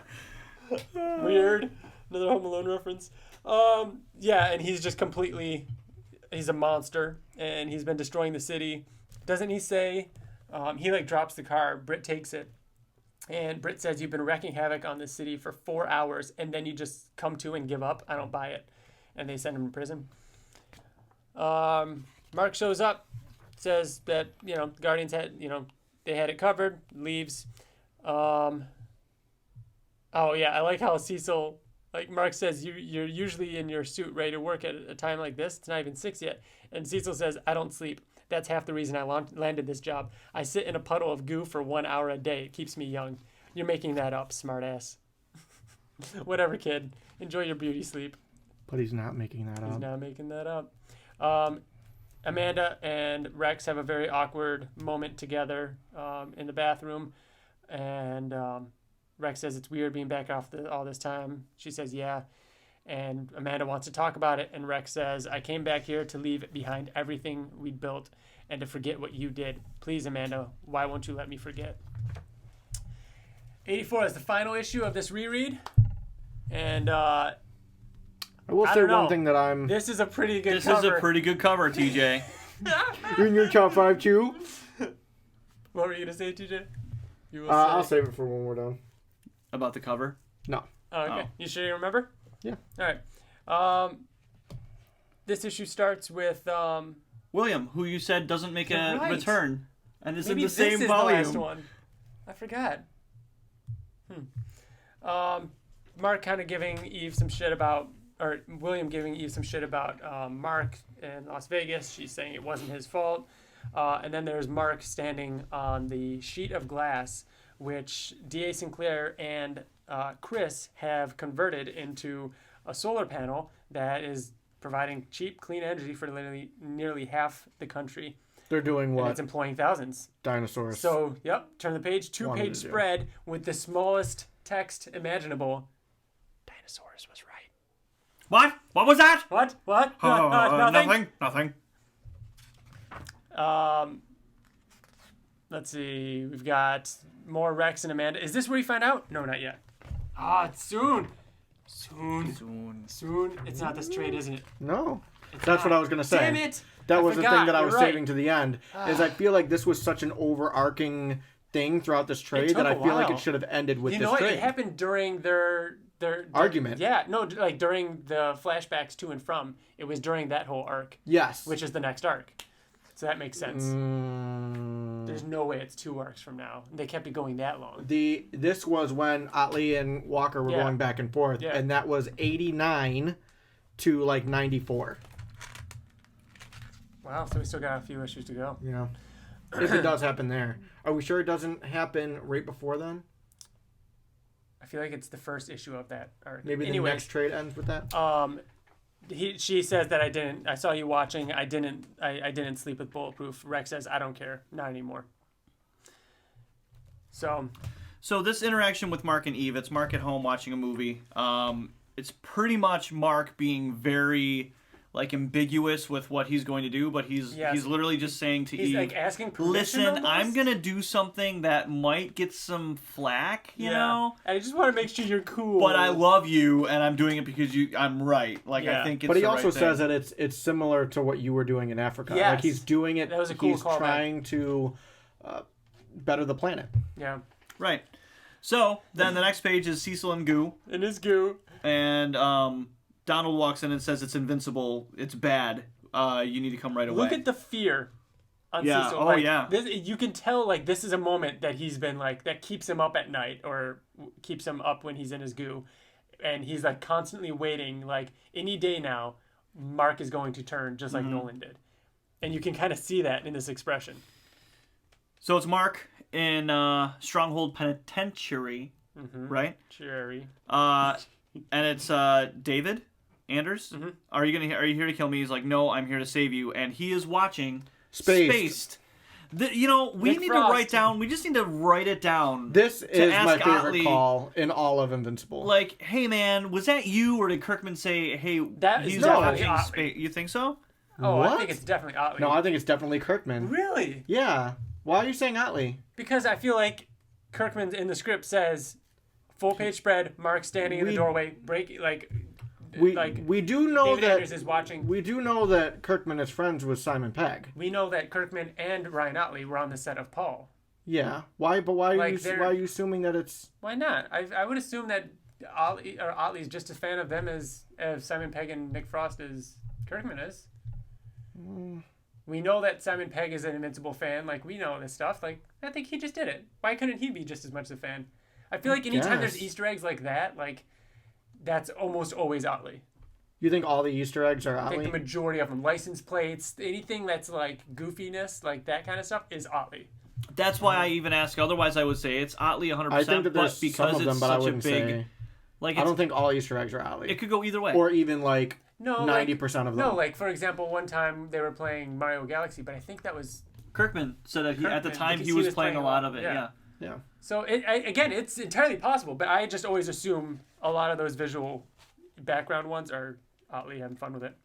weird. Another Home Alone reference. And he's just completely. He's a monster, and he's been destroying the city. Doesn't he say? He drops the car. Britt takes it, and Britt says, "You've been wreaking havoc on this city for 4 hours, and then you just come to and give up. I don't buy it." And they send him to prison. Mark shows up, says that the Guardians had they had it covered. Leaves. I like how Cecil. Like Mark says, you're usually in your suit ready to work at a time like this. It's not even 6 yet. And Cecil says, "I don't sleep. That's half the reason I landed this job. I sit in a puddle of goo for 1 hour a day. It keeps me young." You're making that up, smartass. Whatever, kid. Enjoy your beauty sleep. But he's not making that up. He's not making that up. Amanda and Rex have a very awkward moment together in the bathroom. And Rex says it's weird being back off all this time. She says, yeah. And Amanda wants to talk about it. And Rex says, "I came back here to leave behind everything we built and to forget what you did. Please, Amanda, why won't you let me forget?" 84 is the final issue of this reread. And I will say one thing that This is a pretty good cover. This is a pretty good cover, TJ. You're in your top 5 too? What were you going to say, TJ? I'll save it for when we're done. about the cover. No. Oh, okay. Oh. You sure you remember? Yeah. All right. This issue starts with William, who you said doesn't make a return, and is in the same volume. The last one. I forgot. Mark kind of giving Eve some shit about, or William giving Eve some shit about Mark in Las Vegas. She's saying it wasn't his fault. And then there's Mark standing on the sheet of glass, which D.A. Sinclair and Chris have converted into a solar panel that is providing cheap, clean energy for nearly half the country. They're doing what? And it's employing thousands. Dinosaurs. So, yep, turn the page, 2-page spread with the smallest text imaginable. Dinosaurs was right. What? What was that? What? Nothing. Let's see. We've got more Rex and Amanda. Is this where you find out? No, not yet. It's soon. Soon. It's not this trade, isn't it? No. That's what I was going to say. Damn it. That was the thing that I was saving to the end. Is I feel like this was such an overarching thing throughout this trade that I feel like it should have ended with this trade. You know what? It happened during their argument. Yeah, no, like during the flashbacks to and from. It was during that whole arc. Yes. Which is the next arc. So that makes sense. There's no way it's 2 arcs from now. They kept it going that long. This was when Ottley and Walker were going back and forth, and that was 89 to like 94. Wow, so we still got a few issues to go. Yeah. If it does happen there. Are we sure it doesn't happen right before then? I feel like it's the first issue of that arc. Maybe the next trade ends with that? She says that I saw you watching. I didn't sleep with Bulletproof. Rex says, I don't care. Not anymore. So this interaction with Mark and Eve, it's Mark at home watching a movie. It's pretty much Mark being very ambiguous with what he's going to do, but he's literally just saying to Eve, he's like asking permission. Listen, I'm gonna do something that might get some flack, you know. I just want to make sure you're cool. But I love you, and I'm doing it because I'm right. I think it's. But he also says that it's similar to what you were doing in Africa. Yes. Like he's doing it. That was a cool callback. Trying to better the planet. Yeah. Right. So then the next page is Cecil and Goo. In his goo. And Donald walks in and says it's invincible. It's bad. You need to come right away. Look at the fear on Cecil. Oh, yeah. You can tell, this is a moment that he's been, that keeps him up at night or keeps him up when he's in his goo. And he's, constantly waiting, any day now, Mark is going to turn just like Nolan did. And you can kind of see that in this expression. So it's Mark in Stronghold Penitentiary, right? Cherry. And it's David Anders. Are you here to kill me? He's like, no, I'm here to save you. And he is watching Spaced. We Nick need Frost. to write down. We just need to write it down. This is my favorite Ottley, call in all of Invincible. Hey man, was that you, or did Kirkman say, hey, he's watching Spaced? You think so? Oh, what? I think it's definitely Ottley. No, I think it's definitely Kirkman. Really? Yeah. Why are you saying Ottley? Because I feel like Kirkman in the script says, full page spread, Mark standing in the doorway, we do know David that Anders is watching. We do know that Kirkman is friends with Simon Pegg. We know that Kirkman and Ryan Ottley were on the set of Paul. Yeah. Why? But why are you assuming that it's? Why not? I would assume that Ottley's just as fan of them as Simon Pegg and Nick Frost as Kirkman is. We know that Simon Pegg is an Invincible fan. We know this stuff. I think he just did it. Why couldn't he be just as much a fan? I feel like anytime there's Easter eggs like that, that's almost always Ottley. You think all the Easter eggs are Ottley? I think the majority of them. License plates, anything that's goofiness, that kind of stuff, is Ottley. That's why I even ask. Otherwise, I would say it's Ottley 100%. I think that there's because some of them, it's but such I wouldn't a big. Say, I don't think all Easter eggs are Ottley. It could go either way. Or even 90% of them. No, for example, one time they were playing Mario Galaxy, but I think that was Kirkman said that at the time he was playing a lot of it. Yeah. So again, it's entirely possible, but I just always assume a lot of those visual background ones are Ottley having fun with it.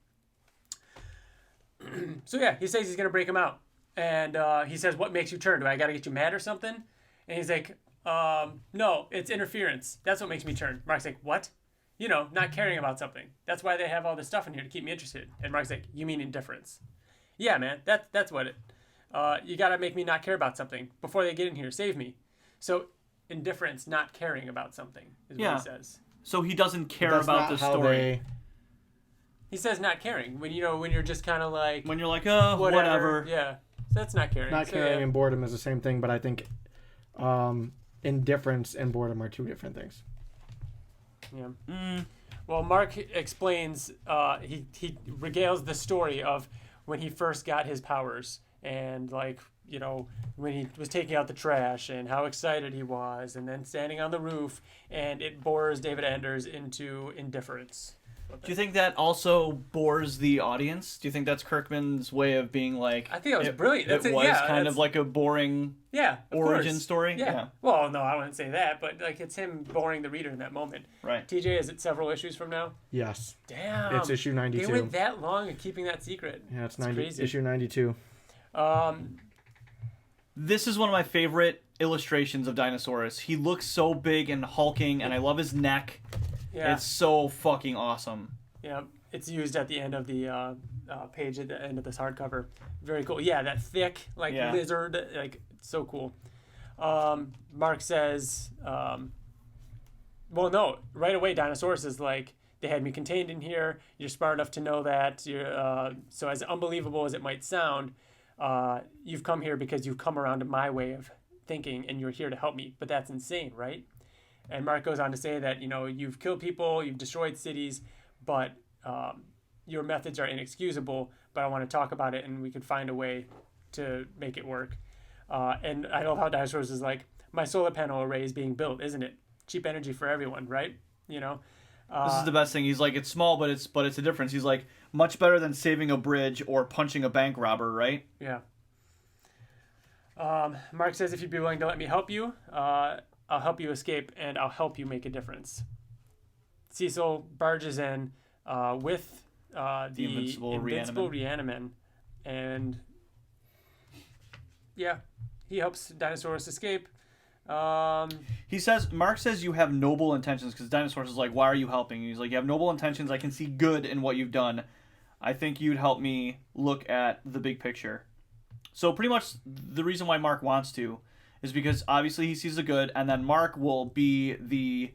So yeah, he says he's gonna break him out, and he says, "What makes you turn? Do I gotta get you mad or something?" And he's like, "No, it's interference. That's what makes me turn." Mark's like, "What?" Not caring about something. That's why they have all this stuff in here to keep me interested. And Mark's like, "You mean indifference?" Yeah, man, that's what it. You gotta make me not care about something before they get in here. Save me. So indifference, not caring about something, is what he says. So he doesn't care about the story. He says not caring when you're just kind of like when you're like whatever. Yeah, so that's not caring. Not caring and boredom is the same thing, but I think indifference and boredom are two different things. Yeah. Well, Mark explains. He regales the story of when he first got his powers and when he was taking out the trash and how excited he was, and then standing on the roof, and it bores David Anders into indifference. Do you think that also bores the audience? Do you think that's Kirkman's way of being like... I think that was brilliant. It was kind of like a boring origin story? Yeah. Well, no, I wouldn't say that, but it's him boring the reader in that moment. Right. TJ, is it several issues from now? Yes. Damn. It's issue 92. They went that long in keeping that secret. Yeah, it's crazy. Issue 92. This is one of my favorite illustrations of Dinosaurus. He looks so big and hulking, and I love his neck. Yeah. It's so fucking awesome. Yeah, it's used at the end of the page at the end of this hardcover. Very cool. Yeah, that thick lizard, so cool. Mark says, well, no, right away Dinosaurus is like, they had me contained in here. You're smart enough to know that. You're so as unbelievable as it might sound, you've come here because you've come around to my way of thinking, and you're here to help me. But that's insane, right? And Mark goes on to say that, you've killed people, you've destroyed cities, but your methods are inexcusable, but I want to talk about it, and we could find a way to make it work. And I love how Dinosaurus is like, my solar panel array is being built, isn't it? Cheap energy for everyone, right? This is the best thing. He's like, it's small, but it's a difference. He's like, much better than saving a bridge or punching a bank robber, right? Yeah. Mark says, if you'd be willing to let me help you, I'll help you escape, and I'll help you make a difference. Cecil barges in with the Invincible Reaniman, and he helps Dinosaurus escape. Mark says you have noble intentions, because Dinosaurus is like, why are you helping? He's like, you have noble intentions. I can see good in what you've done. I think you'd help me look at the big picture. So pretty much the reason why Mark wants to is because obviously he sees the good, and then Mark will be the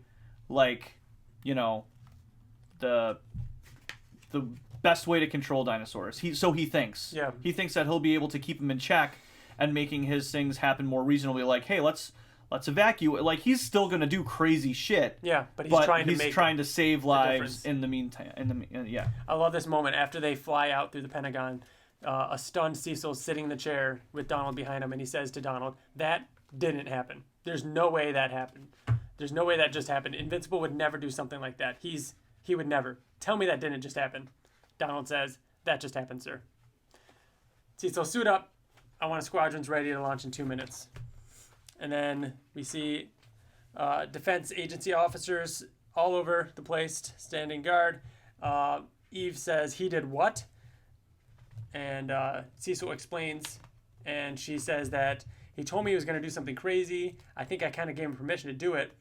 best way to control dinosaurs. He thinks. Yeah. He thinks that he'll be able to keep them in check and making his things happen more reasonably. Like, hey, let's evacuate. Like, he's still gonna do crazy shit. Yeah, but he's trying to save lives in the meantime. I love this moment after they fly out through the Pentagon. A stunned Cecil's sitting in the chair with Donald behind him, and he says to Donald, "That didn't happen. There's no way that happened. There's no way that just happened. Invincible would never do something like that. He would never. Tell me that didn't just happen." Donald says, "That just happened, sir." Cecil, suit up. I want squadrons ready to launch in 2 minutes. And then we see defense agency officers all over the place standing guard. Eve says, "He did what?" And Cecil explains, and she says that he told me he was going to do something crazy. I think I kind of gave him permission to do it.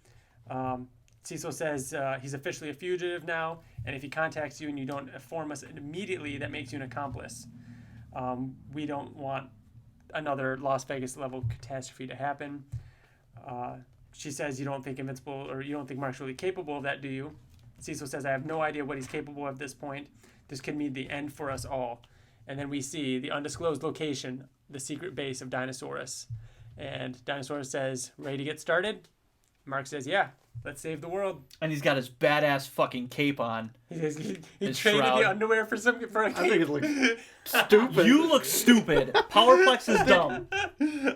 Cecil says he's officially a fugitive now, and if he contacts you and you don't inform us immediately, that makes you an accomplice. We don't want another Las Vegas level catastrophe to happen. She says, you don't think Invincible, or you don't think Mark's really capable of that, do you? Cecil says, I have no idea what he's capable of at this point. This could mean the end for us all. And then we see the undisclosed location, the secret base of Dinosaurus. And Dinosaurus says, ready to get started? Mark says, yeah, let's save the world. And he's got his badass fucking cape on. He traded the underwear for a cape. I think it looks stupid. You look stupid. Powerplex is dumb.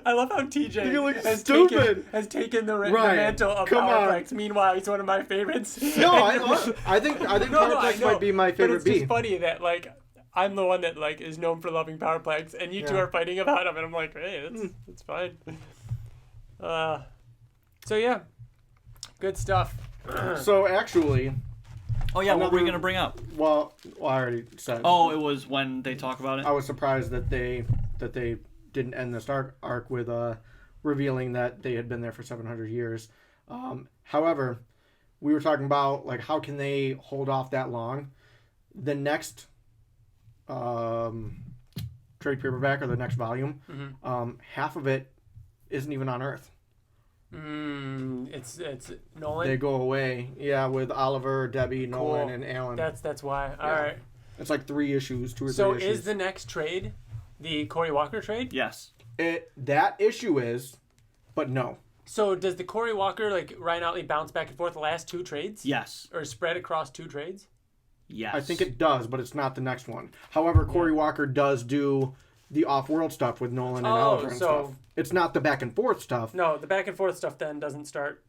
I love how TJ has taken the mantle of Powerplex. Meanwhile, he's one of my favorites. No, I think Powerplex might be my favorite. But it's just funny that I'm the one that is known for loving Powerplex, and you two are fighting about him, and I'm like, hey, that's fine. So yeah, good stuff. So actually, what were we gonna bring up? Well, I already said. Oh, it was when they talk about it. I was surprised that they didn't end this arc with revealing that they had been there for 700 years. However, we were talking about how can they hold off that long? The next trade paperback, or the next volume, half of it isn't even on Earth. It's Nolan. They go away. Yeah, with Oliver, Debbie, Nolan, and Alan. That's why. All right. It's like 3 issues, 2 or 3 So issues. is the next trade the Corey Walker trade? Yes. That issue is, but no. So does the Corey Walker, like Ryan Ottley, bounce back and forth the last 2 trades? Yes. Or spread across 2 trades? Yes. I think it does, but it's not the next one. However, Corey Walker does do the off-world stuff with Nolan and Oliver and stuff. It's not the back and forth stuff. No, the back and forth stuff then doesn't start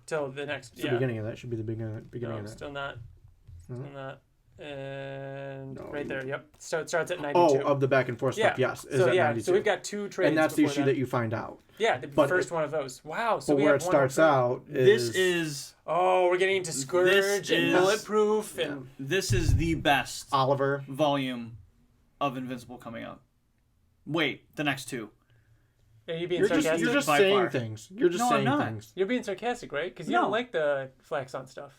till the next. It's the beginning of that. Should be the beginning No, of that. still not. Still not. And No. right there, yep. So it starts at 92. Oh, of the back and forth stuff, yes. So yeah, 92. So we've got 2 trades. And that's the issue that you find out. Yeah, the first one of those. Wow. So but we where have it starts out is... This is... Oh, we're getting into Scourge and Bulletproof. And this is the best Oliver volume of Invincible coming out. Wait, the next 2. Are you being sarcastic? You're just saying things. You're just saying things. You're being sarcastic, right? Because you don't like the Flaxon stuff.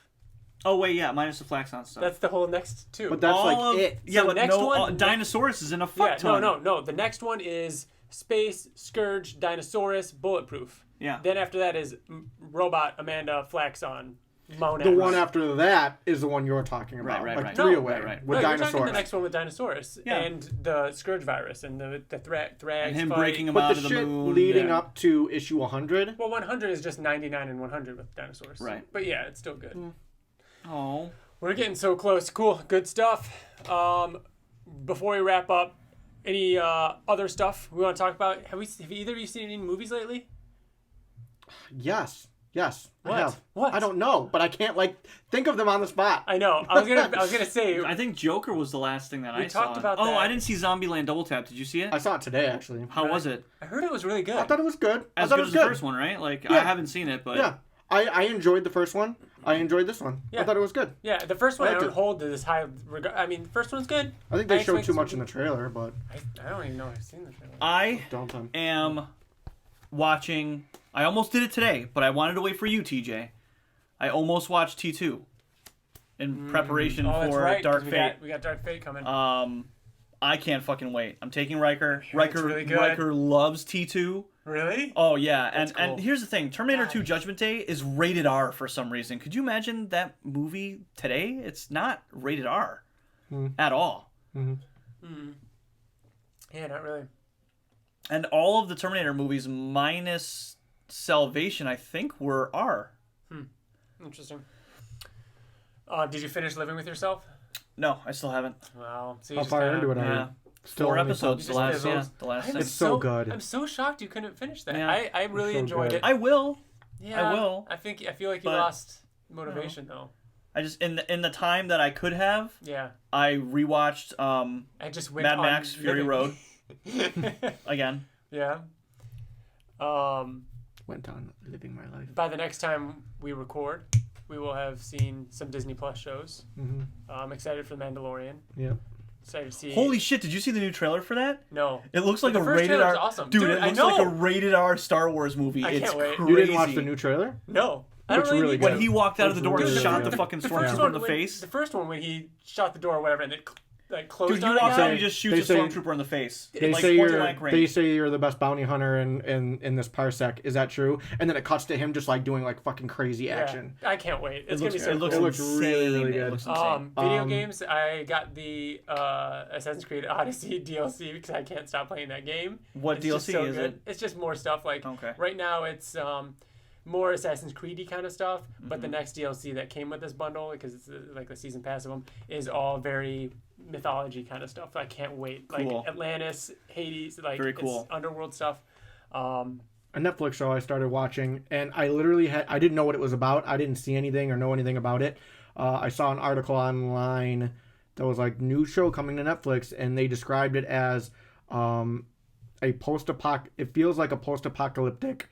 Oh, wait, yeah, minus the Flaxon stuff. That's the whole next 2. But that's it. Yeah, so but next one, Dinosaurus is in a fuck ton. No. The next one is Space, Scourge, Dinosaurus, Bulletproof. Yeah. Then after that is Robot, Amanda, Flaxon, Monad. The one after that is the one you're talking about. Right. 3 away. With Dinosaurus. Dinosaurus. You're talking the next one with Dinosaurus. Yeah. And the Scourge virus and the Thrags and him fight. breaking him out of the moon. But the shit leading up to issue 100. Well, 100 is just 99 and 100 with Dinosaurus. Right. But yeah, it's still good. Oh. We're getting so close. Cool. Good stuff. Before we wrap up, any other stuff we want to talk about? Have either of you seen any movies lately? Yes. What? I have. What? I don't know, but I can't think of them on the spot. I know. I was gonna say. I think Joker was the last thing that I saw. We talked about that. Oh, I didn't see Zombieland Double Tap. Did you see it? I saw it today, actually. How was it? I heard it was really good. I thought it was good. As good as the first one, right? Like, I haven't seen it, but... Yeah. I enjoyed the first one. I enjoyed this one. Yeah. I thought it was good. Yeah, the first one I don't it. hold to this high regard. I mean, the first one's good. I think they showed too much in the trailer, but... I don't even know if I've seen the trailer. I am watching... I almost did it today, but I wanted to wait for you, TJ. I almost watched T2 in preparation for Dark Fate. We got Dark Fate coming. I can't fucking wait. I'm taking Riker. Really good. Riker loves T2. Really? Oh, yeah. That's cool. And here's the thing. Terminator 2 Judgment Day is rated R for some reason. Could you imagine that movie today? It's not rated R at all. Yeah, not really. And all of the Terminator movies minus Salvation, I think, were R. Interesting. Did you finish Living with Yourself? No, I still haven't. Wow. So How far into it are you? Yeah. Still 4 only episodes. The last thing. It's so good. I'm so shocked you couldn't finish that. Yeah. I really so enjoyed good. it. I will. Yeah, I will. I feel like you but, lost motivation though. I just in the time that I could have, Yeah. I rewatched I just went Mad on Max Fury Road again. Yeah. Went on living my life. By the next time we record, we will have seen some Disney Plus shows. I'm excited for The Mandalorian. Yeah. Excited to see. Holy shit! Did you see the new trailer for that? No. It looks like the a first rated trailer's R. awesome. Dude, Dude, it I looks like know. a rated R Star Wars movie. I It's can't wait. crazy. You didn't watch the new trailer? No. I don't Looks really really need good. to. When he walked out of the door and Really shot good. the fucking The first stormtrooper one in the face. The first one when he shot the door or whatever and it closed Dude, you on walk a out guy. and he just shoots a stormtrooper in the face. They Like, say point you're blank range. they say you're the best bounty hunter in this parsec. Is that true? And then it cuts to him just like doing like fucking crazy action. I can't wait. It's It looks, gonna be so it looks cool. insane. really, really good. It looks insane. Video games, I got the Assassin's Creed Odyssey DLC because I can't stop playing that game. What It's just DLC so is good. it? It's just more stuff like Okay. right now it's more Assassin's Creed-y kind of stuff, but the next DLC that came with this bundle, because it's like the season pass of them, is all very mythology kind of stuff. I can't wait. Cool. Like Atlantis, Hades, like Very cool. It's underworld stuff. A Netflix show I started watching, and I literally I didn't know what it was about. I didn't see anything or know anything about it. I saw an article online that was like new show coming to Netflix, and they described it as a post-apoc. It feels like a post-apocalyptic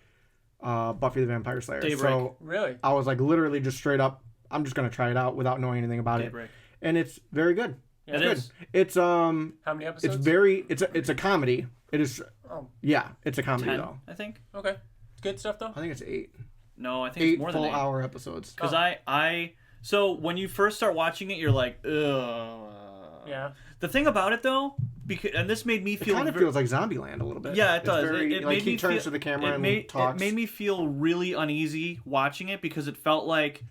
Buffy the Vampire Slayer. Daybreak. So Really? I was like literally just straight up, I'm just gonna try it out without knowing anything about Daybreak. it, and it's very good. Yeah, It Good. is. It's How many episodes? it's a comedy. It is. Oh. Yeah, it's a comedy 10, though. I think. Okay. Good stuff though. I think it's 8. No, I think it's 8 more than 8. full-hour episodes. Because so when you first start watching it, you're like, ugh. Yeah. The thing about it though, and this made me feel. It kind of feels like Zombieland a little bit. Yeah, it does. It like made he me turns feel, to the camera and talks. It made me feel really uneasy watching it because it felt like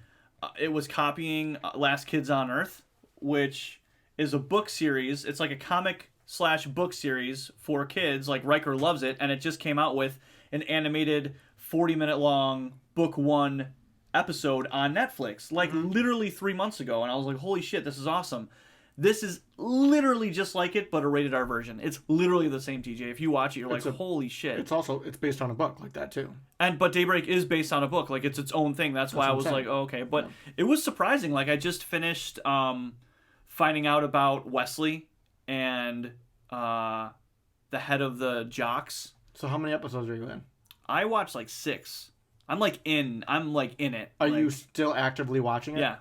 it was copying Last Kids on Earth, which is a book series. It's like a comic/book series for kids. Like Riker loves it, and it just came out with an animated 40-minute long book 1 episode on Netflix, like literally 3 months ago, and I was like, holy shit, this is awesome. This is literally just like it, but a rated R version. It's literally the same, TJ. If you watch it, you're like, holy shit. It's based on a book like that too. But Daybreak is based on a book, like it's its own thing. That's why I was like, oh, okay. But it was surprising. Like I just finished finding out about Wesley and the head of the Jocks. So how many episodes are you in? I watched like 6. I'm like in it. Are you still actively watching it? Yeah.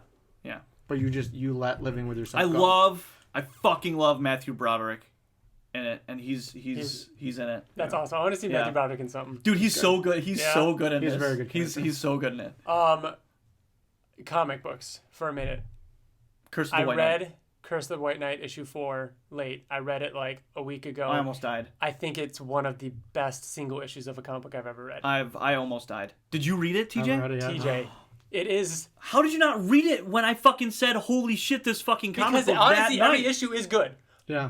But you let Living with Yourself I fucking love Matthew Broderick in it, and he's in it. That's awesome. I want to see Matthew Broderick in something. Dude, he's so good. He's so good in this. He's very good. He's so good in it. Comic books for a minute. Curse of the White Knight. I read Curse of the White Knight issue 4 late. I read it like a week ago. I almost died. I think it's one of the best single issues of a comic book I've ever read. I almost died. Did you read it, TJ? I haven't read it yet. TJ. It is. How did you not read it when I fucking said, holy shit, this fucking comic book honestly, that night? every issue is good. Yeah.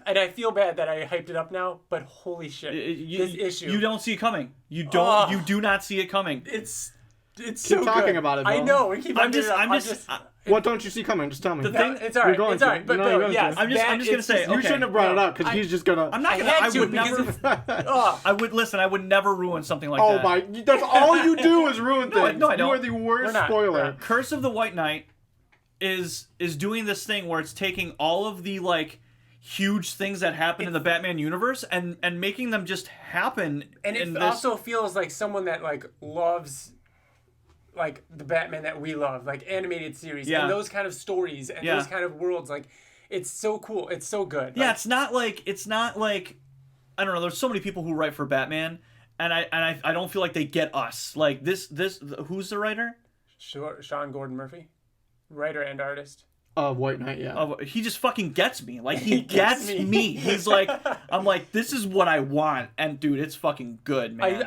And I feel bad that I hyped it up now, but holy shit. This issue. You don't see it coming. You do not see it coming. It's keep so talking good. about it, Bill. I know. We keep I'm just what don't you see coming? Just tell me. It's all right. It's all right. But Bill, yes. I'm just gonna say, you shouldn't have brought it up because he's just gonna. I'm not gonna. I would listen. I would never ruin something like that. Oh my! That's all you do is ruin things. No, I don't. You are the worst spoiler. Curse of the White Knight is doing this thing where it's taking all of the like huge things that happen in the Batman universe and making them just happen. And it also feels like someone that like loves. Like the Batman that we love, like animated series and those kind of stories and those kind of worlds, like it's so cool, it's so good. Yeah, it's not like I don't know. There's so many people who write for Batman, and I don't feel like they get us. Like this who's the writer? Sean Gordon Murphy, writer and artist. White Knight, yeah. He just fucking gets me. Like he gets me. He's like, I'm like, this is what I want, and dude, it's fucking good, man.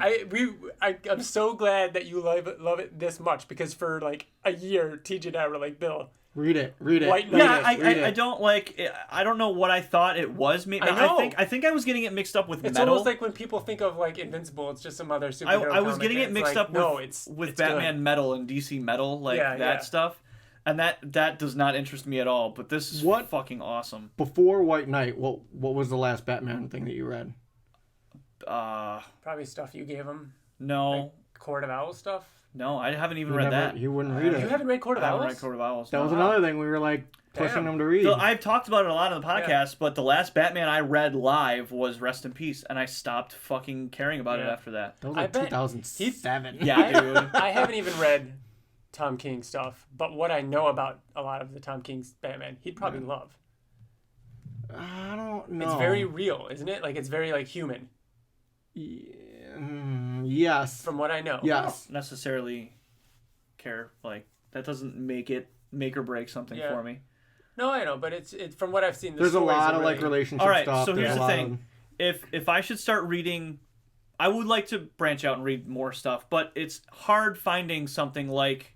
I'm so glad that you love it this much because for like a year, TJ and I were like, Bill, read it. White Knight. Yeah, I don't like. I don't know what I thought it was. I think I was getting it mixed up with It's Metal. almost like when people think of like Invincible, it's just some other superhero. I was getting it mixed up with Batman good. Metal and DC Metal, like that stuff. And that does not interest me at all, but this is fucking awesome. Before White Knight, what was the last Batman thing that you read? Probably stuff you gave him. No. Like Court of Owls stuff? No, I haven't even read that. You wouldn't read it. You haven't read Court of Owls? I haven't read Court of Owls. That was another thing we were like pushing him to read. I've talked about it a lot on the podcast, but the last Batman I read live was Rest in Peace, and I stopped fucking caring about it after that. That was like 2007. Yeah, dude. I haven't even read Tom King stuff, but what I know about a lot of the Tom King's Batman, he'd probably love. I don't know. It's very real, isn't it? Like it's very like human. Yes. From what I know. Yes. I don't necessarily care. Like that doesn't make or break something for me. No, I know, but it's from what I've seen. There's a lot of like relationship stuff. All right, so here's the thing: if I should start reading, I would like to branch out and read more stuff, but it's hard finding something like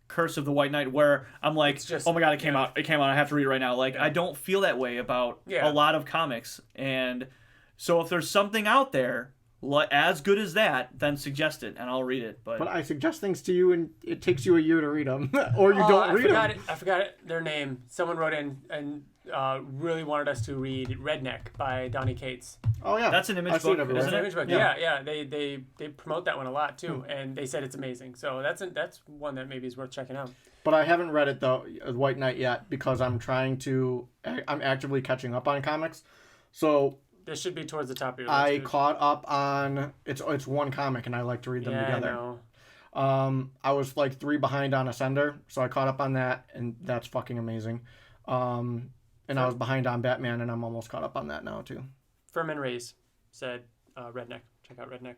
Curse of the White Knight where I'm like, oh my god, it came out, I have to read it right now. Like I don't feel that way about a lot of comics, and so if there's something out there as good as that, then suggest it and I'll read it. But I suggest things to you and it takes you a year to read them, or you don't read them. I forgot their name. Someone wrote in and really wanted us to read Redneck by Donny Cates. Oh yeah, that's an Image book. That's an Image book. Yeah. They promote that one a lot too, and they said it's amazing. So that's one that maybe is worth checking out. But I haven't read it though, White Knight yet, because I'm actively catching up on comics. So this should be towards the top of your list. I caught up on it's one comic, and I like to read them together. I know. I was like 3 behind on Ascender, so I caught up on that, and that's fucking amazing. And I was behind on Batman, and I'm almost caught up on that now too. Furman Reyes said Redneck. Check out Redneck.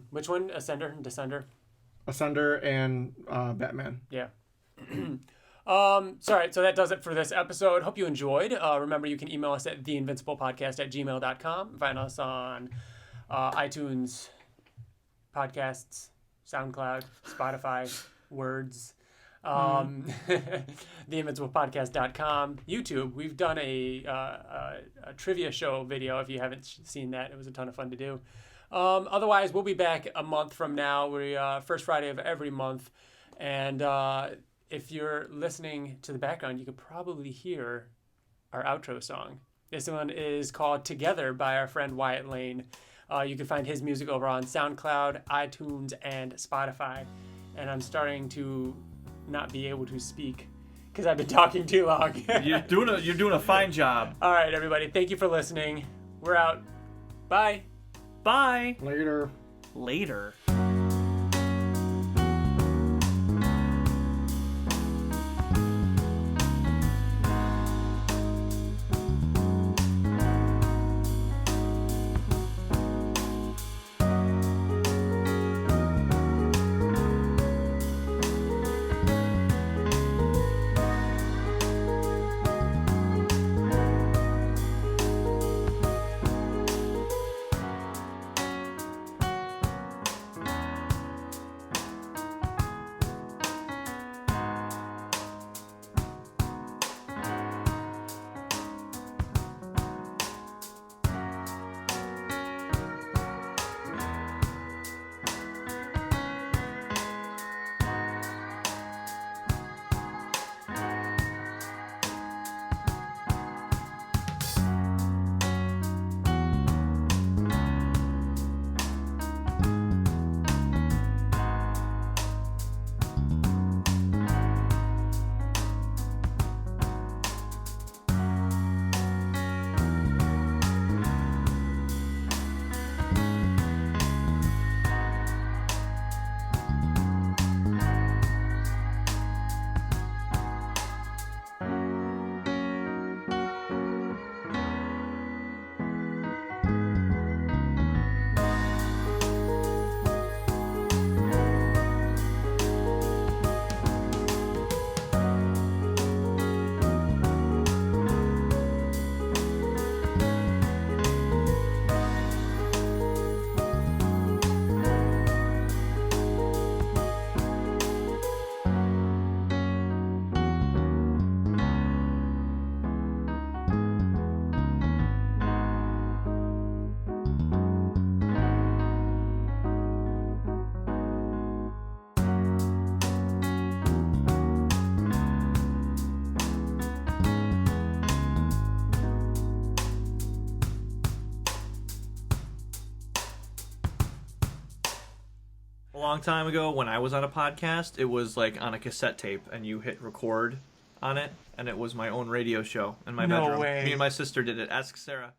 Which one? Ascender and Descender? Ascender and Batman. Yeah. Sorry, so that does it for this episode. Hope you enjoyed. Remember, you can email us at theinvinciblepodcast@gmail.com. Find us on iTunes, podcasts, SoundCloud, Spotify, Words, theinvinciblepodcast.com, YouTube. We've done a trivia show video. If you haven't seen that, it was a ton of fun to do. Otherwise, we'll be back a month from now. We're first Friday of every month. And if you're listening to the background, you could probably hear our outro song. This one is called Together by our friend Wyatt Layne. You can find his music over on SoundCloud, iTunes, and Spotify. And I'm starting to not be able to speak because I've been talking too long. You're doing a fine job. All right, everybody. Thank you for listening. We're out. Bye. Bye. Later. A long time ago, when I was on a podcast, it was like on a cassette tape, and you hit record on it, and it was my own radio show in my bedroom. No way. Me and my sister did it. Ask Sarah.